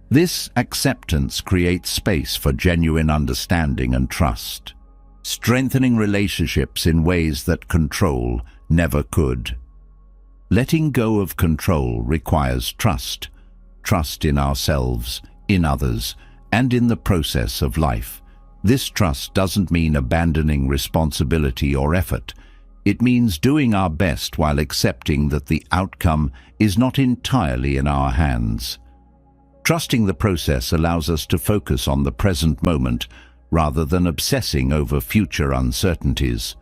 This acceptance creates space for genuine understanding and trust, strengthening relationships in ways that control never could. Letting go of control requires trust in ourselves, in others, and in the process of life. This trust doesn't mean abandoning responsibility or effort. It means doing our best while accepting that the outcome is not entirely in our hands. Trusting the process allows us to focus on the present moment rather than obsessing over future uncertainties.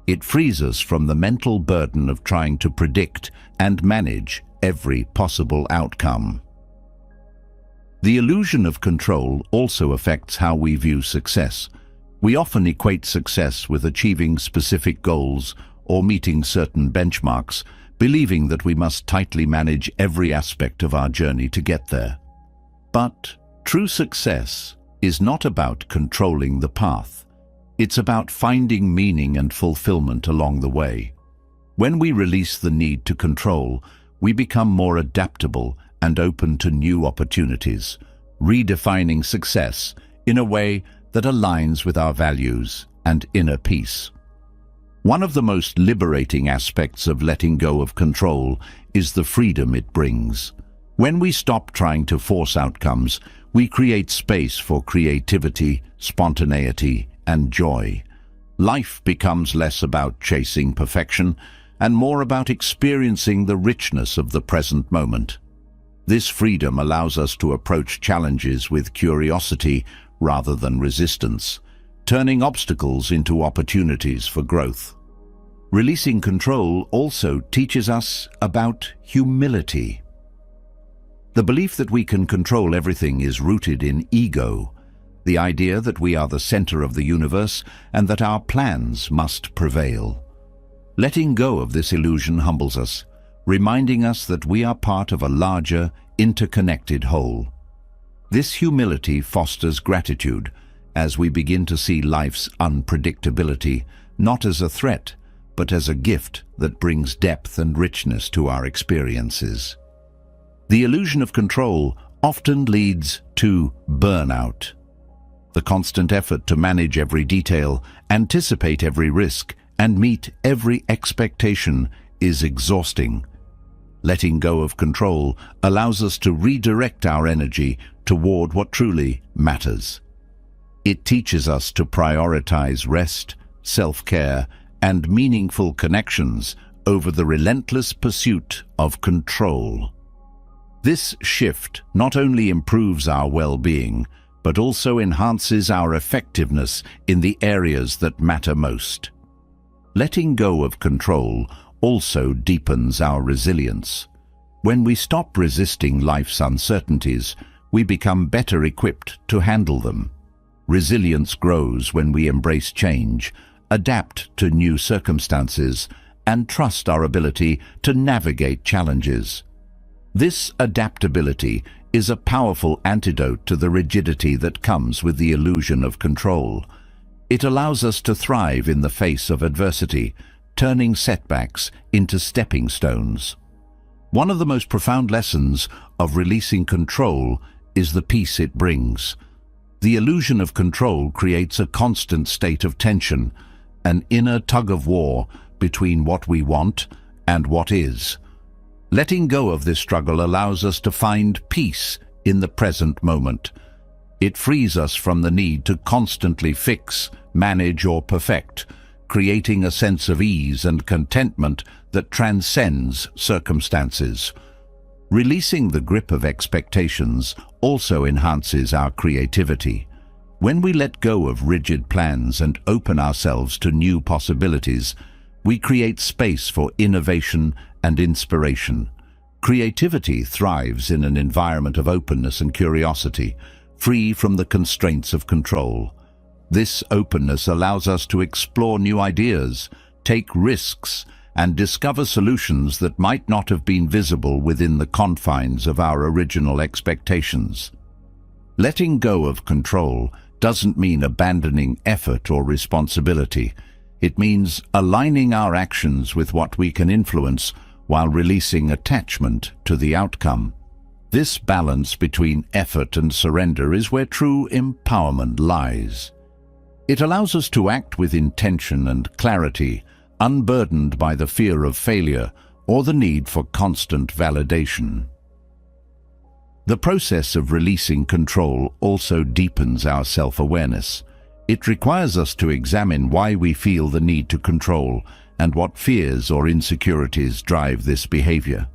It frees us from the mental burden of trying to predict and manage every possible outcome. The illusion of control also affects how we view success. We often equate success with achieving specific goals or meeting certain benchmarks, believing that we must tightly manage every aspect of our journey to get there. But true success is not about controlling the path. It's about finding meaning and fulfillment along the way. When we release the need to control, we become more adaptable and open to new opportunities, redefining success in a way that aligns with our values and inner peace. One of the most liberating aspects of letting go of control is the freedom it brings. When we stop trying to force outcomes, we create space for creativity, spontaneity, and joy. Life becomes less about chasing perfection and more about experiencing the richness of the present moment. This freedom allows us to approach challenges with curiosity rather than resistance, turning obstacles into opportunities for growth. Releasing control also teaches us about humility. The belief that we can control everything is rooted in ego, the idea that we are the center of the universe and that our plans must prevail. Letting go of this illusion humbles us, reminding us that we are part of a larger, interconnected whole. This humility fosters gratitude as we begin to see life's unpredictability not as a threat, but as a gift that brings depth and richness to our experiences. The illusion of control often leads to burnout. The constant effort to manage every detail, anticipate every risk, and meet every expectation is exhausting. Letting go of control allows us to redirect our energy toward what truly matters. It teaches us to prioritize rest, self-care, and meaningful connections over the relentless pursuit of control. This shift not only improves our well-being, but also enhances our effectiveness in the areas that matter most. Letting go of control also deepens our resilience. When we stop resisting life's uncertainties, we become better equipped to handle them. Resilience grows when we embrace change, adapt to new circumstances, and trust our ability to navigate challenges. This adaptability is a powerful antidote to the rigidity that comes with the illusion of control. It allows us to thrive in the face of adversity, turning setbacks into stepping stones. One of the most profound lessons of releasing control is the peace it brings. The illusion of control creates a constant state of tension, an inner tug-of-war between what we want and what is. Letting go of this struggle allows us to find peace in the present moment. It frees us from the need to constantly fix, manage, or perfect, creating a sense of ease and contentment that transcends circumstances. Releasing the grip of expectations also enhances our creativity. When we let go of rigid plans and open ourselves to new possibilities, we create space for innovation and inspiration. Creativity thrives in an environment of openness and curiosity, free from the constraints of control. This openness allows us to explore new ideas, take risks, and discover solutions that might not have been visible within the confines of our original expectations. Letting go of control doesn't mean abandoning effort or responsibility. It means aligning our actions with what we can influence while releasing attachment to the outcome. This balance between effort and surrender is where true empowerment lies. It allows us to act with intention and clarity, unburdened by the fear of failure or the need for constant validation. The process of releasing control also deepens our self-awareness. It requires us to examine why we feel the need to control and what fears or insecurities drive this behavior.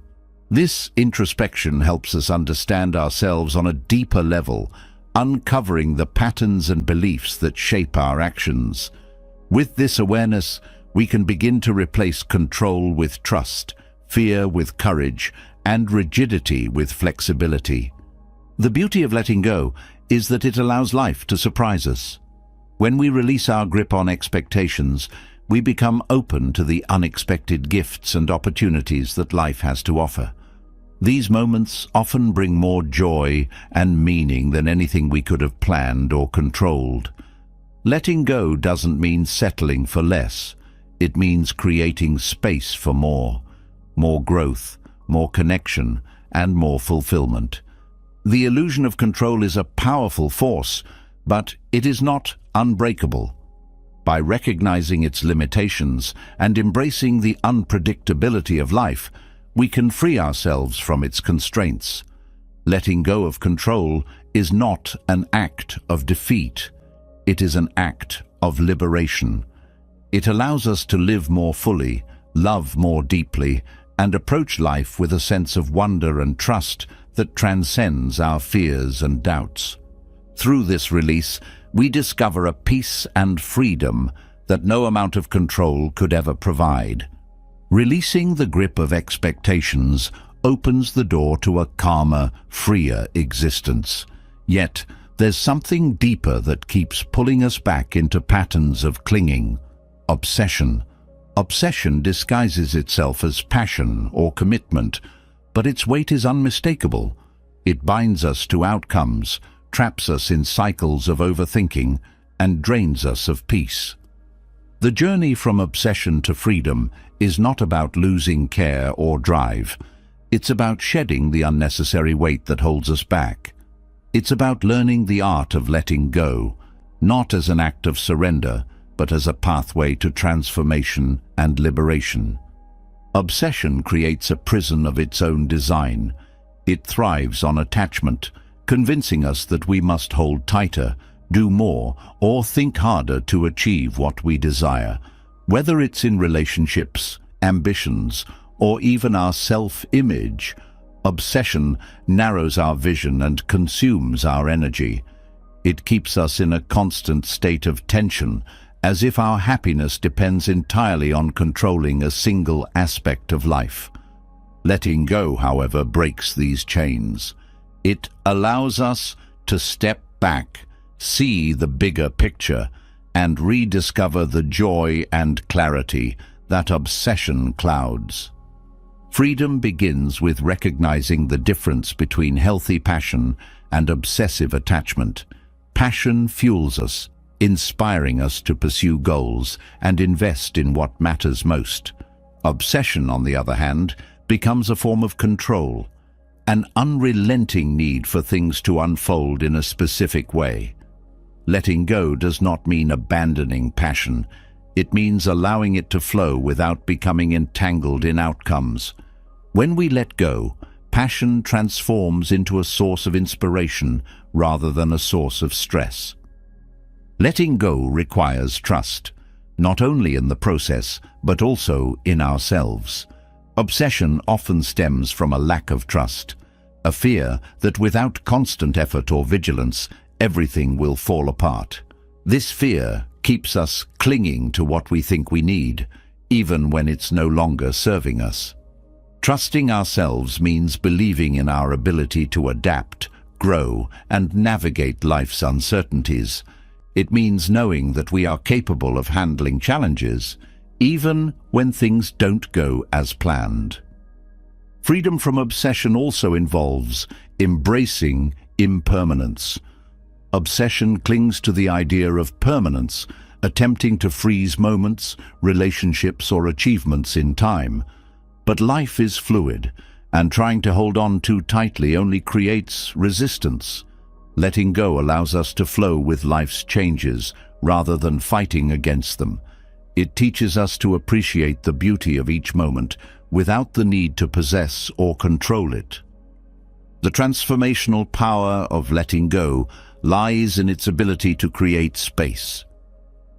This introspection helps us understand ourselves on a deeper level, uncovering the patterns and beliefs that shape our actions. With this awareness, we can begin to replace control with trust, fear with courage, and rigidity with flexibility. The beauty of letting go is that it allows life to surprise us. When we release our grip on expectations, we become open to the unexpected gifts and opportunities that life has to offer. These moments often bring more joy and meaning than anything we could have planned or controlled. Letting go doesn't mean settling for less. It means creating space for more growth, more connection, and more fulfillment. The illusion of control is a powerful force, but it is not unbreakable. By recognizing its limitations and embracing the unpredictability of life, we can free ourselves from its constraints. Letting go of control is not an act of defeat. It is an act of liberation. It allows us to live more fully, love more deeply, and approach life with a sense of wonder and trust that transcends our fears and doubts. Through this release, we discover a peace and freedom that no amount of control could ever provide. Releasing the grip of expectations opens the door to a calmer, freer existence. Yet, there's something deeper that keeps pulling us back into patterns of clinging. Obsession. Obsession disguises itself as passion or commitment, but its weight is unmistakable. It binds us to outcomes, traps us in cycles of overthinking, and drains us of peace. The journey from obsession to freedom is not about losing care or drive. It's about shedding the unnecessary weight that holds us back. It's about learning the art of letting go, not as an act of surrender, but as a pathway to transformation and liberation. Obsession creates a prison of its own design. It thrives on attachment, convincing us that we must hold tighter, do more, or think harder to achieve what we desire. Whether it's in relationships, ambitions, or even our self-image, obsession narrows our vision and consumes our energy. It keeps us in a constant state of tension, as if our happiness depends entirely on controlling a single aspect of life. Letting go, however, breaks these chains. It allows us to step back, see the bigger picture, and rediscover the joy and clarity that obsession clouds. Freedom begins with recognizing the difference between healthy passion and obsessive attachment. Passion fuels us, inspiring us to pursue goals and invest in what matters most. Obsession, on the other hand, becomes a form of control, an unrelenting need for things to unfold in a specific way. Letting go does not mean abandoning passion. It means allowing it to flow without becoming entangled in outcomes. When we let go, passion transforms into a source of inspiration rather than a source of stress. Letting go requires trust, not only in the process, but also in ourselves. Obsession often stems from a lack of trust, a fear that without constant effort or vigilance, everything will fall apart. This fear keeps us clinging to what we think we need, even when it's no longer serving us. Trusting ourselves means believing in our ability to adapt, grow, and navigate life's uncertainties. It means knowing that we are capable of handling challenges, even when things don't go as planned. Freedom from obsession also involves embracing impermanence. Obsession clings to the idea of permanence, attempting to freeze moments, relationships, or achievements in time. But life is fluid, and trying to hold on too tightly only creates resistance. Letting go allows us to flow with life's changes rather than fighting against them. It teaches us to appreciate the beauty of each moment without the need to possess or control it. The transformational power of letting go lies in its ability to create space.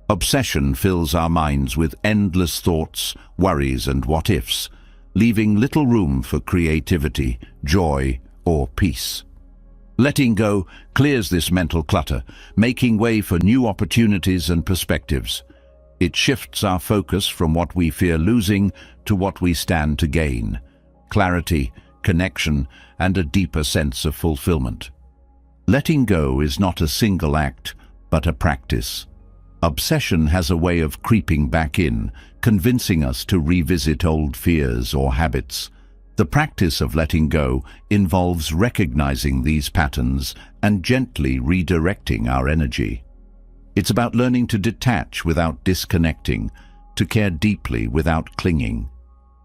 Obsession fills our minds with endless thoughts, worries, and what-ifs, leaving little room for creativity, joy, or peace. Letting go clears this mental clutter, making way for new opportunities and perspectives. It shifts our focus from what we fear losing to what we stand to gain: clarity, connection, and a deeper sense of fulfillment. Letting go is not a single act, but a practice. Obsession has a way of creeping back in, convincing us to revisit old fears or habits. The practice of letting go involves recognizing these patterns and gently redirecting our energy. It's about learning to detach without disconnecting, to care deeply without clinging.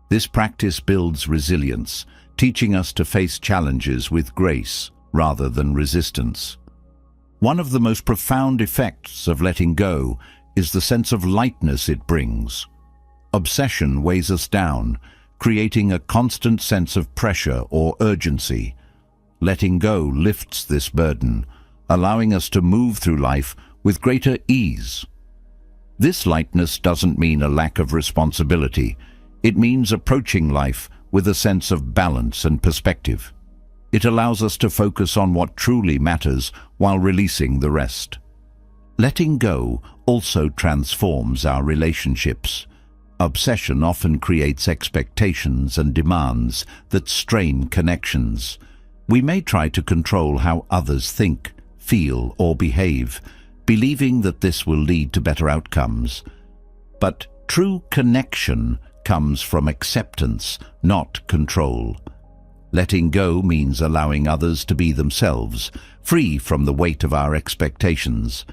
This practice builds resilience, teaching us to face challenges with grace rather than resistance. One of the most profound effects of letting go is the sense of lightness it brings. Obsession weighs us down, creating a constant sense of pressure or urgency. Letting go lifts this burden, allowing us to move through life with greater ease. This lightness doesn't mean a lack of responsibility. It means approaching life with a sense of balance and perspective. It allows us to focus on what truly matters while releasing the rest. Letting go also transforms our relationships. Obsession often creates expectations and demands that strain connections. We may try to control how others think, feel, or behave, believing that this will lead to better outcomes. But true connection comes from acceptance, not control. Letting go means allowing others to be themselves, free from the weight of our expectations.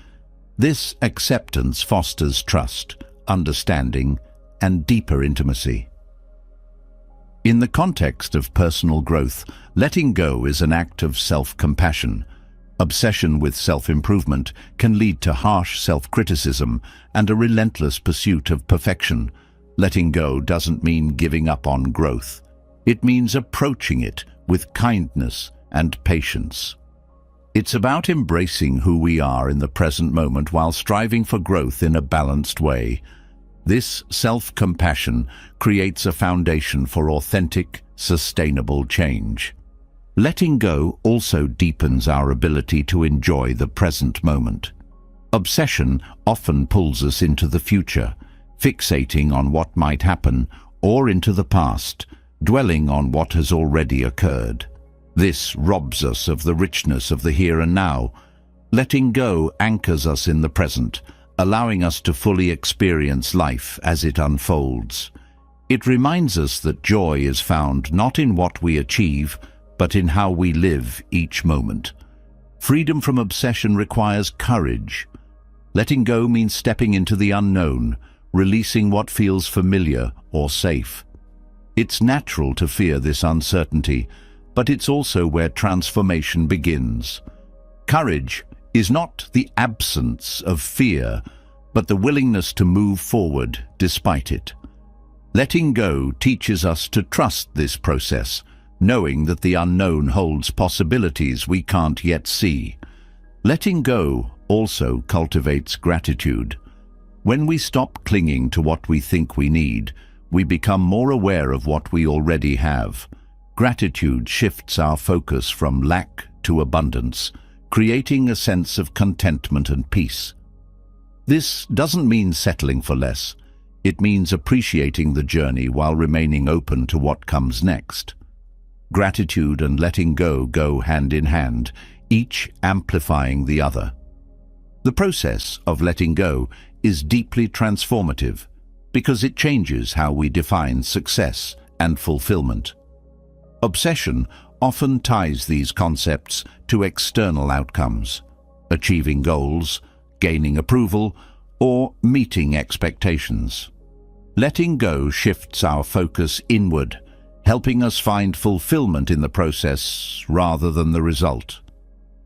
This acceptance fosters trust, understanding, and deeper intimacy. In the context of personal growth, letting go is an act of self-compassion. Obsession with self-improvement can lead to harsh self-criticism and a relentless pursuit of perfection. Letting go doesn't mean giving up on growth. It means approaching it with kindness and patience. It's about embracing who we are in the present moment while striving for growth in a balanced way. This self-compassion creates a foundation for authentic, sustainable change. Letting go also deepens our ability to enjoy the present moment. Obsession often pulls us into the future, fixating on what might happen, or into the past, dwelling on what has already occurred. This robs us of the richness of the here and now. Letting go anchors us in the present, allowing us to fully experience life as it unfolds. It reminds us that joy is found not in what we achieve, but in how we live each moment. Freedom from obsession requires courage. Letting go means stepping into the unknown, releasing what feels familiar or safe. It's natural to fear this uncertainty, but it's also where transformation begins. Courage is not the absence of fear, but the willingness to move forward despite it. Letting go teaches us to trust this process, knowing that the unknown holds possibilities we can't yet see. Letting go also cultivates gratitude. When we stop clinging to what we think we need, we become more aware of what we already have. Gratitude shifts our focus from lack to abundance, creating a sense of contentment and peace. This doesn't mean settling for less. It means appreciating the journey while remaining open to what comes next. Gratitude and letting go hand in hand, each amplifying the other. The process of letting go is deeply transformative because it changes how we define success and fulfillment. Obsession often ties these concepts to external outcomes, achieving goals, gaining approval, or meeting expectations. Letting go shifts our focus inward, helping us find fulfillment in the process rather than the result.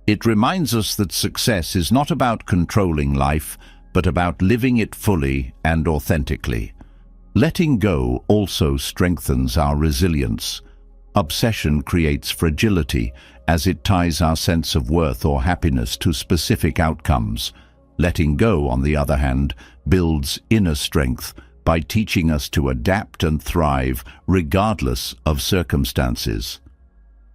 It reminds us that success is not about controlling life, but about living it fully and authentically. Letting go also strengthens our resilience. Obsession creates fragility as it ties our sense of worth or happiness to specific outcomes. Letting go, on the other hand, builds inner strength by teaching us to adapt and thrive regardless of circumstances.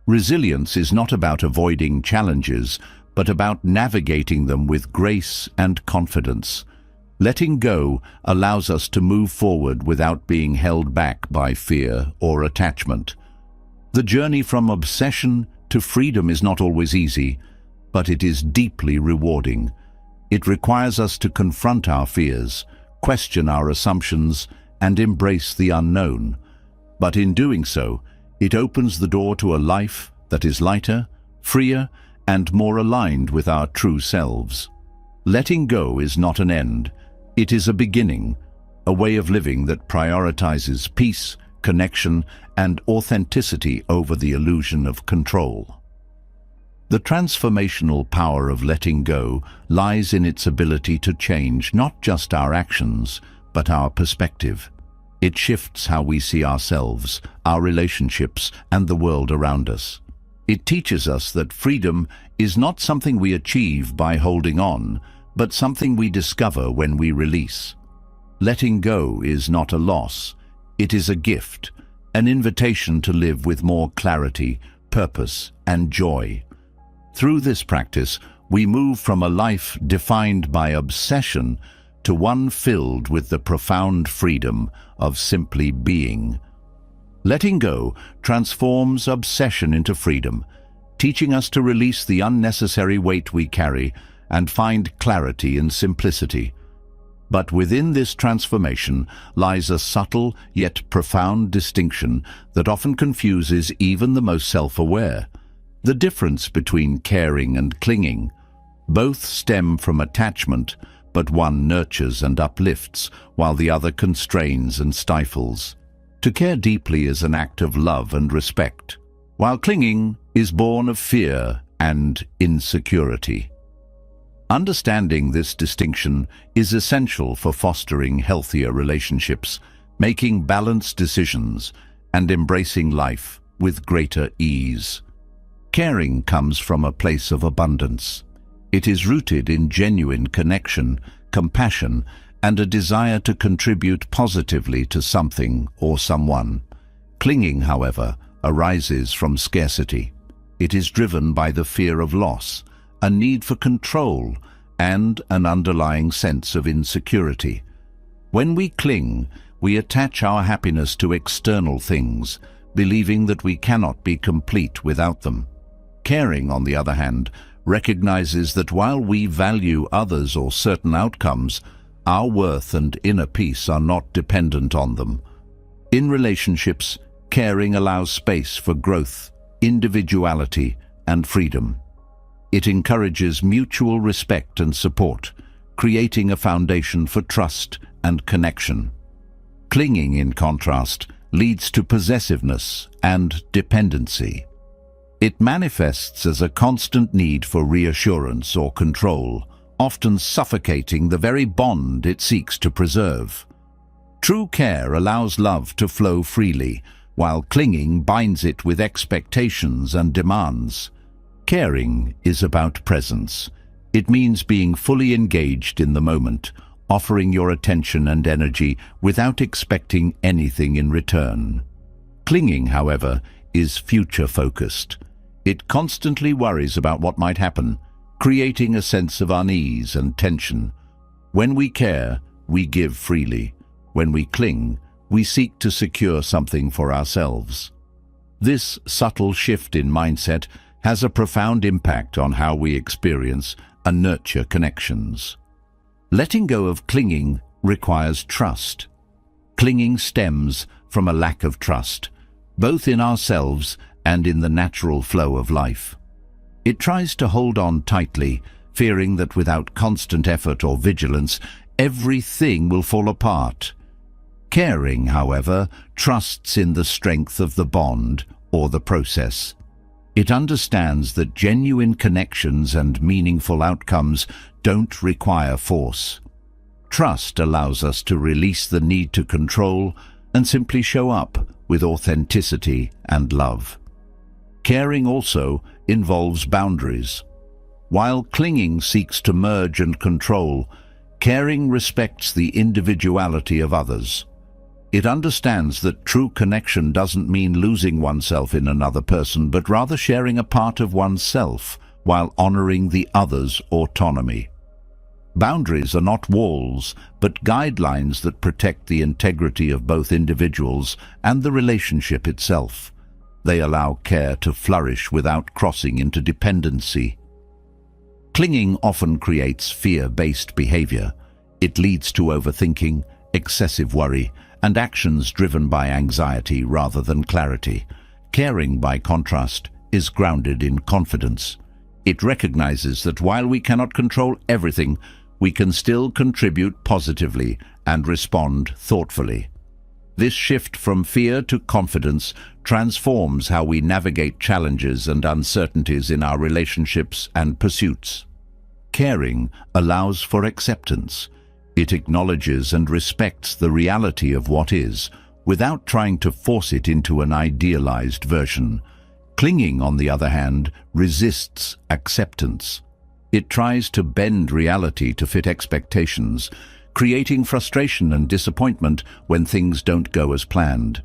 Resilience is not about avoiding challenges, but about navigating them with grace and confidence. Letting go allows us to move forward without being held back by fear or attachment. The journey from obsession to freedom is not always easy, but it is deeply rewarding. It requires us to confront our fears, question our assumptions, and embrace the unknown. But in doing so, it opens the door to a life that is lighter, freer, and more aligned with our true selves. Letting go is not an end. It is a beginning, a way of living that prioritizes peace, connection, and authenticity over the illusion of control. The transformational power of letting go lies in its ability to change not just our actions, but our perspective. It shifts how we see ourselves, our relationships, and the world around us. It teaches us that freedom is not something we achieve by holding on, but something we discover when we release. Letting go is not a loss. It is a gift, an invitation to live with more clarity, purpose, and joy. Through this practice, we move from a life defined by obsession to one filled with the profound freedom of simply being. Letting go transforms obsession into freedom, teaching us to release the unnecessary weight we carry and find clarity in simplicity. But within this transformation lies a subtle yet profound distinction that often confuses even the most self-aware. The difference between caring and clinging. Both stem from attachment, but one nurtures and uplifts, while the other constrains and stifles. To care deeply is an act of love and respect, while clinging is born of fear and insecurity. Understanding this distinction is essential for fostering healthier relationships, making balanced decisions and embracing life with greater ease. Caring comes from a place of abundance. It is rooted in genuine connection, compassion, and a desire to contribute positively to something or someone. Clinging, however, arises from scarcity. It is driven by the fear of loss, a need for control, and an underlying sense of insecurity. When we cling, we attach our happiness to external things, believing that we cannot be complete without them. Caring, on the other hand, recognizes that while we value others or certain outcomes, our worth and inner peace are not dependent on them. In relationships, caring allows space for growth, individuality, and freedom. It encourages mutual respect and support, creating a foundation for trust and connection. Clinging, in contrast, leads to possessiveness and dependency. It manifests as a constant need for reassurance or control, often suffocating the very bond it seeks to preserve. True care allows love to flow freely, while clinging binds it with expectations and demands. Caring is about presence. It means being fully engaged in the moment, offering your attention and energy without expecting anything in return. Clinging, however, is future-focused. It constantly worries about what might happen, creating a sense of unease and tension. When we care, we give freely. When we cling, we seek to secure something for ourselves. This subtle shift in mindset has a profound impact on how we experience and nurture connections. Letting go of clinging requires trust. Clinging stems from a lack of trust, both in ourselves and in the natural flow of life. It tries to hold on tightly, fearing that without constant effort or vigilance, everything will fall apart. Caring, however, trusts in the strength of the bond or the process. It understands that genuine connections and meaningful outcomes don't require force. Trust allows us to release the need to control and simply show up with authenticity and love. Caring also involves boundaries. While clinging seeks to merge and control, caring respects the individuality of others. It understands that true connection doesn't mean losing oneself in another person, but rather sharing a part of oneself while honoring the other's autonomy. Boundaries are not walls, but guidelines that protect the integrity of both individuals and the relationship itself. They allow care to flourish without crossing into dependency. Clinging often creates fear-based behavior. It leads to overthinking, excessive worry, and actions driven by anxiety rather than clarity. Caring, by contrast, is grounded in confidence. It recognizes that while we cannot control everything, we can still contribute positively and respond thoughtfully. This shift from fear to confidence transforms how we navigate challenges and uncertainties in our relationships and pursuits. Caring allows for acceptance. It acknowledges and respects the reality of what is, without trying to force it into an idealized version. Clinging, on the other hand, resists acceptance. It tries to bend reality to fit expectations, creating frustration and disappointment when things don't go as planned.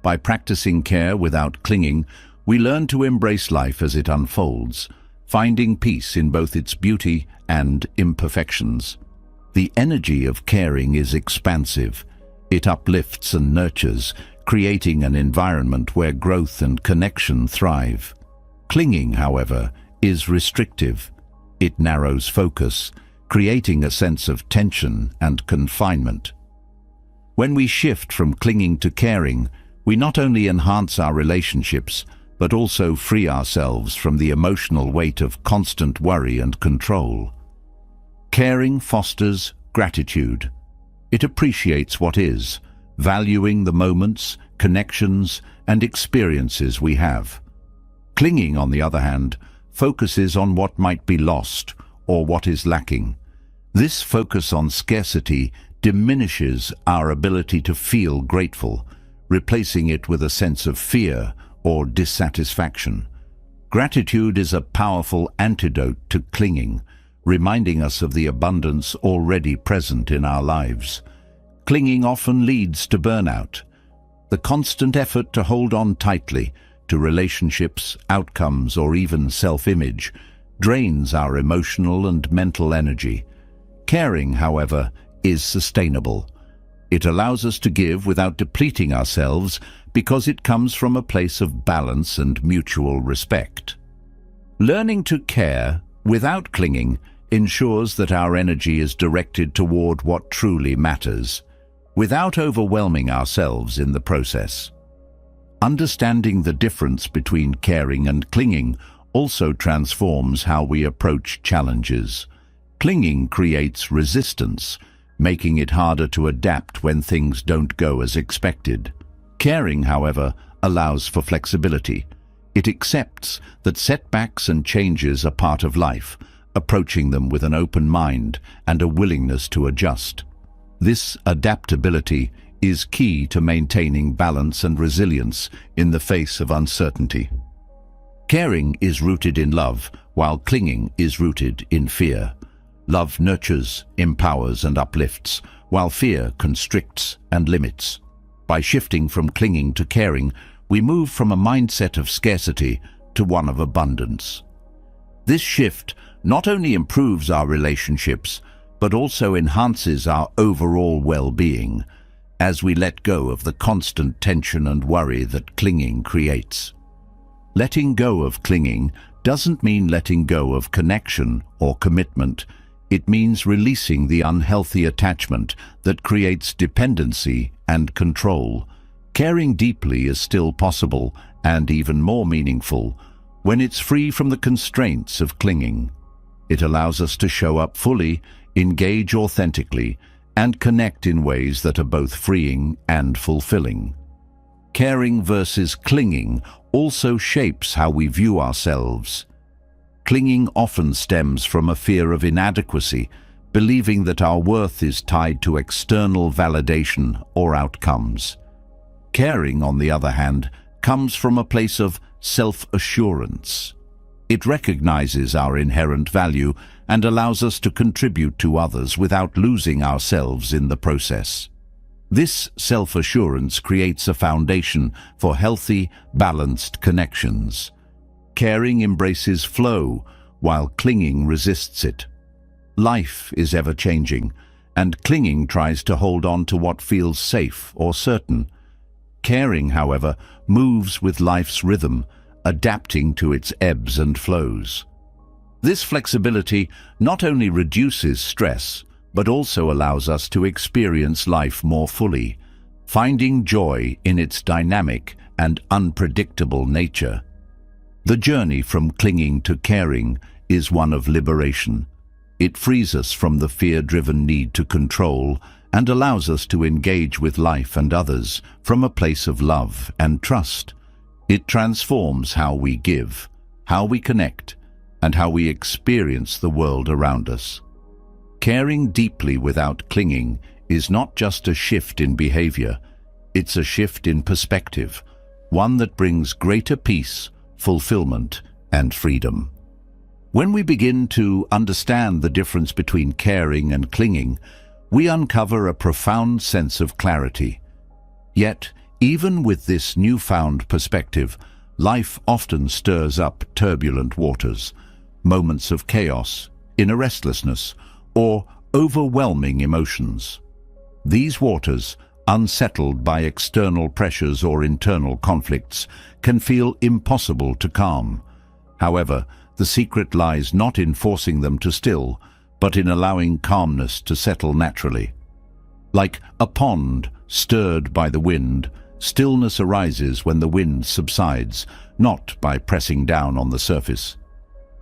By practicing care without clinging, we learn to embrace life as it unfolds, finding peace in both its beauty and imperfections. The energy of caring is expansive. It uplifts and nurtures, creating an environment where growth and connection thrive. Clinging, however, is restrictive. It narrows focus, creating a sense of tension and confinement. When we shift from clinging to caring, we not only enhance our relationships, but also free ourselves from the emotional weight of constant worry and control. Caring fosters gratitude. It appreciates what is, valuing the moments, connections, and experiences we have. Clinging, on the other hand, focuses on what might be lost or what is lacking. This focus on scarcity diminishes our ability to feel grateful, replacing it with a sense of fear or dissatisfaction. Gratitude is a powerful antidote to clinging, reminding us of the abundance already present in our lives. Clinging often leads to burnout. The constant effort to hold on tightly to relationships, outcomes, or even self-image drains our emotional and mental energy. Caring, however, is sustainable. It allows us to give without depleting ourselves because it comes from a place of balance and mutual respect. Learning to care without clinging ensures that our energy is directed toward what truly matters, without overwhelming ourselves in the process. Understanding the difference between caring and clinging also transforms how we approach challenges. Clinging creates resistance, making it harder to adapt when things don't go as expected. Caring, however, allows for flexibility. It accepts that setbacks and changes are part of life, approaching them with an open mind and a willingness to adjust. This adaptability is key to maintaining balance and resilience in the face of uncertainty. Caring is rooted in love, while clinging is rooted in fear. Love nurtures, empowers, and uplifts, while fear constricts and limits. By shifting from clinging to caring, we move from a mindset of scarcity to one of abundance. This shift not only improves our relationships, but also enhances our overall well-being, as we let go of the constant tension and worry that clinging creates. Letting go of clinging doesn't mean letting go of connection or commitment. It means releasing the unhealthy attachment that creates dependency and control. Caring deeply is still possible and even more meaningful when it's free from the constraints of clinging. It allows us to show up fully, engage authentically, and connect in ways that are both freeing and fulfilling. Caring versus clinging also shapes how we view ourselves. Clinging often stems from a fear of inadequacy, believing that our worth is tied to external validation or outcomes. Caring, on the other hand, comes from a place of self-assurance. It recognizes our inherent value and allows us to contribute to others without losing ourselves in the process. This self-assurance creates a foundation for healthy, balanced connections. Caring embraces flow, while clinging resists it. Life is ever-changing, and clinging tries to hold on to what feels safe or certain. Caring, however, moves with life's rhythm, adapting to its ebbs and flows. This flexibility not only reduces stress, but also allows us to experience life more fully, finding joy in its dynamic and unpredictable nature. The journey from clinging to caring is one of liberation. It frees us from the fear-driven need to control and allows us to engage with life and others from a place of love and trust. It transforms how we give, how we connect, and how we experience the world around us. Caring deeply without clinging is not just a shift in behavior, it's a shift in perspective, one that brings greater peace, fulfillment, and freedom. When we begin to understand the difference between caring and clinging, we uncover a profound sense of clarity. Yet, even with this newfound perspective, life often stirs up turbulent waters, moments of chaos, inner restlessness, or overwhelming emotions. These waters, unsettled by external pressures or internal conflicts, can feel impossible to calm. However, the secret lies not in forcing them to still, but in allowing calmness to settle naturally. Like a pond stirred by the wind, stillness arises when the wind subsides, not by pressing down on the surface.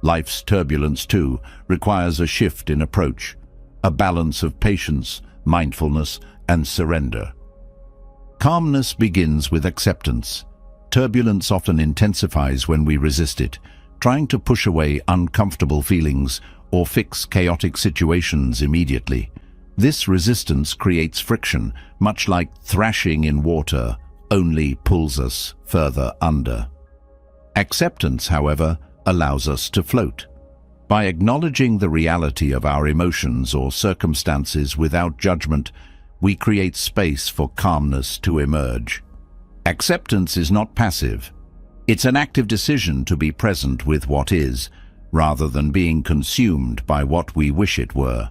Life's turbulence, too, requires a shift in approach, a balance of patience, mindfulness, and surrender. Calmness begins with acceptance. Turbulence often intensifies when we resist it, trying to push away uncomfortable feelings or fix chaotic situations immediately. This resistance creates friction, much like thrashing in water, only pulls us further under. Acceptance, however, allows us to float. By acknowledging the reality of our emotions or circumstances without judgment, we create space for calmness to emerge. Acceptance is not passive. It's an active decision to be present with what is, rather than being consumed by what we wish it were.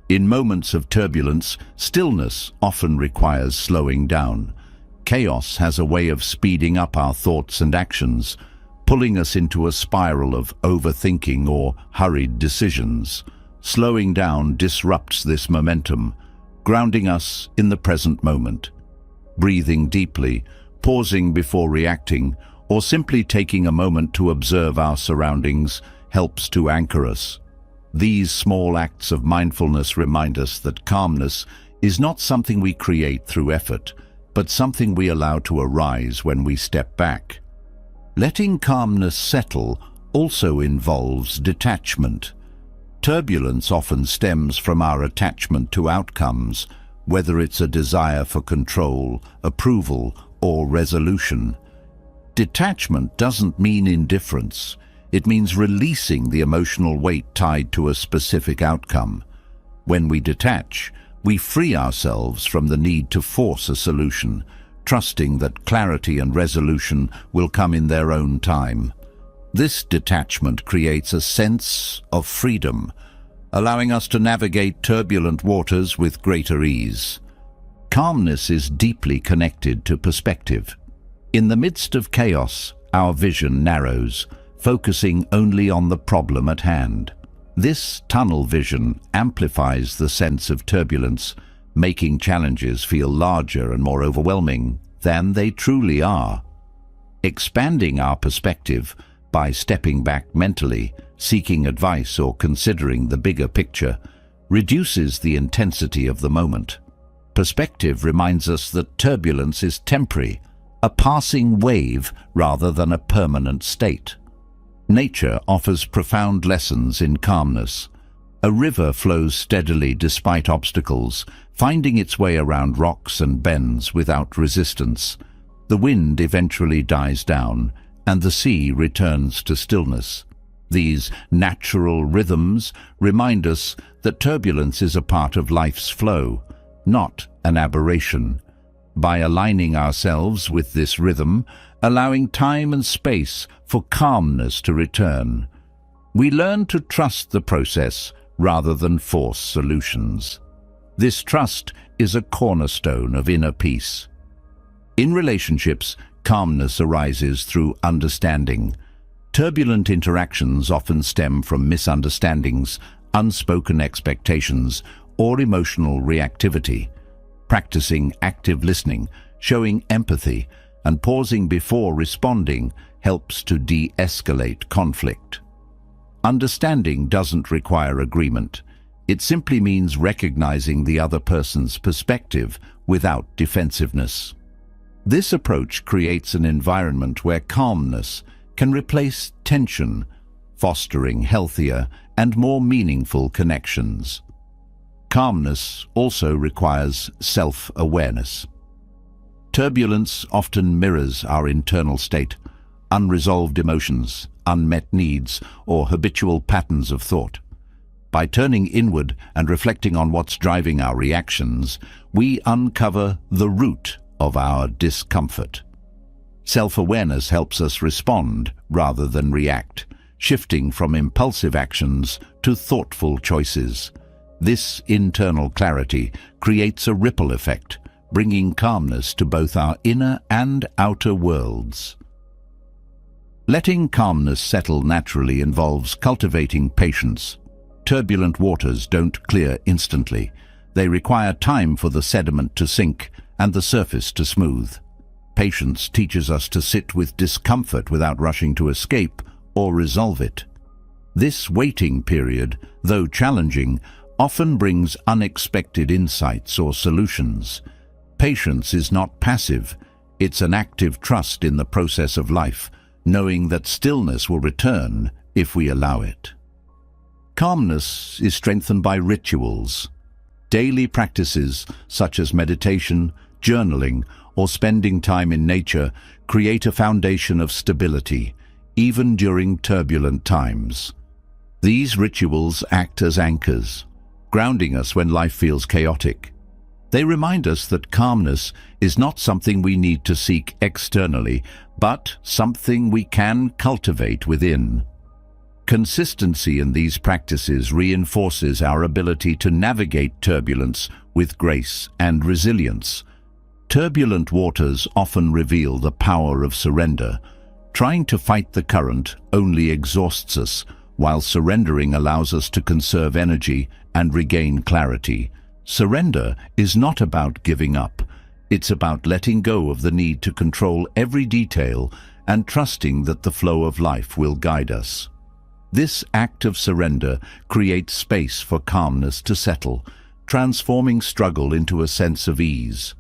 In moments of turbulence, stillness often requires slowing down. Chaos has a way of speeding up our thoughts and actions, pulling us into a spiral of overthinking or hurried decisions. Slowing down disrupts this momentum, grounding us in the present moment. Breathing deeply, pausing before reacting, or simply taking a moment to observe our surroundings helps to anchor us. These small acts of mindfulness remind us that calmness is not something we create through effort, but something we allow to arise when we step back. Letting calmness settle also involves detachment. Turbulence often stems from our attachment to outcomes, whether it's a desire for control, approval, or resolution. Detachment doesn't mean indifference. It means releasing the emotional weight tied to a specific outcome. When we detach, we free ourselves from the need to force a solution, trusting that clarity and resolution will come in their own time. This detachment creates a sense of freedom, allowing us to navigate turbulent waters with greater ease. Calmness is deeply connected to perspective. In the midst of chaos, our vision narrows, focusing only on the problem at hand. This tunnel vision amplifies the sense of turbulence, making challenges feel larger and more overwhelming than they truly are. Expanding our perspective by stepping back mentally, seeking advice, or considering the bigger picture reduces the intensity of the moment. Perspective reminds us that turbulence is temporary, a passing wave rather than a permanent state. Nature offers profound lessons in calmness. A river flows steadily despite obstacles, finding its way around rocks and bends without resistance. The wind eventually dies down, and the sea returns to stillness. These natural rhythms remind us that turbulence is a part of life's flow, not an aberration. By aligning ourselves with this rhythm, allowing time and space for calmness to return, we learn to trust the process rather than force solutions. This trust is a cornerstone of inner peace. In relationships, calmness arises through understanding. Turbulent interactions often stem from misunderstandings, unspoken expectations, or emotional reactivity. Practicing active listening, showing empathy, and pausing before responding helps to de-escalate conflict. Understanding doesn't require agreement. It simply means recognizing the other person's perspective without defensiveness. This approach creates an environment where calmness can replace tension, fostering healthier and more meaningful connections. Calmness also requires self-awareness. Turbulence often mirrors our internal state, unresolved emotions, unmet needs, or habitual patterns of thought. By turning inward and reflecting on what's driving our reactions, we uncover the root of our discomfort. Self-awareness helps us respond rather than react, shifting from impulsive actions to thoughtful choices. This internal clarity creates a ripple effect, bringing calmness to both our inner and outer worlds. Letting calmness settle naturally involves cultivating patience. Turbulent waters don't clear instantly. They require time for the sediment to sink and the surface to smooth. Patience teaches us to sit with discomfort without rushing to escape or resolve it. This waiting period, though challenging, often brings unexpected insights or solutions. Patience is not passive. It's an active trust in the process of life, knowing that stillness will return if we allow it. Calmness is strengthened by rituals. Daily practices such as meditation, journaling, or spending time in nature create a foundation of stability, even during turbulent times. These rituals act as anchors, grounding us when life feels chaotic. They remind us that calmness is not something we need to seek externally, but something we can cultivate within. Consistency in these practices reinforces our ability to navigate turbulence with grace and resilience. Turbulent waters often reveal the power of surrender. Trying to fight the current only exhausts us, while surrendering allows us to conserve energy and regain clarity. Surrender is not about giving up. It's about letting go of the need to control every detail and trusting that the flow of life will guide us. This act of surrender creates space for calmness to settle, transforming struggle into a sense of ease.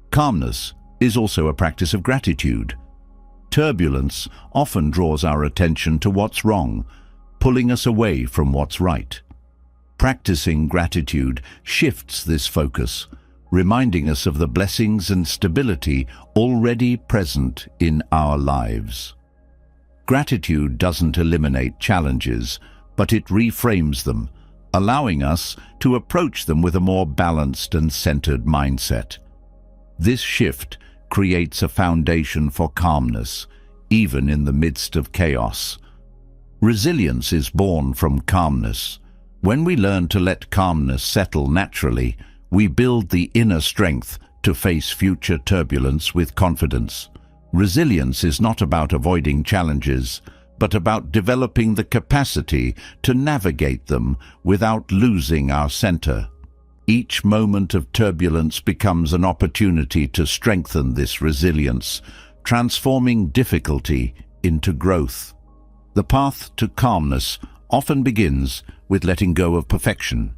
Calmness is also a practice of gratitude. Turbulence often draws our attention to what's wrong, pulling us away from what's right. Practicing gratitude shifts this focus, reminding us of the blessings and stability already present in our lives. Gratitude doesn't eliminate challenges, but it reframes them, allowing us to approach them with a more balanced and centered mindset. This shift creates a foundation for calmness, even in the midst of chaos. Resilience is born from calmness. When we learn to let calmness settle naturally, we build the inner strength to face future turbulence with confidence. Resilience is not about avoiding challenges, but about developing the capacity to navigate them without losing our center. Each moment of turbulence becomes an opportunity to strengthen this resilience, transforming difficulty into growth. The path to calmness often begins with letting go of perfection.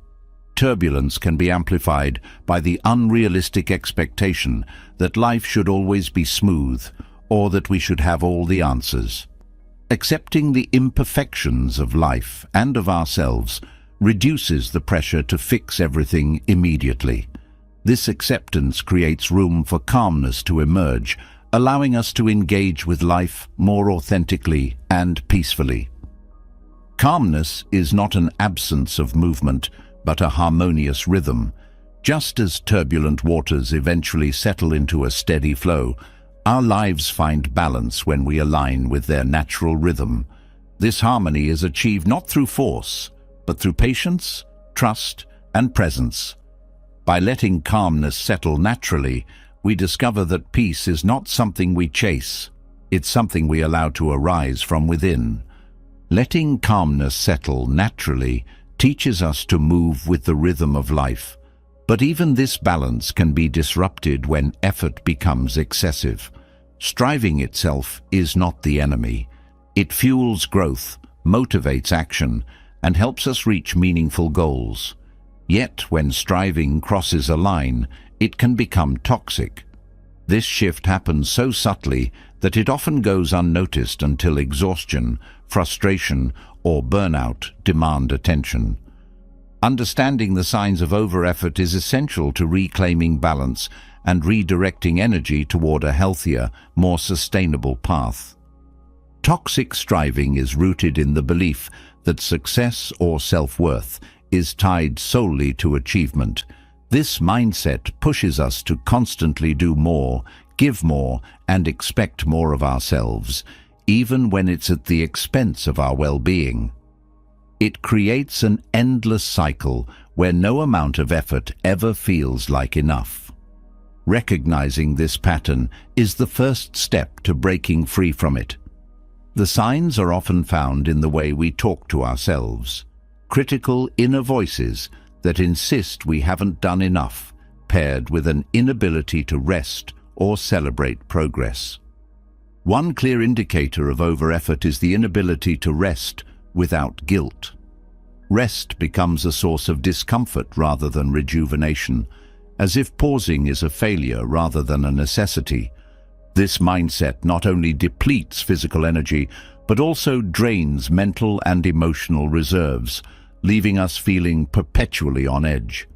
Turbulence can be amplified by the unrealistic expectation that life should always be smooth, or that we should have all the answers. Accepting the imperfections of life and of ourselves reduces the pressure to fix everything immediately. This acceptance creates room for calmness to emerge, allowing us to engage with life more authentically and peacefully. Calmness is not an absence of movement, but a harmonious rhythm. Just as turbulent waters eventually settle into a steady flow, our lives find balance when we align with their natural rhythm. This harmony is achieved not through force, but through patience, trust, and presence. By letting calmness settle naturally, we discover that peace is not something we chase, it's something we allow to arise from within. Letting calmness settle naturally teaches us to move with the rhythm of life, but even this balance can be disrupted when effort becomes excessive. Striving itself is not the enemy. It fuels growth, motivates action, and helps us reach meaningful goals. Yet, when striving crosses a line, it can become toxic. This shift happens so subtly that it often goes unnoticed until exhaustion, frustration, or burnout demand attention. Understanding the signs of over-effort is essential to reclaiming balance and redirecting energy toward a healthier, more sustainable path. Toxic striving is rooted in the belief that success or self-worth is tied solely to achievement. This mindset pushes us to constantly do more, give more, and expect more of ourselves, even when it's at the expense of our well-being. It creates an endless cycle where no amount of effort ever feels like enough. Recognizing this pattern is the first step to breaking free from it. The signs are often found in the way we talk to ourselves. Critical inner voices that insist we haven't done enough, paired with an inability to rest or celebrate progress. One clear indicator of over-effort is the inability to rest without guilt. Rest becomes a source of discomfort rather than rejuvenation, as if pausing is a failure rather than a necessity. This mindset not only depletes physical energy, but also drains mental and emotional reserves, leaving us feeling perpetually on edge.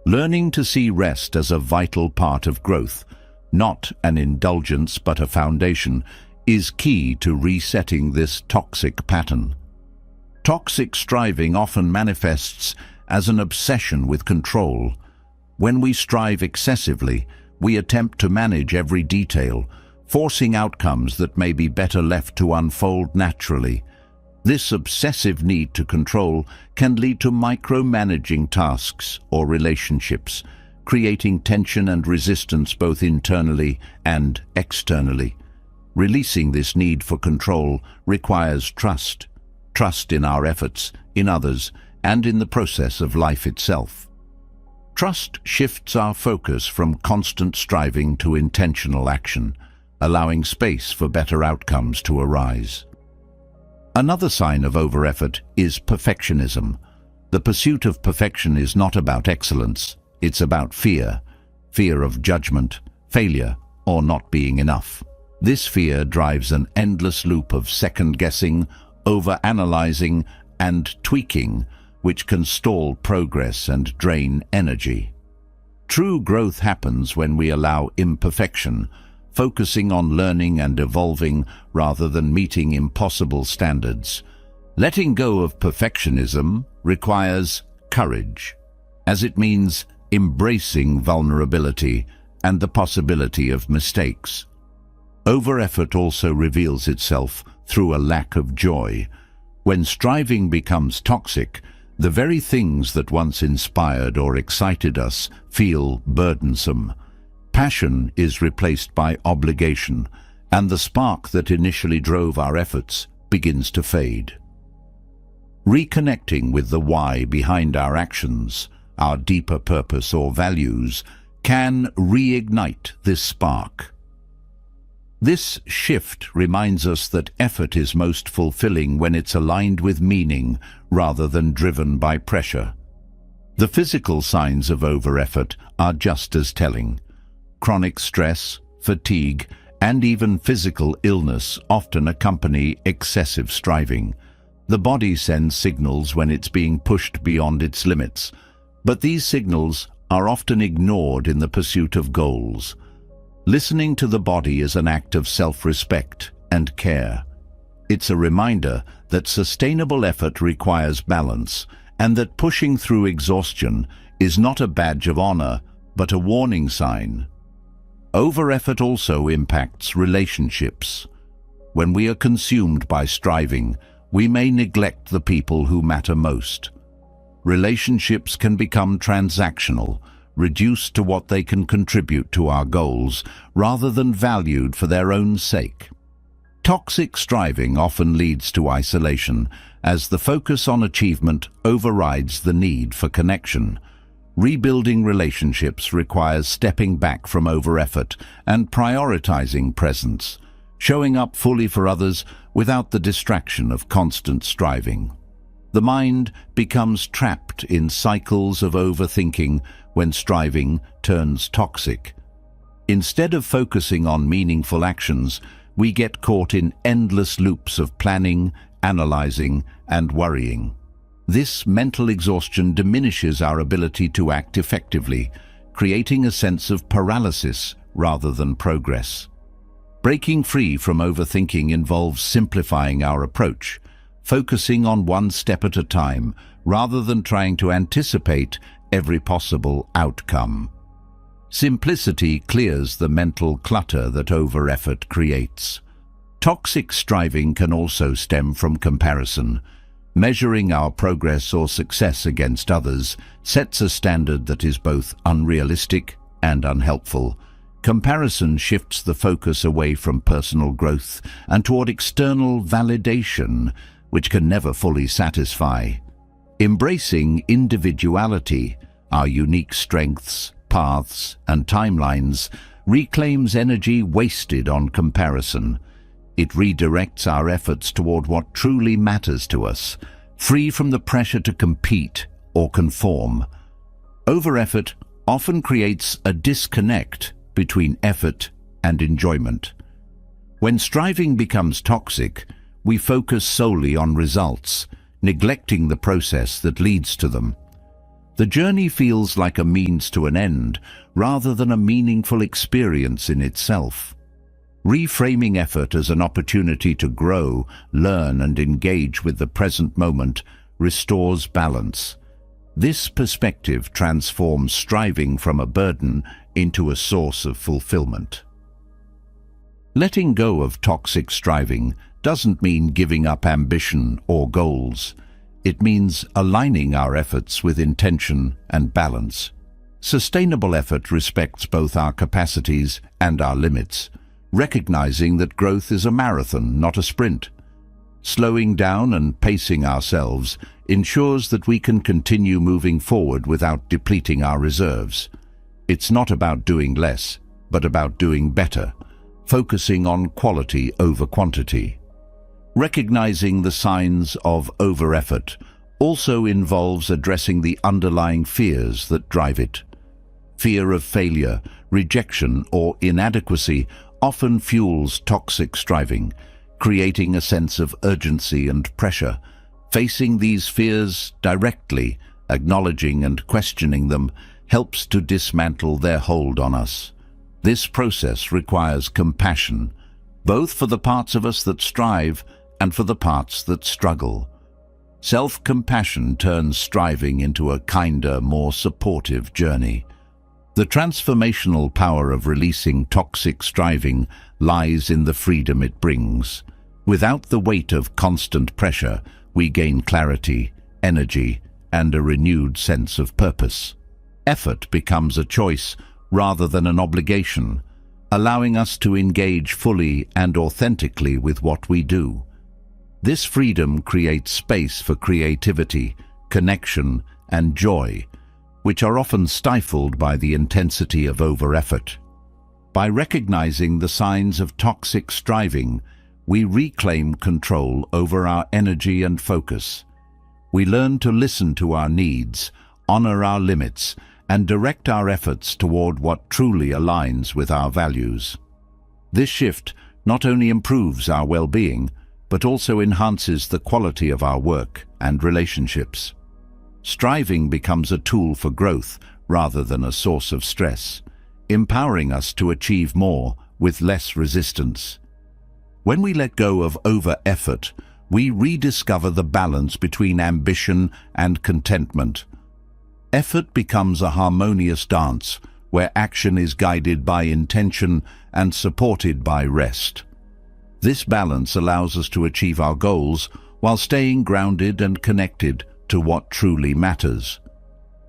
Learning to see rest as a vital part of growth, not an indulgence but a foundation, is key to resetting this toxic pattern. Toxic striving often manifests as an obsession with control. When we strive excessively, we attempt to manage every detail, forcing outcomes that may be better left to unfold naturally. This obsessive need to control can lead to micromanaging tasks or relationships, creating tension and resistance both internally and externally. Releasing this need for control requires trust in our efforts, in others, and in the process of life itself. Trust shifts our focus from constant striving to intentional action, allowing space for better outcomes to arise. Another sign of over-effort is perfectionism. The pursuit of perfection is not about excellence, it's about fear of judgment, failure, or not being enough. This fear drives an endless loop of second-guessing, over-analyzing, and tweaking, which can stall progress and drain energy. True growth happens when we allow imperfection, focusing on learning and evolving rather than meeting impossible standards. Letting go of perfectionism requires courage, as it means embracing vulnerability and the possibility of mistakes. Over-effort also reveals itself through a lack of joy. When striving becomes toxic, the very things that once inspired or excited us feel burdensome. Passion is replaced by obligation, and the spark that initially drove our efforts begins to fade. Reconnecting with the why behind our actions, our deeper purpose or values, can reignite this spark. This shift reminds us that effort is most fulfilling when it's aligned with meaning rather than driven by pressure. The physical signs of over-effort are just as telling. Chronic stress, fatigue, and even physical illness often accompany excessive striving. The body sends signals when it's being pushed beyond its limits, but these signals are often ignored in the pursuit of goals. Listening to the body is an act of self-respect and care. It's a reminder that sustainable effort requires balance, and that pushing through exhaustion is not a badge of honor, but a warning sign. Over-effort also impacts relationships. When we are consumed by striving, we may neglect the people who matter most. Relationships can become transactional, reduced to what they can contribute to our goals, rather than valued for their own sake. Toxic striving often leads to isolation, as the focus on achievement overrides the need for connection. Rebuilding relationships requires stepping back from over-effort and prioritizing presence, showing up fully for others without the distraction of constant striving. The mind becomes trapped in cycles of overthinking when striving turns toxic. Instead of focusing on meaningful actions, we get caught in endless loops of planning, analyzing, and worrying. This mental exhaustion diminishes our ability to act effectively, creating a sense of paralysis rather than progress. Breaking free from overthinking involves simplifying our approach, focusing on one step at a time rather than trying to anticipate every possible outcome. Simplicity clears the mental clutter that over-effort creates. Toxic striving can also stem from comparison. Measuring our progress or success against others sets a standard that is both unrealistic and unhelpful. Comparison shifts the focus away from personal growth and toward external validation, which can never fully satisfy. Embracing individuality, our unique strengths, paths, and timelines, reclaims energy wasted on comparison. It redirects our efforts toward what truly matters to us, free from the pressure to compete or conform. Over-effort often creates a disconnect between effort and enjoyment. When striving becomes toxic, we focus solely on results, neglecting the process that leads to them. The journey feels like a means to an end rather than a meaningful experience in itself. Reframing effort as an opportunity to grow, learn, and engage with the present moment restores balance. This perspective transforms striving from a burden into a source of fulfillment. Letting go of toxic striving doesn't mean giving up ambition or goals. It means aligning our efforts with intention and balance. Sustainable effort respects both our capacities and our limits, recognizing that growth is a marathon, not a sprint. Slowing down and pacing ourselves ensures that we can continue moving forward without depleting our reserves. It's not about doing less, but about doing better, focusing on quality over quantity. Recognizing the signs of over-effort also involves addressing the underlying fears that drive it. Fear of failure, rejection, or inadequacy often fuels toxic striving, creating a sense of urgency and pressure. Facing these fears directly, acknowledging and questioning them, helps to dismantle their hold on us. This process requires compassion, both for the parts of us that strive and for the parts that struggle. Self-compassion turns striving into a kinder, more supportive journey. The transformational power of releasing toxic striving lies in the freedom it brings. Without the weight of constant pressure, we gain clarity, energy, and a renewed sense of purpose. Effort becomes a choice rather than an obligation, allowing us to engage fully and authentically with what we do. This freedom creates space for creativity, connection, and joy, which are often stifled by the intensity of over-effort. By recognizing the signs of toxic striving, we reclaim control over our energy and focus. We learn to listen to our needs, honor our limits, and direct our efforts toward what truly aligns with our values. This shift not only improves our well-being, but also enhances the quality of our work and relationships. Striving becomes a tool for growth rather than a source of stress, empowering us to achieve more with less resistance. When we let go of over-effort, we rediscover the balance between ambition and contentment. Effort becomes a harmonious dance where action is guided by intention and supported by rest. This balance allows us to achieve our goals while staying grounded and connected to what truly matters.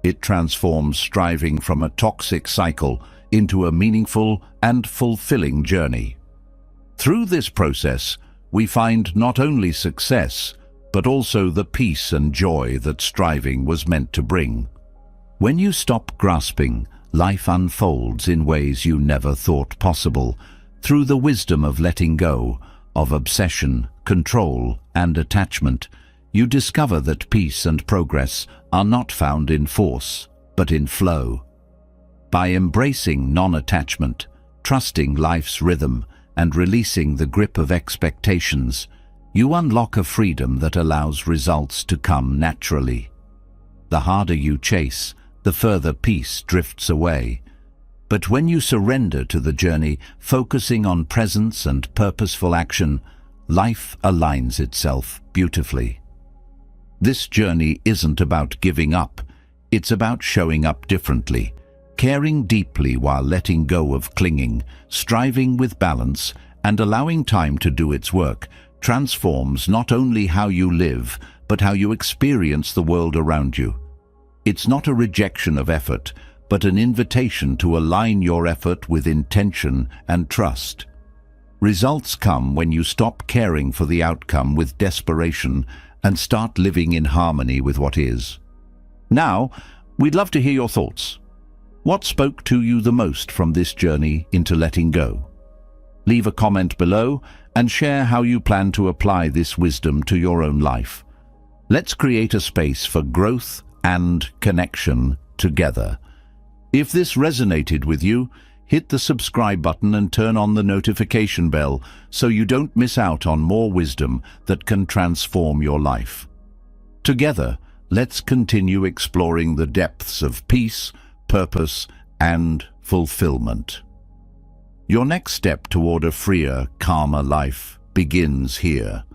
It transforms striving from a toxic cycle into a meaningful and fulfilling journey. Through this process, we find not only success, but also the peace and joy that striving was meant to bring. When you stop grasping, life unfolds in ways you never thought possible, through the wisdom of letting go, of obsession, control, and attachment. You discover that peace and progress are not found in force, but in flow. By embracing non-attachment, trusting life's rhythm, and releasing the grip of expectations, you unlock a freedom that allows results to come naturally. The harder you chase, the further peace drifts away. But when you surrender to the journey, focusing on presence and purposeful action, life aligns itself beautifully. This journey isn't about giving up, it's about showing up differently, caring deeply while letting go of clinging, striving with balance, and allowing time to do its work, transforms not only how you live, but how you experience the world around you. It's not a rejection of effort, but an invitation to align your effort with intention and trust. Results come when you stop caring for the outcome with desperation and start living in harmony with what is. Now, we'd love to hear your thoughts. What spoke to you the most from this journey into letting go? Leave a comment below and share how you plan to apply this wisdom to your own life. Let's create a space for growth and connection together. If this resonated with you, hit the subscribe button and turn on the notification bell so you don't miss out on more wisdom that can transform your life. Together, let's continue exploring the depths of peace, purpose, and fulfillment. Your next step toward a freer, calmer life begins here.